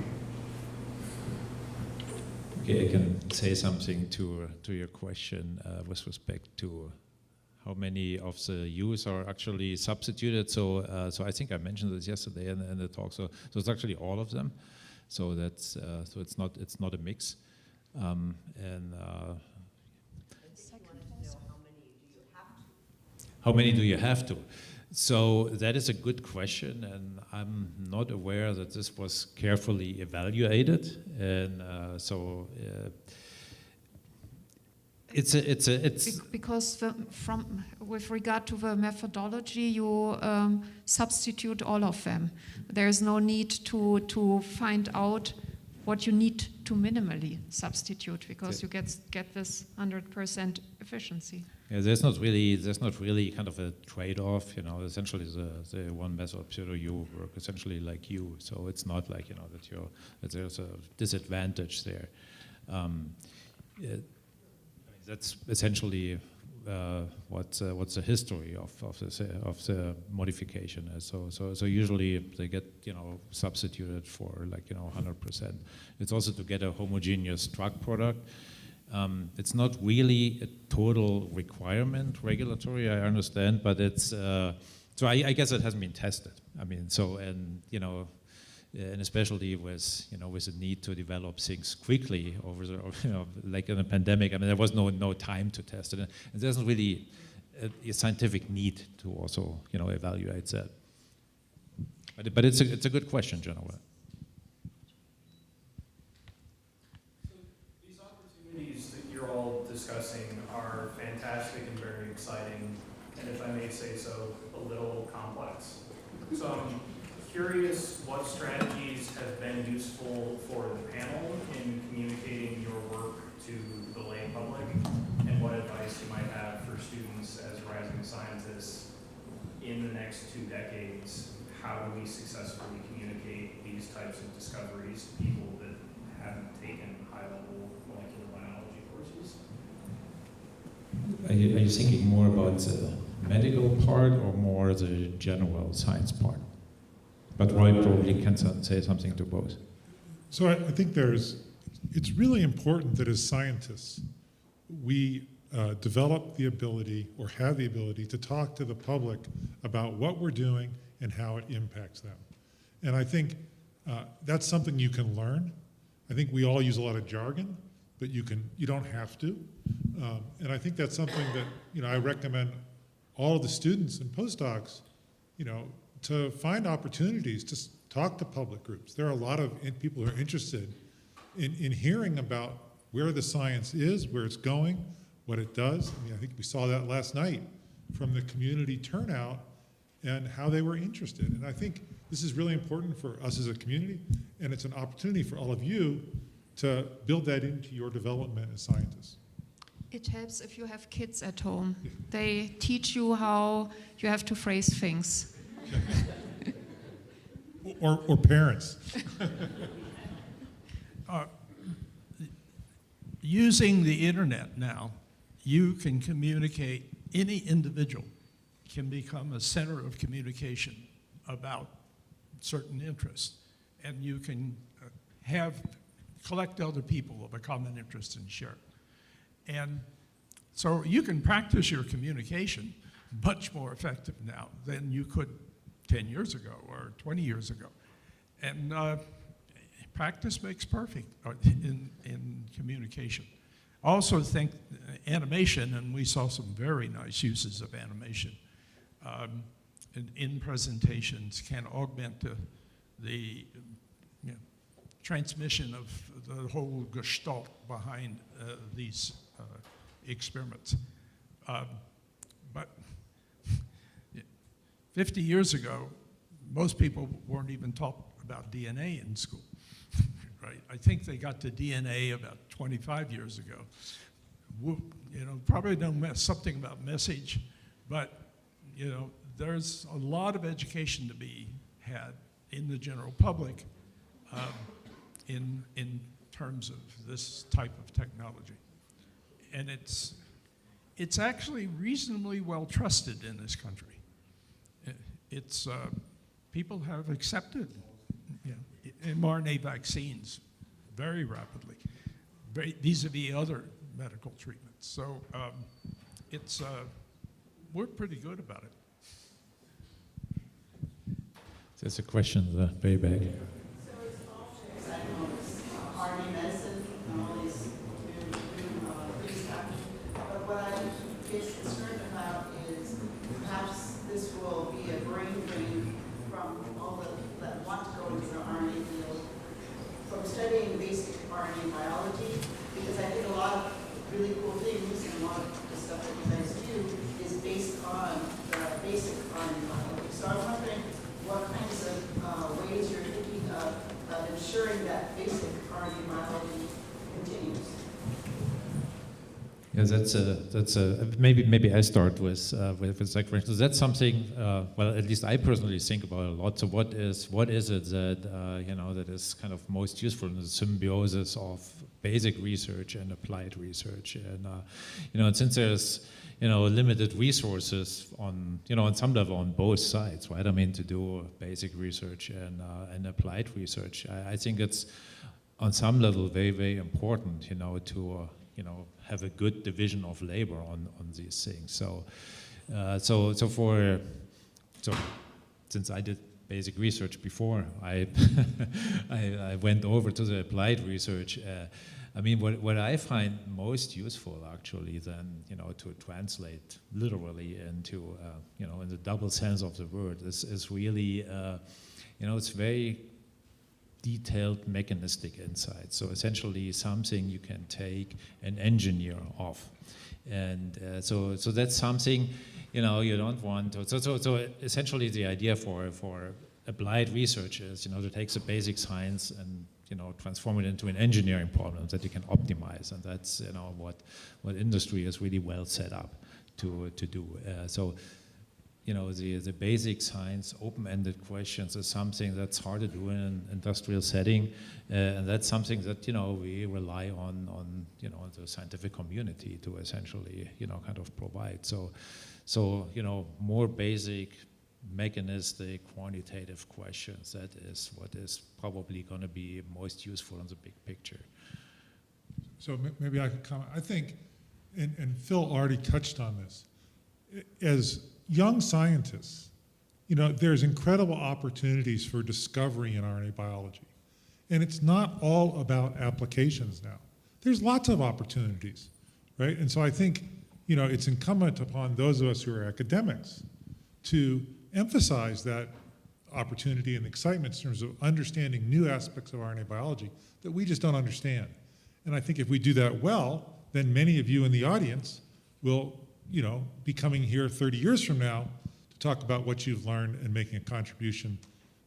Okay, I can say something to your question with respect to how many of the U's are actually substituted. So I think I mentioned this yesterday in the talk. So it's actually all of them. So that's so it's not a mix. How many do you have to? So that is a good question, and I'm not aware that this was carefully evaluated. And it's because with regard to the methodology, you substitute all of them. There is no need to find out what you need to minimally substitute, because you get this 100% efficiency. Yeah, there's not really kind of a trade-off. Essentially the one method pseudo U work essentially like U, so it's not like that there's a disadvantage there. That's essentially what's the history of the modification is. So usually they get substituted for 100%. It's also to get a homogeneous drug product. It's not really a total requirement regulatory, I understand, but it's so I guess it hasn't been tested. I mean, and especially with with the need to develop things quickly over the like in a pandemic. I mean, there was no time to test it, and there's not really a scientific need to also evaluate that. But it's a good question, General. These opportunities that you're all discussing are fantastic and very exciting, and if I may say so, a little complex. So I'm curious what strategies have been useful for the panel in communicating your work to the lay public, and what advice you might have for students as rising scientists in the next 2 decades. How do we successfully communicate these types of discoveries to people that haven't taken high-level molecular biology courses? Are you thinking more about the medical part or more the general science part? But Roy probably can say something to both. So I think it's really important that as scientists, we develop the ability or have the ability to talk to the public about what we're doing and how it impacts them. And I think that's something you can learn. I think we all use a lot of jargon, but you don't have to. And I think that's something that I recommend all of the students and postdocs, to find opportunities to talk to public groups. There are a lot of people who are interested in hearing about where the science is, where it's going, what it does. I mean, I think we saw that last night from the community turnout and how they were interested. And I think this is really important for us as a community, and it's an opportunity for all of you to build that into your development as scientists. It helps if you have kids at home. They teach you how you have to phrase things. or parents. Using the internet now, you can communicate, any individual can become a center of communication about certain interests. And you can collect other people of a common interest and share. And so you can practice your communication much more effective now than you could 10 years ago or 20 years ago. And practice makes perfect in communication. I also think animation, and we saw some very nice uses of animation in presentations, can augment the transmission of the whole gestalt behind these experiments. But 50 years ago, most people weren't even taught about DNA in school, right? I think they got to DNA about 25 years ago. Probably know something about message, but there's a lot of education to be had in the general public in terms of this type of technology. And it's actually reasonably well trusted in this country. People have accepted mRNA vaccines very rapidly, vis-a-vis other medical treatments. So we're pretty good about it. There's a question way back. RNA medicine and all these new stuff. But what I'm concerned about is perhaps this will be a brain drain from all that want to go into the RNA field, from studying basic RNA biology, because I think a lot of really cool things and a lot of the stuff that you guys do is based on the basic RNA biology. So I'm wondering what kinds of ways you're thinking of ensuring that basic RNA biology continues. Yeah, that's maybe I start with that question. That's something. Well, at least I personally think about a lot. So what is it that that is kind of most useful in the symbiosis of basic research and applied research? And and since there's limited resources on on some level on both sides, right? I mean, to do basic research and applied research, I think it's on some level very, very important, to have a good division of labor on these things. So since I did basic research before I I went over to the applied research. I mean, what I find most useful, actually, then to translate literally into in the double sense of the word, is really it's very detailed mechanistic insight. So essentially, something you can take and engineer off, and so that's something you don't want to. So essentially, the idea for applied research is to take the basic science and transform it into an engineering problem that you can optimize, and that's what industry is really well set up to do. The basic science, open-ended questions is something that's hard to do in an industrial setting, and that's something that we rely on the scientific community to essentially kind of provide. So more basic, mechanistic, quantitative questions. That is what is probably going to be most useful in the big picture. So maybe I could comment. I think, and Phil already touched on this, as young scientists, there's incredible opportunities for discovery in RNA biology. And it's not all about applications now. There's lots of opportunities, right? And so I think, it's incumbent upon those of us who are academics to emphasize that opportunity and excitement in terms of understanding new aspects of RNA biology that we just don't understand. And I think if we do that well, then many of you in the audience will be coming here 30 years from now to talk about what you've learned and making a contribution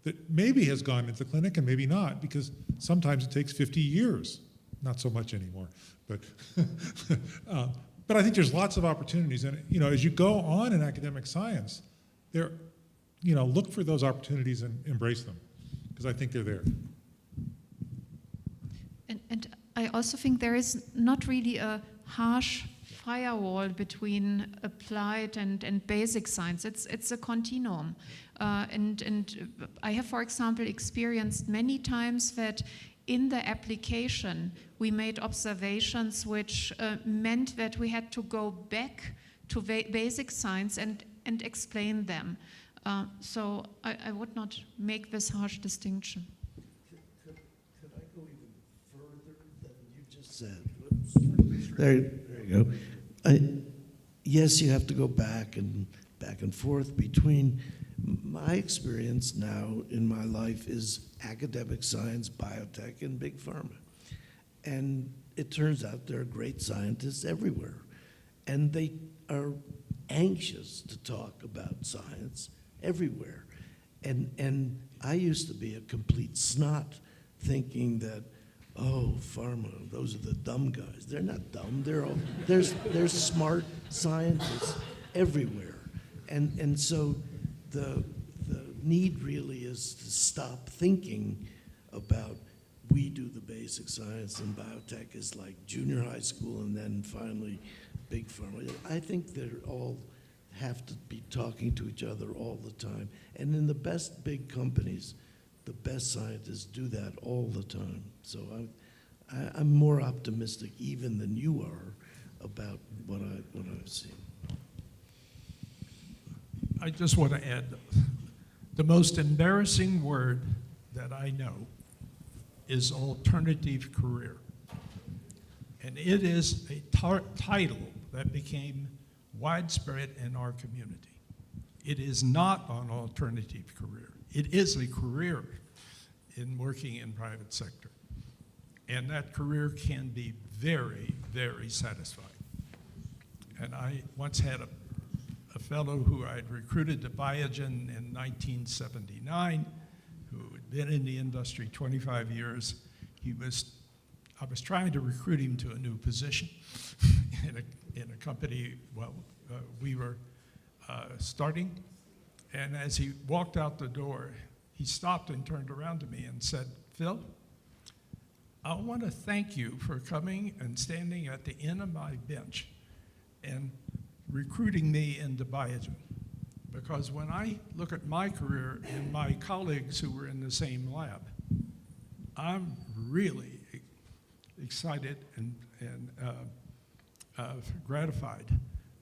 that maybe has gone into the clinic and maybe not, because sometimes it takes 50 years. Not so much anymore, but but I think there's lots of opportunities. And as you go on in academic science, look for those opportunities and embrace them, because I think they're there. And I also think there is not really a harsh firewall between applied and basic science. It's a continuum. And I have, for example, experienced many times that in the application we made observations which meant that we had to go back to basic science and explain them. So I would not make this harsh distinction. Could I said. There you go. Yes, you have to go back and forth between. My experience now in my life is academic science, biotech, and big pharma. And it turns out there are great scientists everywhere. And they are anxious to talk about science everywhere. And I used to be a complete snot, thinking that, oh, pharma, those are the dumb guys. They're not dumb. There's smart scientists everywhere. And so the need really is to stop thinking about we do the basic science and biotech is like junior high school and then finally big pharma. I think they all have to be talking to each other all the time. And in the best big companies, the best scientists do that all the time. So I'm more optimistic even than you are about what I've seen. I just want to add, the most embarrassing word that I know is alternative career. And it is a title that became widespread in our community. It is not an alternative career. It is a career in working in private sector. And that career can be very, very satisfying. And I once had a fellow who I'd recruited to Biogen in 1979, who had been in the industry 25 years. I was trying to recruit him to a new position in a company, we were starting. And as he walked out the door, he stopped and turned around to me and said, "Phil, I want to thank you for coming and standing at the end of my bench and recruiting me into Biogen. Because when I look at my career and my colleagues who were in the same lab, I'm really excited and gratified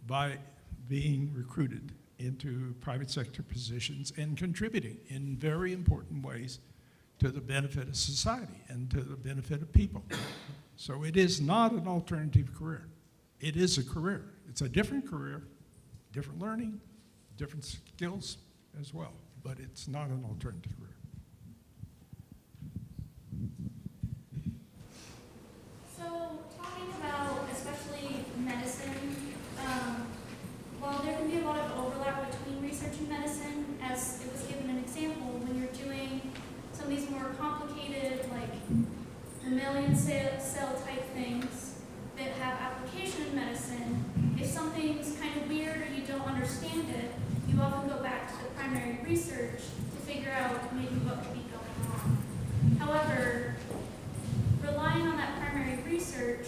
by being recruited into private sector positions and contributing in very important ways to the benefit of society and to the benefit of people." So it is not an alternative career. It is a career. It's a different career, different learning, different skills as well, but it's not an alternative career. So talking about especially medicine, while there can be a lot of overlap between research and medicine, as it was given an example, when you're doing some of these more complicated, like mammalian cell type things that have application in medicine, if something's kind of weird or you don't understand it, you often go back to the primary research to figure out maybe what could be going on. However, relying on that primary research,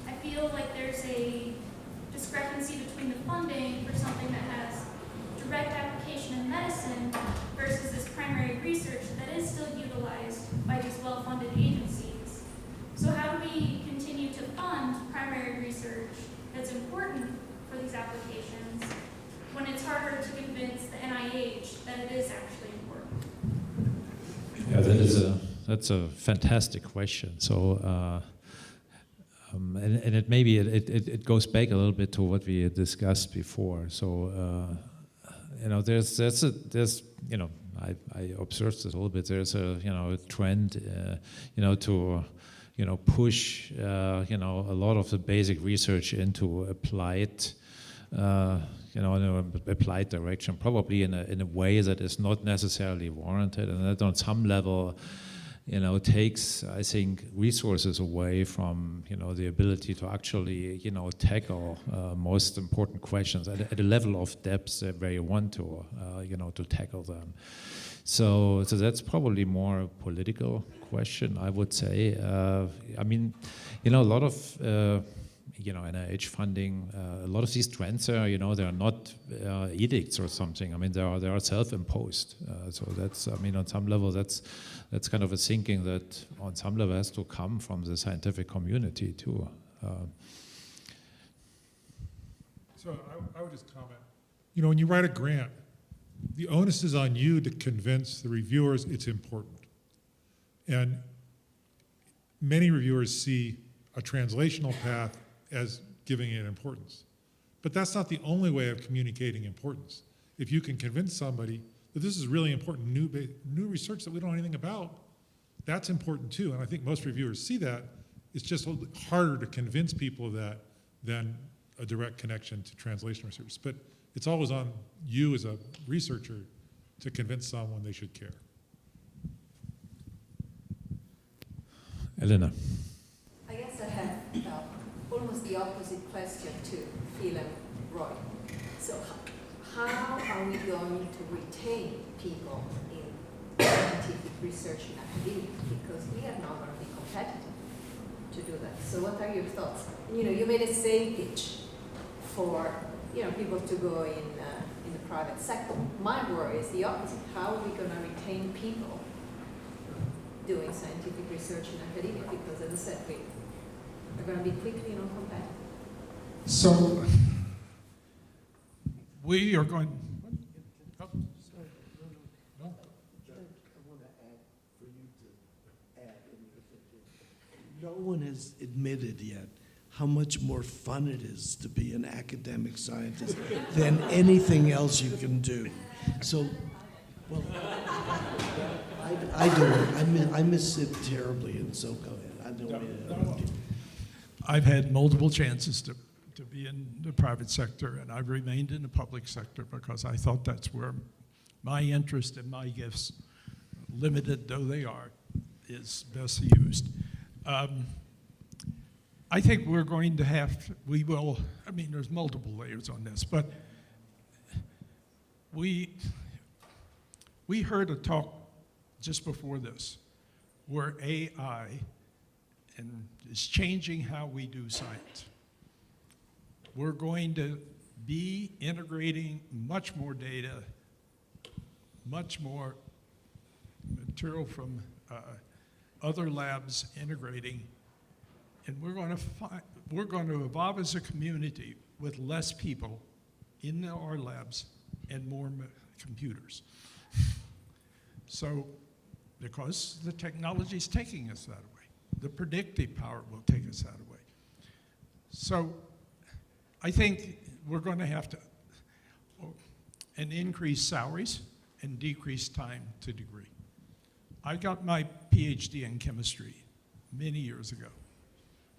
I feel like there's a discrepancy between the funding for something that has direct application in medicine versus this primary research that is still utilized by these well-funded agencies. So how do we continue to fund primary research that's important for these applications when it's harder to convince the NIH that it is actually important? Yeah, that's a fantastic question. So, and it maybe it goes back a little bit to what we had discussed before. So, there's I observed this a little bit. There's a trend, to push a lot of the basic research into applied. In an applied direction, probably in a way that is not necessarily warranted, and that on some level, takes, I think, resources away from, the ability to actually, tackle most important questions at a level of depth where you want to, to tackle them. So that's probably more a political question, I would say. I mean, a lot of NIH funding, a lot of these trends are, they are not edicts or something. I mean, they are self-imposed. So that's, on some level, that's kind of a thinking that on some level has to come from the scientific community too. So I would just comment, when you write a grant, the onus is on you to convince the reviewers it's important. And many reviewers see a translational path as giving it importance. But that's not the only way of communicating importance. If you can convince somebody that this is really important new research that we don't know anything about, that's important too. And I think most reviewers see that. It's just harder to convince people of that than a direct connection to translation research. But it's always on you as a researcher to convince someone they should care. Elena. I guess I have almost the opposite question to Phil and Roy. So how are we going to retain people in scientific research in academia? Because we are not going to be competitive to do that. So what are your thoughts? You made a sales pitch for people to go in the private sector. My worry is the opposite. How are we going to retain people doing scientific research in academia? Because as I said, we are going to be quickly non-competitive. So we are going. I want to add for you to add. No one has admitted yet how much more fun it is to be an academic scientist than anything else you can do. So, well, I do. I miss it terribly, and so go ahead. I don't mean it. I've had multiple chances to be in the private sector, and I've remained in the public sector because I thought that's where my interest and my gifts, limited though they are, is best used. I think we're going to there's multiple layers on this, but we heard a talk just before this where AI is changing how we do science. We're going to be integrating much more data, much more material from other labs integrating, and we're going to evolve as a community with less people in our labs and more computers. So, because the technology is taking us that way, the predictive power will take us that way. So, I think we're going to have to increase salaries and decrease time to degree. I got my PhD in chemistry many years ago.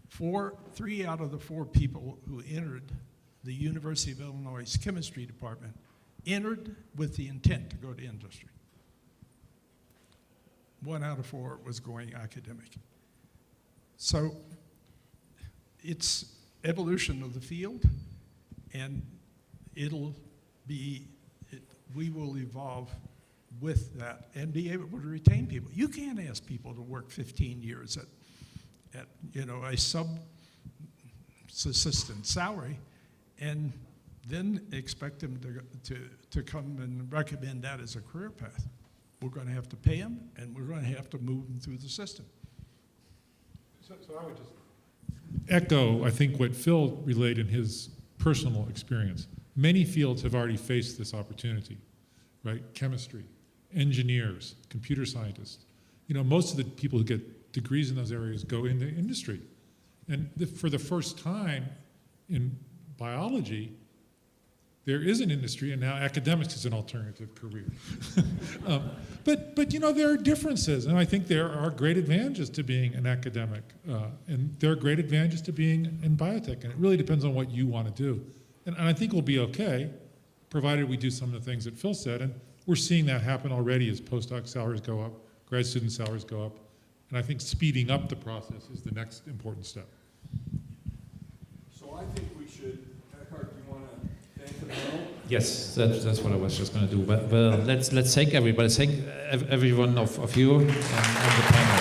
3 out of the 4 people who entered the University of Illinois chemistry department entered with the intent to go to industry. 1 out of 4 was going academic. So it's evolution of the field, and we will evolve with that and be able to retain people. You can't ask people to work 15 years at a subsistence salary and then expect them to come and recommend that as a career path. We're going to have to pay them, and we're going to have to move them through the system. So I would just echo, I think, what Phil relayed in his personal experience. Many fields have already faced this opportunity, right? Chemistry, engineers, computer scientists. Most of the people who get degrees in those areas go into industry. And for the first time in biology, there is an industry, and now academics is an alternative career. But there are differences, and I think there are great advantages to being an academic, and there are great advantages to being in biotech, and it really depends on what you want to do. And I think we'll be okay, provided we do some of the things that Phil said, and we're seeing that happen already as postdoc salaries go up, grad student salaries go up, and I think speeding up the process is the next important step. So I think we should, Eckhart, do you want to thank the panel? Yes, that's what I was just going to do. But well, let's thank everybody. Thank every one of you and the panel.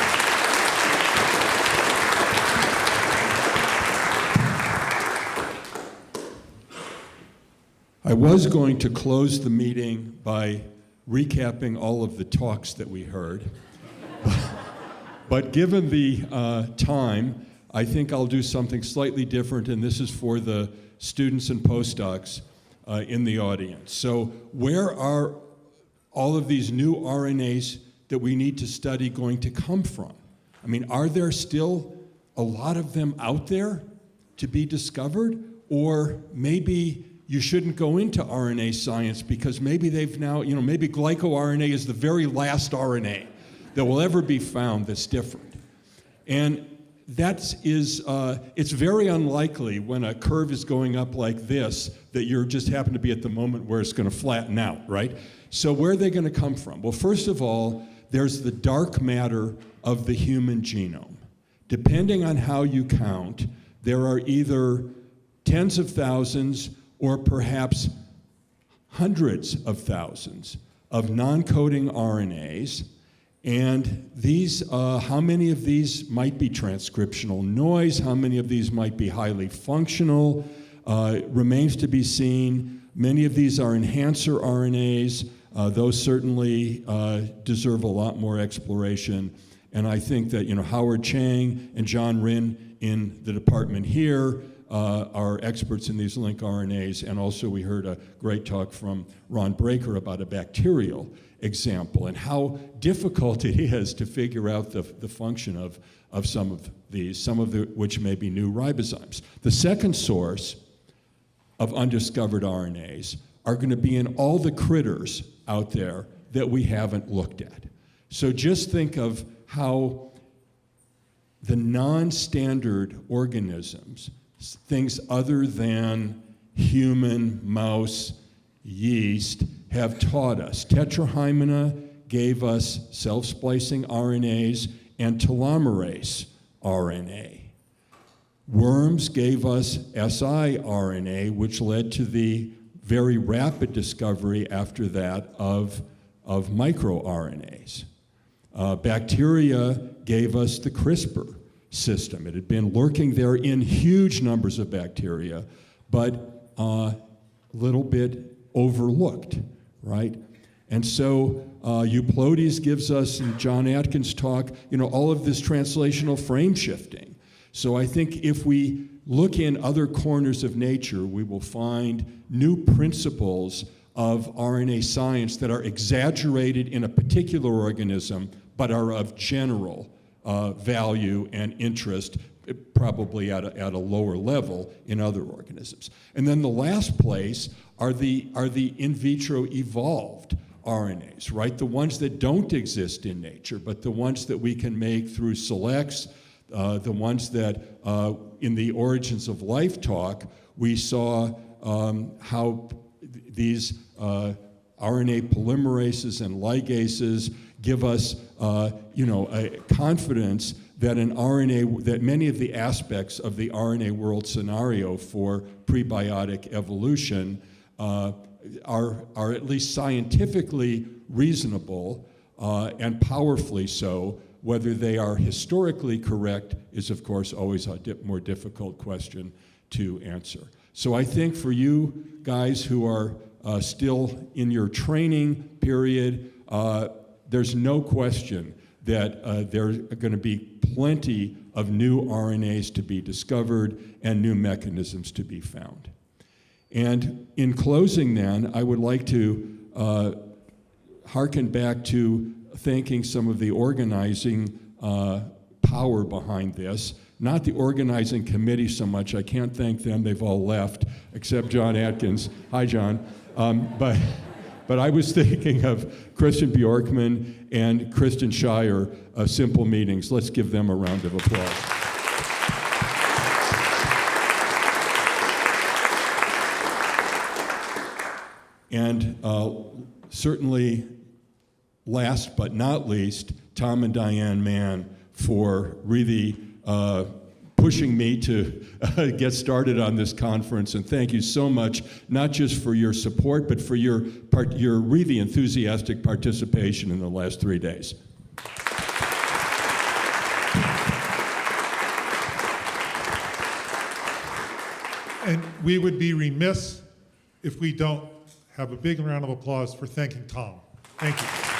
I was going to close the meeting by recapping all of the talks that we heard. But given the time, I think I'll do something slightly different, and this is for the students and postdocs in the audience. So where are all of these new RNAs that we need to study going to come from? I mean, are there still a lot of them out there to be discovered? Or maybe you shouldn't go into RNA science because maybe they've now, maybe glycoRNA is the very last RNA that will ever be found that's different. And it's very unlikely when a curve is going up like this that you're just happen to be at the moment where it's going to flatten out, right? So where are they going to come from? Well, first of all, there's the dark matter of the human genome. Depending on how you count, there are either tens of thousands or perhaps hundreds of thousands of non-coding RNAs. And these, how many of these might be transcriptional noise? How many of these might be highly functional? Remains to be seen. Many of these are enhancer RNAs. Those certainly deserve a lot more exploration. And I think that Howard Chang and John Rin in the department here are experts in these link RNAs. And also we heard a great talk from Ron Breaker about a bacterial example and how difficult it is to figure out the function of some of these, which may be new ribozymes. The second source of undiscovered RNAs are going to be in all the critters out there that we haven't looked at. So just think of how the non-standard organisms, things other than human, mouse, yeast, have taught us. Tetrahymena gave us self-splicing RNAs and telomerase RNA. Worms gave us siRNA, which led to the very rapid discovery after that of microRNAs. Bacteria gave us the CRISPR system. It had been lurking there in huge numbers of bacteria, but a little bit overlooked, right? And so Euplodes gives us, in John Atkins' talk, all of this translational frame shifting. So I think if we look in other corners of nature, we will find new principles of RNA science that are exaggerated in a particular organism, but are of general value and interest, probably at a lower level in other organisms. And then the last place are the in vitro evolved RNAs, right? The ones that don't exist in nature, but the ones that we can make through selects, the ones that in the Origins of Life talk, we saw how these RNA polymerases and ligases give us a confidence that an RNA, that many of the aspects of the RNA world scenario for prebiotic evolution are at least scientifically reasonable and powerfully so. Whether they are historically correct is, of course, always a more difficult question to answer. So I think for you guys who are still in your training period, there's no question that there are going to be plenty of new RNAs to be discovered and new mechanisms to be found. And in closing then, I would like to hearken back to thanking some of the organizing power behind this. Not the organizing committee so much. I can't thank them. They've all left, except John Atkins. Hi, John. But I was thinking of Christian Bjorkman and Kristen Shire of Simple Meetings. Let's give them a round of applause. And certainly, last but not least, Tom and Diane Mann for really pushing me to get started on this conference. And thank you so much, not just for your support, but for your really enthusiastic participation in the last 3 days. And we would be remiss if we don't have a big round of applause for thanking Tom. Thank you.